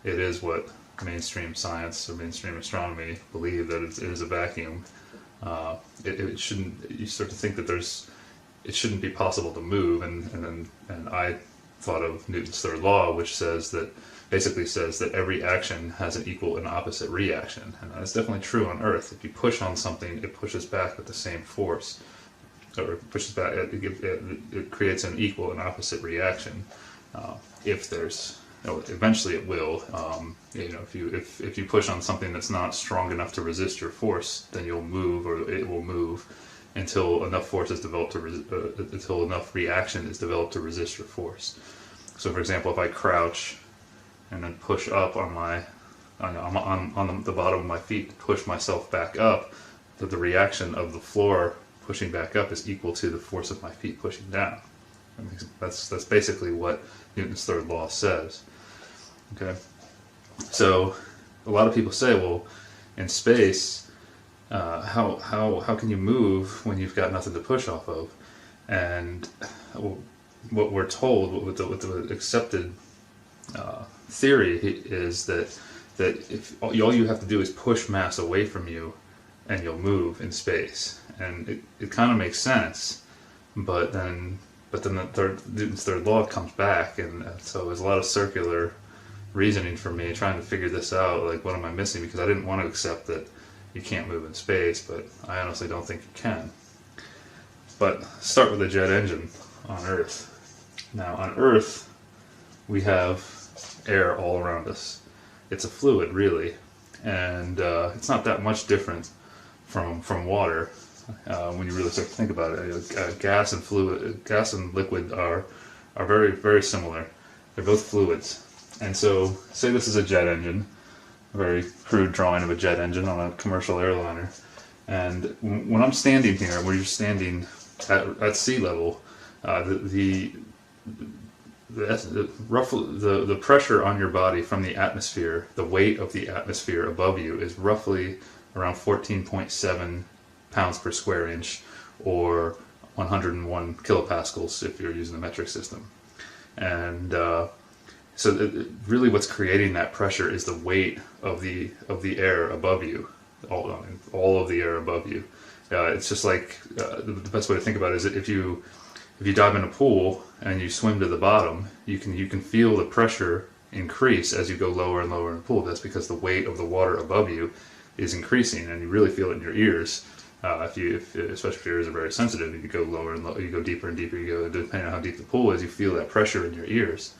is what mainstream science or mainstream astronomy believe, that it is a vacuum. It shouldn't. You start to think that it shouldn't be possible to move, and I thought of Newton's third law, which basically says that every action has an equal and opposite reaction, and that's definitely true on Earth. If you push on something, it pushes back with the same force, or it pushes back. It creates an equal and opposite reaction. If there's eventually it will. If you push on something that's not strong enough to resist your force, then you'll move, or it will move, until enough force is developed until enough reaction is developed to resist your force. So, for example, if I crouch and then push up on the bottom of my feet to push myself back up, the reaction of the floor pushing back up is equal to the force of my feet pushing down. That's basically what Newton's third law says. Okay, so a lot of people say, well, in space, how can you move when you've got nothing to push off of? And what we're told, with the accepted theory is that if all you have to do is push mass away from you, and you'll move in space, and it kind of makes sense, but then Newton's third law comes back, and so there's a lot of circular reasoning for me trying to figure this out. Like, what am I missing? Because I didn't want to accept that you can't move in space, but I honestly don't think you can. But start with a jet engine on Earth. Now, on Earth, we have air all around us. It's a fluid, really, and it's not that much different from water when you really start to think about it. Gas and liquid are very, very similar. They're both fluids. And so, say this is a jet engine, a very crude drawing of a jet engine on a commercial airliner. And when I'm standing here, where you're standing at sea level, the pressure on your body from the atmosphere, the weight of the atmosphere above you, is roughly around 14.7 pounds per square inch, or 101 kilopascals if you're using the metric system. And so really what's creating that pressure is the weight of the air above you, all of the air above you. It's just like, the best way to think about it is if you dive in a pool and you swim to the bottom, you can feel the pressure increase as you go lower and lower in the pool. That's because the weight of the water above you is increasing, and you really feel it in your ears. Especially if your ears are very sensitive, you go lower and lower, you go deeper and deeper, you go, depending on how deep the pool is, you feel that pressure in your ears.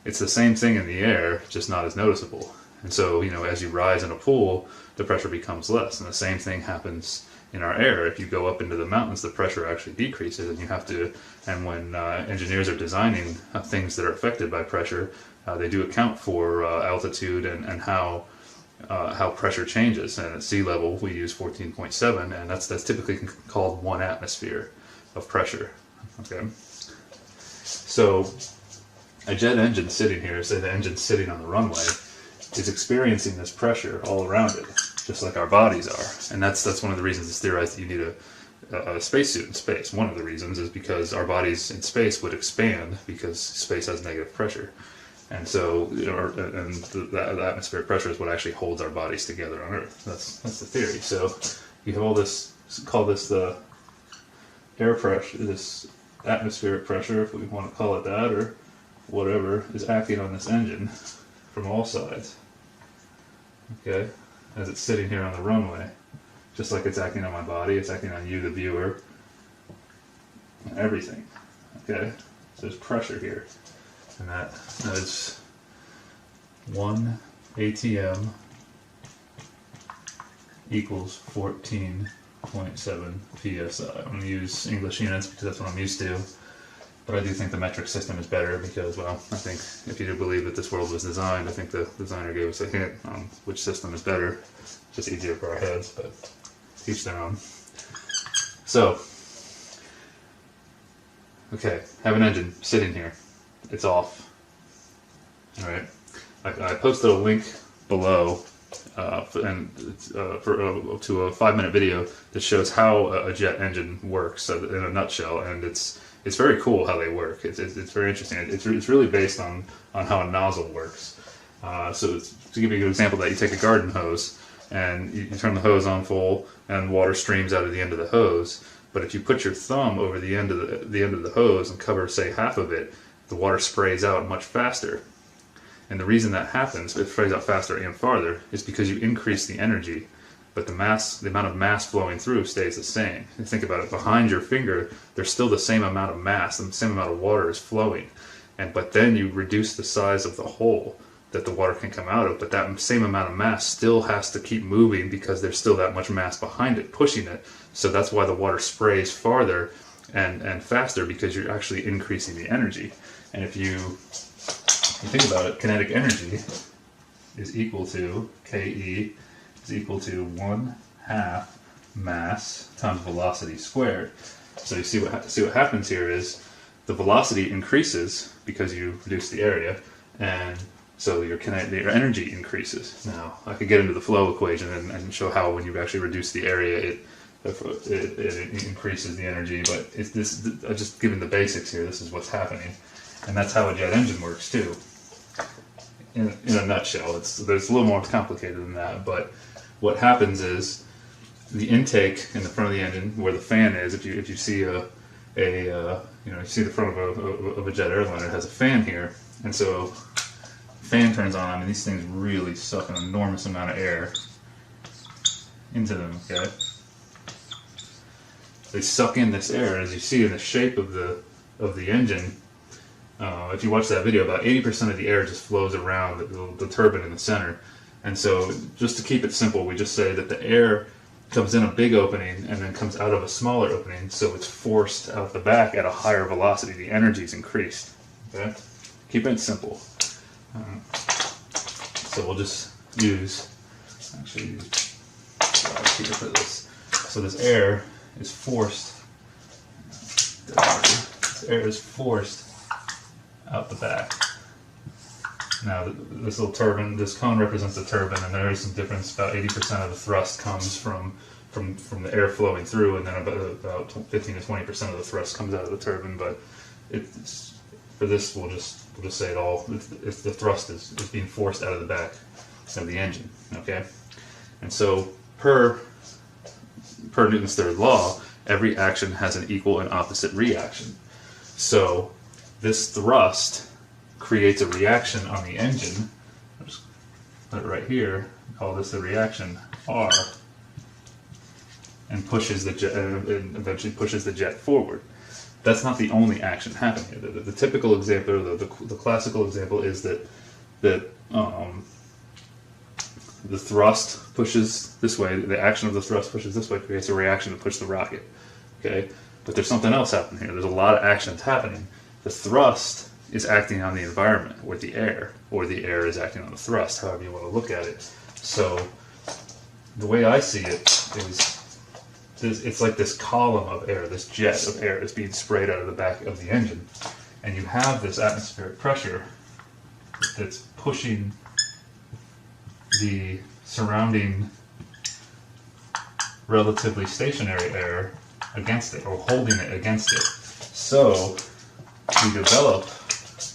It's the same thing in the air, just not as noticeable. And so, as you rise in a pool, the pressure becomes less, and the same thing happens in our air. If you go up into the mountains, the pressure actually decreases, and you have to. And when engineers are designing things that are affected by pressure, they do account for altitude and how pressure changes. And at sea level, we use 14.7, and that's typically called 1 atmosphere of pressure. Okay, so a jet engine sitting here, say the engine sitting on the runway, is experiencing this pressure all around it, just like our bodies are. And that's one of the reasons it's theorized that you need a spacesuit in space. One of the reasons is because our bodies in space would expand because space has negative pressure. And so, the atmospheric pressure is what actually holds our bodies together on Earth. That's the theory. So you have all this, call this the air pressure, this atmospheric pressure, if we want to call it that, or whatever, is acting on this engine from all sides. Okay, as it's sitting here on the runway, just like it's acting on my body, it's acting on you, the viewer, and everything. Okay, so there's pressure here, and that is 1 ATM equals 14.7 psi. I'm going to use English units because that's what I'm used to. But I do think the metric system is better because, well, I think if you do believe that this world was designed, I think the designer gave us a hint on which system is better. It's just easier for our heads, but each their own. So, okay, have an engine sitting here. It's off. Alright, I posted a link below to a 5-minute video that shows how a jet engine works in a nutshell, and it's very cool how they work. It's very interesting. It's really based on how a nozzle works. So to give you a good example of that, you take a garden hose and you turn the hose on full, and water streams out of the end of the hose. But if you put your thumb over the end of the hose and cover, say, half of it, the water sprays out much faster. And the reason that happens, it sprays out faster and farther, is because you increase the energy, but the amount of mass flowing through stays the same. You think about it, behind your finger, there's still the same amount of mass, the same amount of water is flowing. But then you reduce the size of the hole that the water can come out of, but that same amount of mass still has to keep moving because there's still that much mass behind it, pushing it. So that's why the water sprays farther and faster, because you're actually increasing the energy. And if you think about it, kinetic energy is equal to KE is equal to 1/2 mass times velocity squared. So you see what happens here is the velocity increases because you reduce the area, and so your energy increases. Now I could get into the flow equation and show how when you actually reduce the area, it increases the energy. But I'm just giving the basics here. This is what's happening, and that's how a jet engine works too. in a nutshell. There's a little more complicated than that, but what happens is the intake in the front of the engine, where the fan is, if you see you see the front of a jet airliner, it has a fan here, and so fan turns on, and these things really suck an enormous amount of air into them. Okay, they suck in this air, as you see in the shape of the engine. If you watch that video, about 80% of the air just flows around the turbine in the center. And so, just to keep it simple, we just say that the air comes in a big opening and then comes out of a smaller opening, so it's forced out the back at a higher velocity. The energy is increased. Okay? Keep it simple. So we'll just use, here for this. So this air is forced. This air is forced out the back. Now this little turbine, this cone represents the turbine, and there is some difference. About 80% of the thrust comes from the air flowing through, and then about 15 to 20% of the thrust comes out of the turbine. But for this, we'll just say it all. If the thrust is being forced out of the back of the engine, okay. And so per Newton's third law, every action has an equal and opposite reaction. So this thrust creates a reaction on the engine. I'll just put it right here. Call this the reaction R, and pushes the jet, and eventually pushes the jet forward. That's not the only action happening here. The typical example, the classical example, is that the thrust pushes this way. The action of the thrust pushes this way, creates a reaction to push the rocket. Okay, but there's something else happening here. There's a lot of actions happening. The thrust is acting on the environment, or the air is acting on the thrust, however you want to look at it. So the way I see it is, it's like this column of air, this jet of air is being sprayed out of the back of the engine, and you have this atmospheric pressure that's pushing the surrounding relatively stationary air against it, or holding it against it. So we develop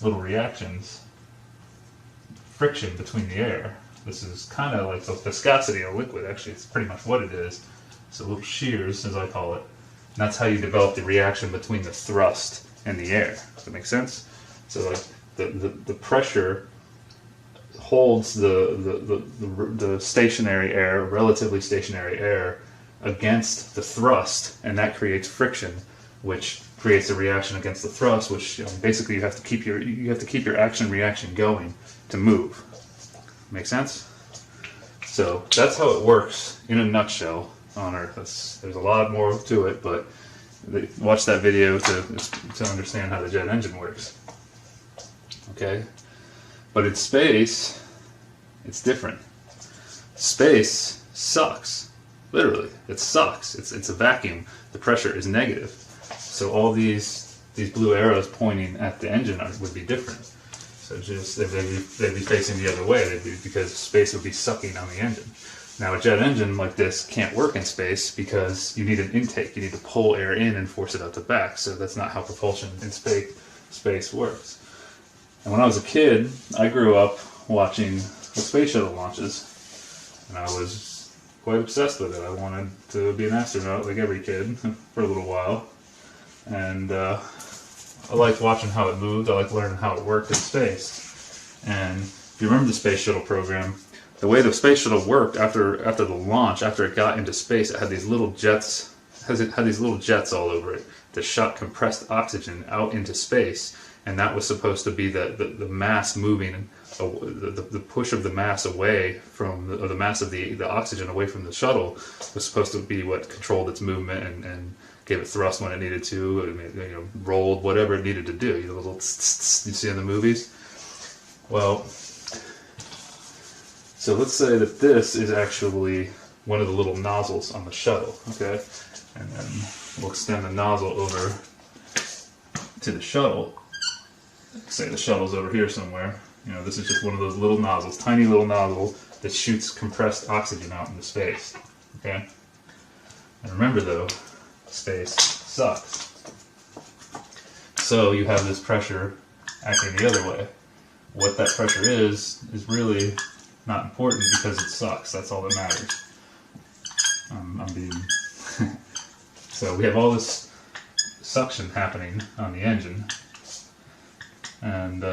little reactions, friction between the air. This is kind of like the viscosity of a liquid. Actually, it's pretty much what it is. So little shears, as I call it. And that's how you develop the reaction between the thrust and the air. Does that make sense? So like the pressure holds the stationary air, relatively stationary air, against the thrust, and that creates friction, which creates a reaction against the thrust, which basically you have to keep your action reaction going to move. Make sense? So that's how it works in a nutshell on Earth. There's a lot more to it, but watch that video to understand how the jet engine works. Okay? But in space, it's different. Space sucks. Literally, it sucks. It's a vacuum. The pressure is negative. So all these blue arrows pointing at the engine would be different. So just they'd be facing the other way. Because space would be sucking on the engine. Now a jet engine like this can't work in space because you need an intake. You need to pull air in and force it out the back. So that's not how propulsion in space works. And when I was a kid, I grew up watching the space shuttle launches, and I was quite obsessed with it. I wanted to be an astronaut like every kid for a little while, and I liked watching how it moved. I liked learning how it worked in space. And if you remember the space shuttle program, the way the space shuttle worked after the launch, after it got into space, it had these little jets. It had these little jets all over it that shot compressed oxygen out into space, and that was supposed to be the mass moving, the push of the mass away from the mass of the oxygen away from the shuttle was supposed to be what controlled its movement and gave it thrust when it needed to, and, rolled whatever it needed to do. The little you see in the movies. Well, so let's say that this is actually one of the little nozzles on the shuttle, okay? And then we'll extend the nozzle over to the shuttle. Say the shuttle's over here somewhere. This is just one of those little nozzles, tiny little nozzle that shoots compressed oxygen out into space, okay? And remember though, space sucks. So you have this pressure acting the other way. what that pressure is really not important because it sucks. That's all that matters. I'm being so we have all this suction happening on the engine, and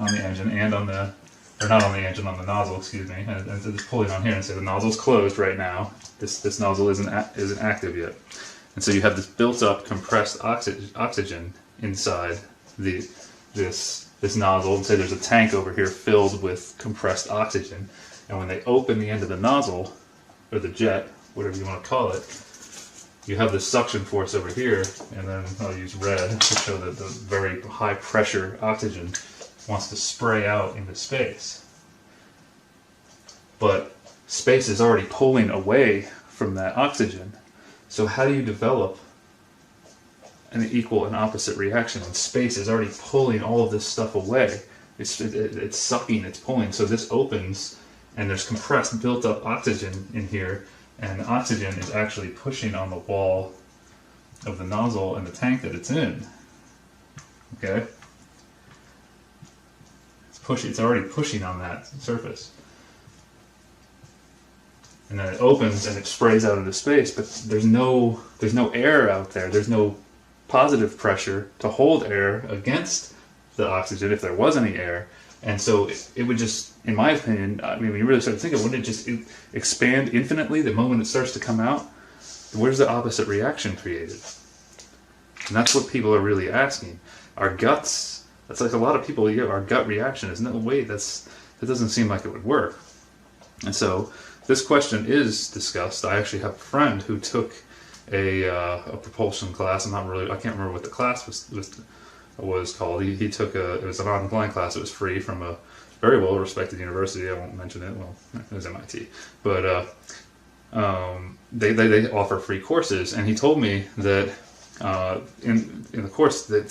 and on the, or not on the engine, on the nozzle, excuse me, and it's pulling on here, and say the nozzle's closed right now. This nozzle isn't active yet, and so you have this built-up compressed oxygen inside this nozzle, and say there's a tank over here filled with compressed oxygen, and when they open the end of the nozzle, or the jet, whatever you want to call it, you have this suction force over here, and then I'll use red to show that the very high pressure oxygen wants to spray out into space. But space is already pulling away from that oxygen. So how do you develop an equal and opposite reaction when space is already pulling all of this stuff away? It's sucking, it's pulling. So this opens, and there's compressed, built up oxygen in here, and the oxygen is actually pushing on the wall of the nozzle and the tank that it's in. Okay? It's already pushing on that surface. And then it opens and it sprays out into space, but there's no air out there. There's no positive pressure to hold air against the oxygen if there was any air. And so it would just, in my opinion, I mean, when you really start to think of it, wouldn't it just expand infinitely the moment it starts to come out? Where's the opposite reaction created? And that's what people are really asking. Our guts, that's like a lot of people, our gut reaction is, no, wait, that doesn't seem like it would work. And so this question is discussed. I actually have a friend who took a propulsion class. I can't remember what the class was called. He took it was an online class. It was free from a very well respected university. I won't mention it. Well, it was MIT, but they offer free courses, and he told me that in the course that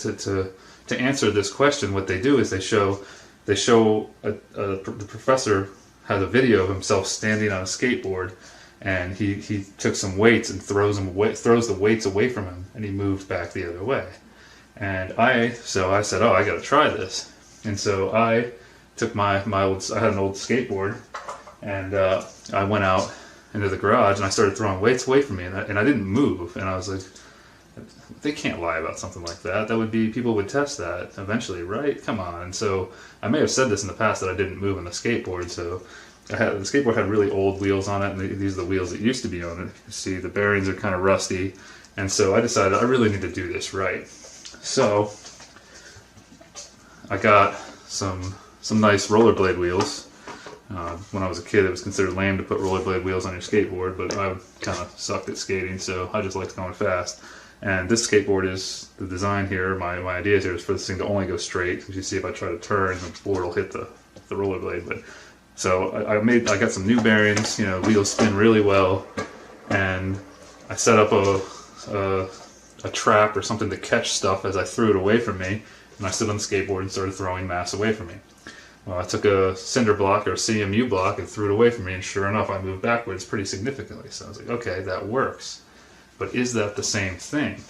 to answer this question, what they do is they show the professor has a video of himself standing on a skateboard, and he took some weights and throws the weights away from him, and he moved back the other way. And I said, oh, I got to try this. And so I took I had an old skateboard, and I went out into the garage and I started throwing weights away from me, and I didn't move. And I was like, they can't lie about something like that. That would be, people would test that eventually, right? Come on. And so I may have said this in the past that I didn't move on the skateboard. So the skateboard had really old wheels on it, and these are the wheels that used to be on it. You see, the bearings are kind of rusty. And so I decided I really need to do this right. So I got some nice rollerblade wheels. When I was a kid, it was considered lame to put rollerblade wheels on your skateboard, but I kind of sucked at skating, so I just liked going fast. And this skateboard is the design here. My idea here is for this thing to only go straight. As you see, if I try to turn, the board will hit the rollerblade. But so I got some new bearings. Wheels spin really well, and I set up a trap or something to catch stuff as I threw it away from me. And I stood on the skateboard and started throwing mass away from me. Well, I took a cinder block or a CMU block and threw it away from me, and sure enough, I moved backwards pretty significantly. So I was like, okay, that works. But is that the same thing?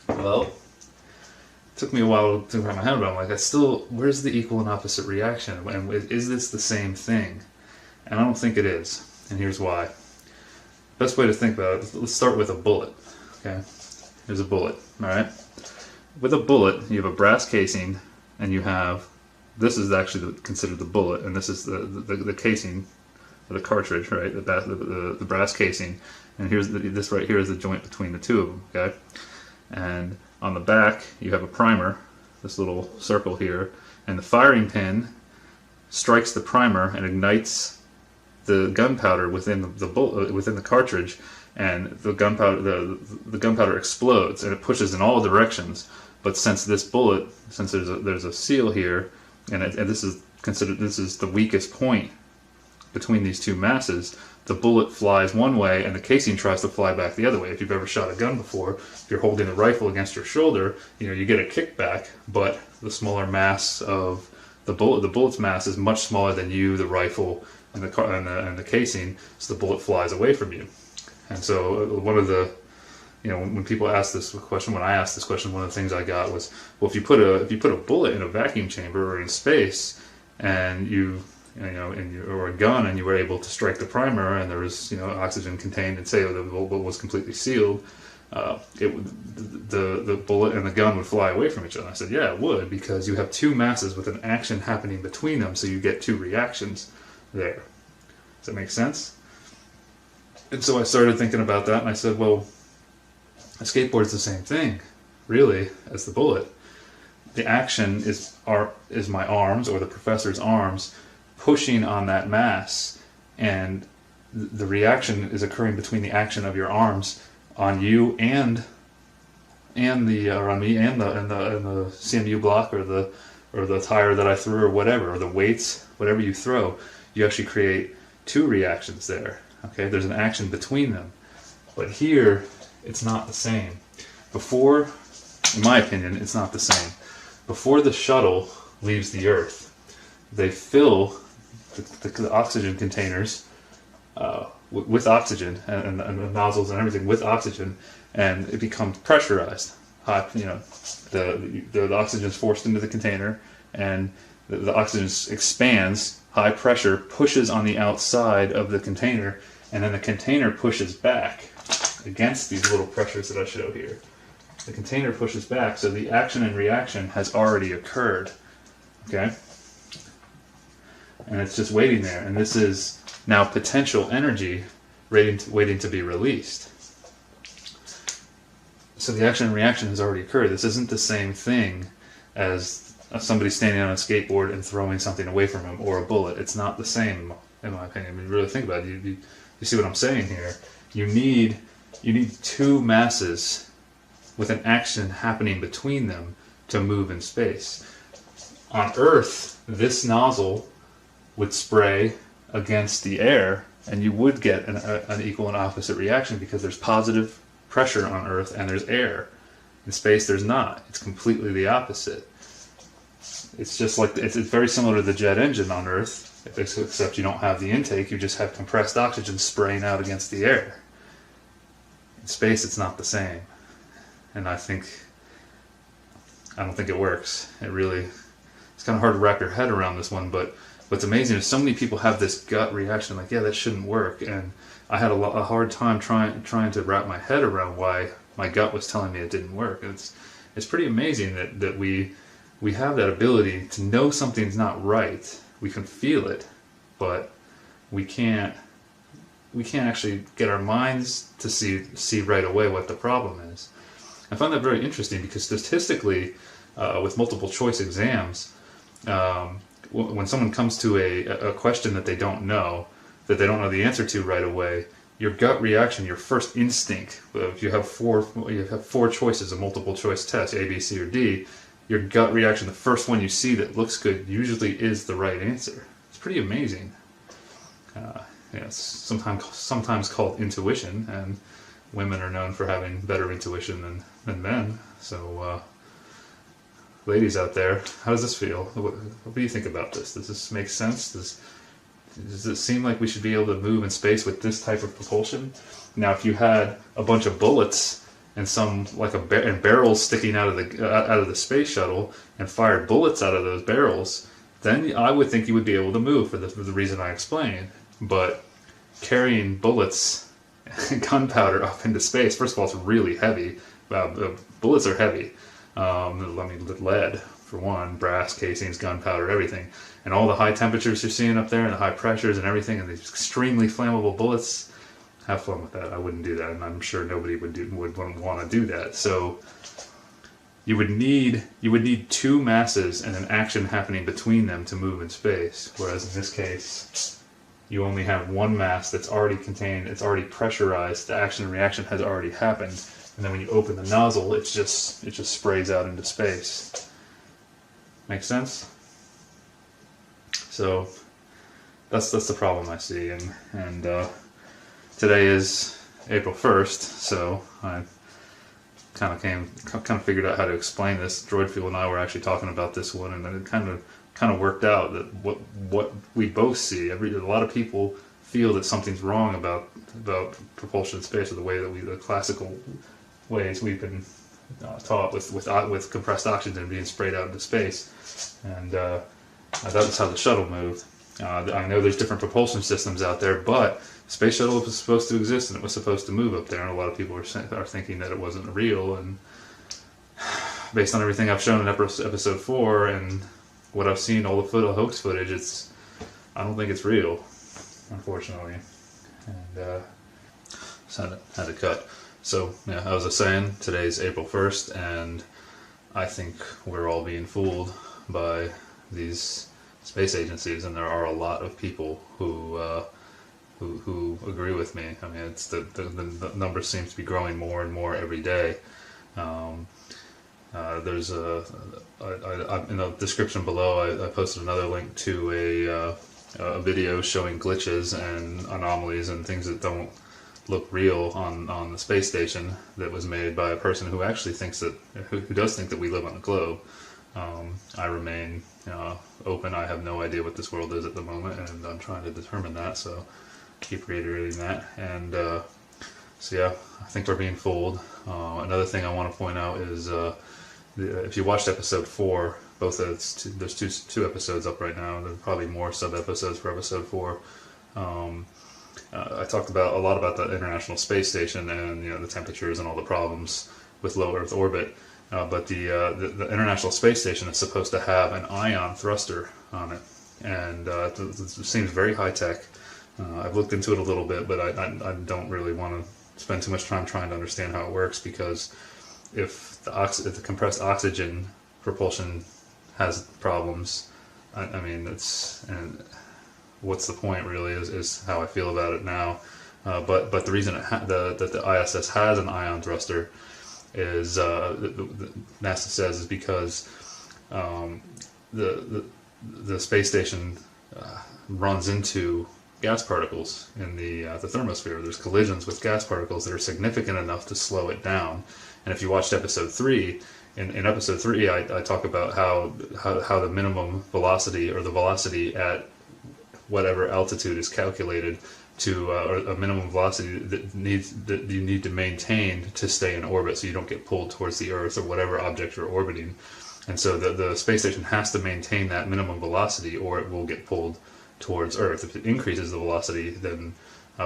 Well, it took me a while to wrap my head around. I'm like, where's the equal and opposite reaction? And is this the same thing? And I don't think it is. And here's why. Best way to think about it, let's start with a bullet. Okay, here's a bullet. All right. With a bullet, you have a brass casing, and you have, this is actually considered the bullet, and this is the casing, or the cartridge, right? The brass casing. And this right here is the joint between the two of them, okay? And on the back, you have a primer, this little circle here, and the firing pin strikes the primer and ignites the gunpowder within the cartridge, and the gunpowder explodes, and it pushes in all directions. But since this bullet, since there's a seal here, and this is the weakest point between these two masses, the bullet flies one way and the casing tries to fly back the other way. If you've ever shot a gun before, if you're holding a rifle against your shoulder, you get a kickback, but the smaller mass of the bullet's mass is much smaller than you, the rifle, and the casing, so the bullet flies away from you. And so one of the when people ask this question, when I asked this question, one of the things I got was, well, if you put a bullet in a vacuum chamber or in space, and or a gun, and you were able to strike the primer, and there was oxygen contained, and say the bullet was completely sealed, the bullet and the gun would fly away from each other. I said, yeah, it would, because you have two masses with an action happening between them, so you get two reactions there. Does that make sense? And so I started thinking about that, and I said, well, a skateboard's the same thing, really, as the bullet. The action is my arms, or the professor's arms, pushing on that mass, and the reaction is occurring between the action of your arms on you and on me and the CMU block or the tire that I threw, or whatever, or the weights, whatever you throw. You actually create two reactions there. Okay, there's an action between them, but here it's not the same. Before, in my opinion, it's not the same. Before the shuttle leaves the Earth, they fill the oxygen containers with oxygen, and the nozzles and everything with oxygen, and it becomes pressurized. The oxygen is forced into the container, and the oxygen expands. High pressure pushes on the outside of the container, and then the container pushes back against these little pressures that I show here. The container pushes back, so the action and reaction has already occurred. Okay? And it's just waiting there, and this is now potential energy waiting to be released. So the action and reaction has already occurred. This isn't the same thing as somebody standing on a skateboard and throwing something away from him, or a bullet. It's not the same, in my opinion. When you really think about it, you see what I'm saying here. You need two masses with an action happening between them to move in space. On Earth, this nozzle would spray against the air, and you would get an equal and opposite reaction, because there's positive pressure on Earth and there's air. In space, there's not. It's completely the opposite. It's just like, it's very similar to the jet engine on Earth, except you don't have the intake, you just have compressed oxygen spraying out against the air. In space, it's not the same. And I don't think it works. It's kind of hard to wrap your head around this one, but what's amazing is so many people have this gut reaction, like, yeah, that shouldn't work. And I had a hard time trying to wrap my head around why my gut was telling me it didn't work. It's pretty amazing that we have that ability to know something's not right. We can feel it, but we can't actually get our minds to see right away what the problem is. I find that very interesting, because statistically, with multiple choice exams, when someone comes to a question that they don't know the answer to right away, your gut reaction, your first instinct, if you have four choices, a multiple choice test, A, B, C, or D, your gut reaction, the first one you see that looks good, usually is the right answer. It's pretty amazing. It's sometimes called intuition, and women are known for having better intuition than men. So, ladies out there, how does this feel? What do you think about this? Does this make sense? Does it seem like we should be able to move in space with this type of propulsion? Now, if you had a bunch of bullets and and barrels sticking out of the space shuttle, and fired bullets out of those barrels, then I would think you would be able to move for the reason I explained. But carrying bullets and gunpowder up into space, first of all, it's really heavy. Bullets are heavy. Lead, for one, brass casings, gunpowder, everything. And all the high temperatures you're seeing up there, and the high pressures and everything, and these extremely flammable bullets, have fun with that. I wouldn't do that, and I'm sure nobody would want to do that. So you would need two masses and an action happening between them to move in space. Whereas in this case, you only have one mass that's already contained, it's already pressurized, the action and reaction has already happened, and then when you open the nozzle, it just sprays out into space. Make sense? So that's the problem I see, and today is April 1st, so I kind of figured out how to explain this. Droidfield and I were actually talking about this one, and it kind of worked out that what we both see. A lot of people feel that something's wrong about propulsion in space, or the way that the classical ways we've been taught with compressed oxygen being sprayed out into space, and that was how the shuttle moved. I know there's different propulsion systems out there, but space shuttle was supposed to exist and it was supposed to move up there, and a lot of people are thinking that it wasn't real. And based on everything I've shown in episode 4 and what I've seen, all the hoax footage, I don't think it's real, unfortunately. And so had to cut. So yeah, as I was saying, today's April 1st, and I think we're all being fooled by these space agencies, and there are a lot of people who agree with me. I mean, it's the number seems to be growing more and more every day. There's in the description below, I posted another link to a video showing glitches and anomalies and things that don't look real on the space station, that was made by a person who actually who does think that we live on a globe. I remain open. I have no idea what this world is at the moment, and I'm trying to determine that, so keep reiterating that. And so yeah, I think we're being fooled. Another thing I want to point out is if you watched episode 4, there's two episodes up right now. There's probably more sub-episodes for episode 4. I talked a lot about the International Space Station and the temperatures and all the problems with low Earth orbit. But the International Space Station is supposed to have an ion thruster on it, and it seems very high tech. I've looked into it a little bit, but I don't really want to spend too much time trying to understand how it works, because if the compressed oxygen propulsion has problems, I mean, what's the point really is how I feel about it now. But the reason that the ISS has an ion thruster is NASA says is because the space station runs into gas particles in the thermosphere. There's collisions with gas particles that are significant enough to slow it down. And if you watched episode 3, in episode 3 I talk about how the minimum velocity, or the velocity at whatever altitude is calculated to, or a minimum velocity that you need to maintain to stay in orbit, so you don't get pulled towards the Earth or whatever object you're orbiting. And so the space station has to maintain that minimum velocity, or it will get pulled towards Earth. If it increases the velocity, then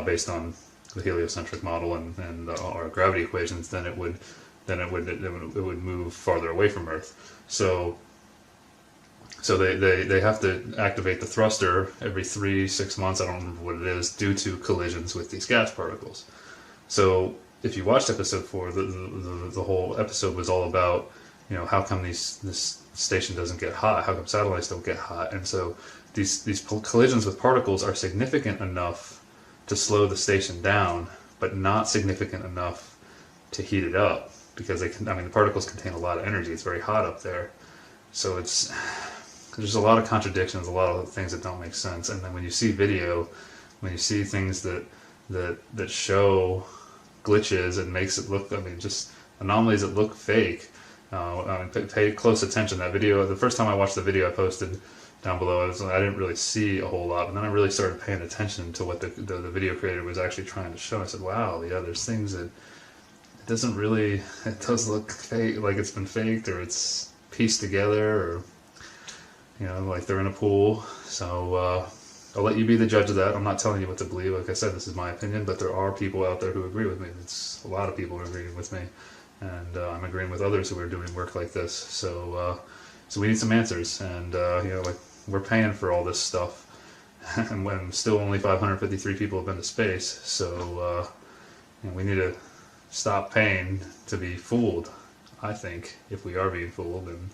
based on the heliocentric model and our gravity equations, then it would move farther away from Earth. So they have to activate the thruster every 3-6 months, I don't remember what it is, due to collisions with these gas particles. So if you watched episode 4, the whole episode was all about, how come this station doesn't get hot, how come satellites don't get hot. And so these collisions with particles are significant enough to slow the station down, but not significant enough to heat it up, because the particles contain a lot of energy. It's very hot up there. So there's a lot of contradictions, a lot of things that don't make sense. And then when you see video, when you see things that show glitches and makes it look, just anomalies that look fake, pay close attention. That video, the first time I watched the video I posted down below, I didn't really see a whole lot, and then I really started paying attention to what the video creator was actually trying to show. I said, wow, yeah, there's things that it does look fake, like it's been faked, or it's pieced together, or like they're in a pool. So I'll let you be the judge of that. I'm not telling you what to believe. Like I said, this is my opinion, but there are people out there who agree with me. It's a lot of people are agreeing with me, and I'm agreeing with others who are doing work like this. So we need some answers, and like, we're paying for all this stuff, and when still only 553 people have been to space. So we need to stop paying to be fooled, I think, if we are being fooled. And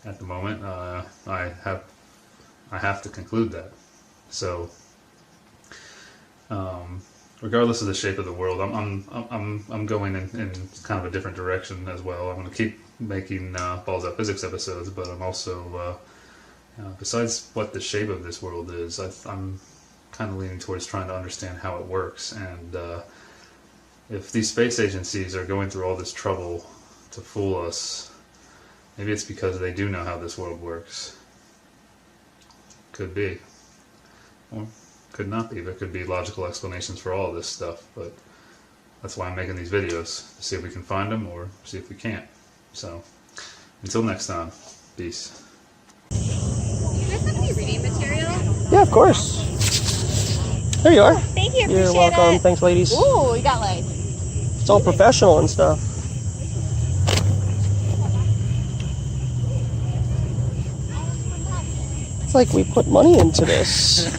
at the moment, I have to conclude that. So, regardless of the shape of the world, I'm going in kind of a different direction as well. I'm going to keep making Balls Out Physics episodes, but I'm also, besides what the shape of this world is, I'm kind of leaning towards trying to understand how it works. And if these space agencies are going through all this trouble to fool us, maybe it's because they do know how this world works. Could be. Or could not be. There could be logical explanations for all this stuff, but that's why I'm making these videos, to see if we can find them or see if we can't. So, until next time, peace.
Do you guys have any reading material?
Yeah, of course. There you are.
Thank you.
You're
Appreciate
welcome.
it.
Thanks, ladies.
Ooh, we got like.
It's all professional and stuff. It's like we put money into this.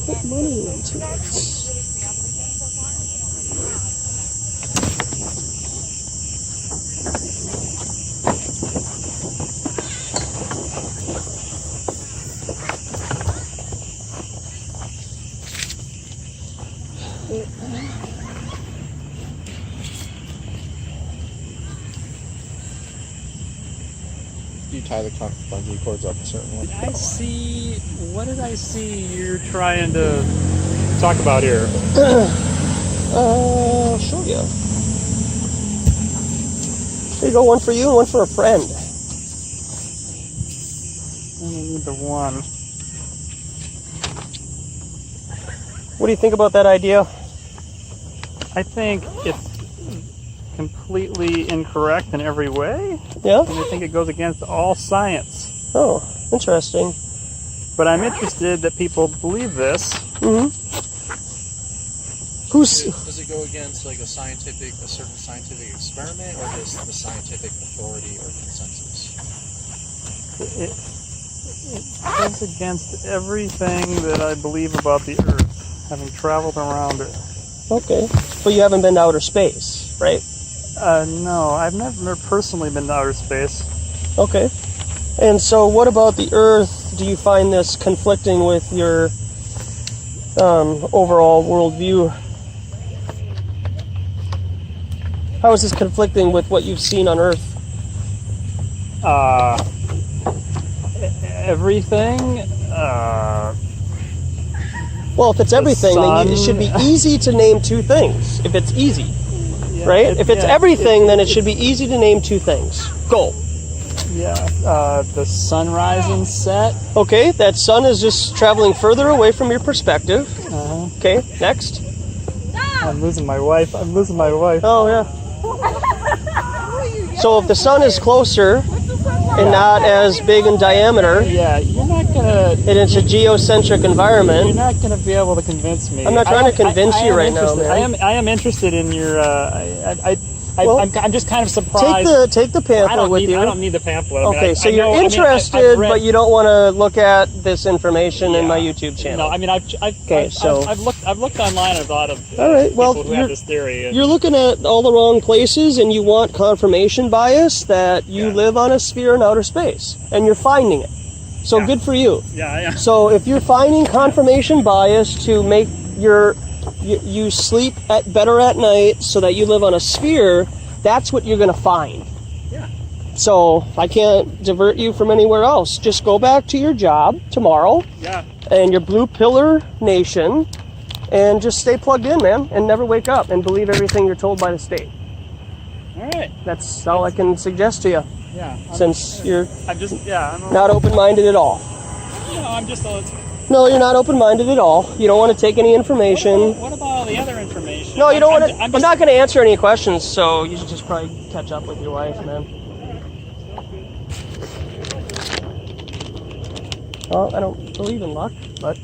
Put money into it.
You tie the bungee cords up a certain way.
I see. What did I see you're trying to talk about here?
I'll show you. There you go, one for you and one for a friend.
I need the one.
What do you think about that idea?
I think it's completely incorrect in every way.
Yeah?
And I think it goes against all science.
Oh, interesting.
But I'm interested that people believe this.
Mm-hmm.
Does it go against like a certain scientific experiment, or just the scientific authority or consensus?
It goes against everything that I believe about the Earth, having traveled around it.
Okay. But you haven't been to outer space, right?
No, I've never personally been to outer space.
Okay. And so what about the Earth? Do you find this conflicting with your overall worldview? How is this conflicting with what you've seen on Earth?
Everything.
Well, if it's everything, then it should be easy to name two things. If it's easy, right? If it's everything, then it should be easy to name two things. Go.
Yeah, the sunrise and set.
Okay, that sun is just traveling further away from your perspective. Okay, next.
I'm losing my wife.
Oh, yeah. So if the sun is closer and not as big in diameter,
yeah, you're not gonna.
And it's a geocentric environment.
You're not gonna be able to convince me.
I'm not trying to convince you right now, man.
I am interested in your. I'm just kind of surprised.
Take the pamphlet with you.
I don't need the pamphlet.
Okay, so you're interested, but you don't want to look at this information in my YouTube channel.
No, I mean I've looked online at a lot of people who have this theory.
You're looking at all the wrong places, and you want confirmation bias that you live on a sphere in outer space, and you're finding it. So good for you.
Yeah.
So if you're finding confirmation bias to make you sleep better at night so that you live on a sphere, that's what you're going to find.
Yeah.
So I can't divert you from anywhere else. Just go back to your job tomorrow.
Yeah.
And your blue pillar nation, and just stay plugged in, man, and never wake up and believe everything you're told by the state.
All right.
That's all I can suggest to you.
Yeah.
Since you're
I'm
not open-minded at all.
No, I'm just a.
No, you're not open-minded at all. You don't want to take any information.
What about all the other information?
No, you don't want to. I'm not going to answer any questions, so you should just probably catch up with your wife, man. Well, I don't believe in luck, but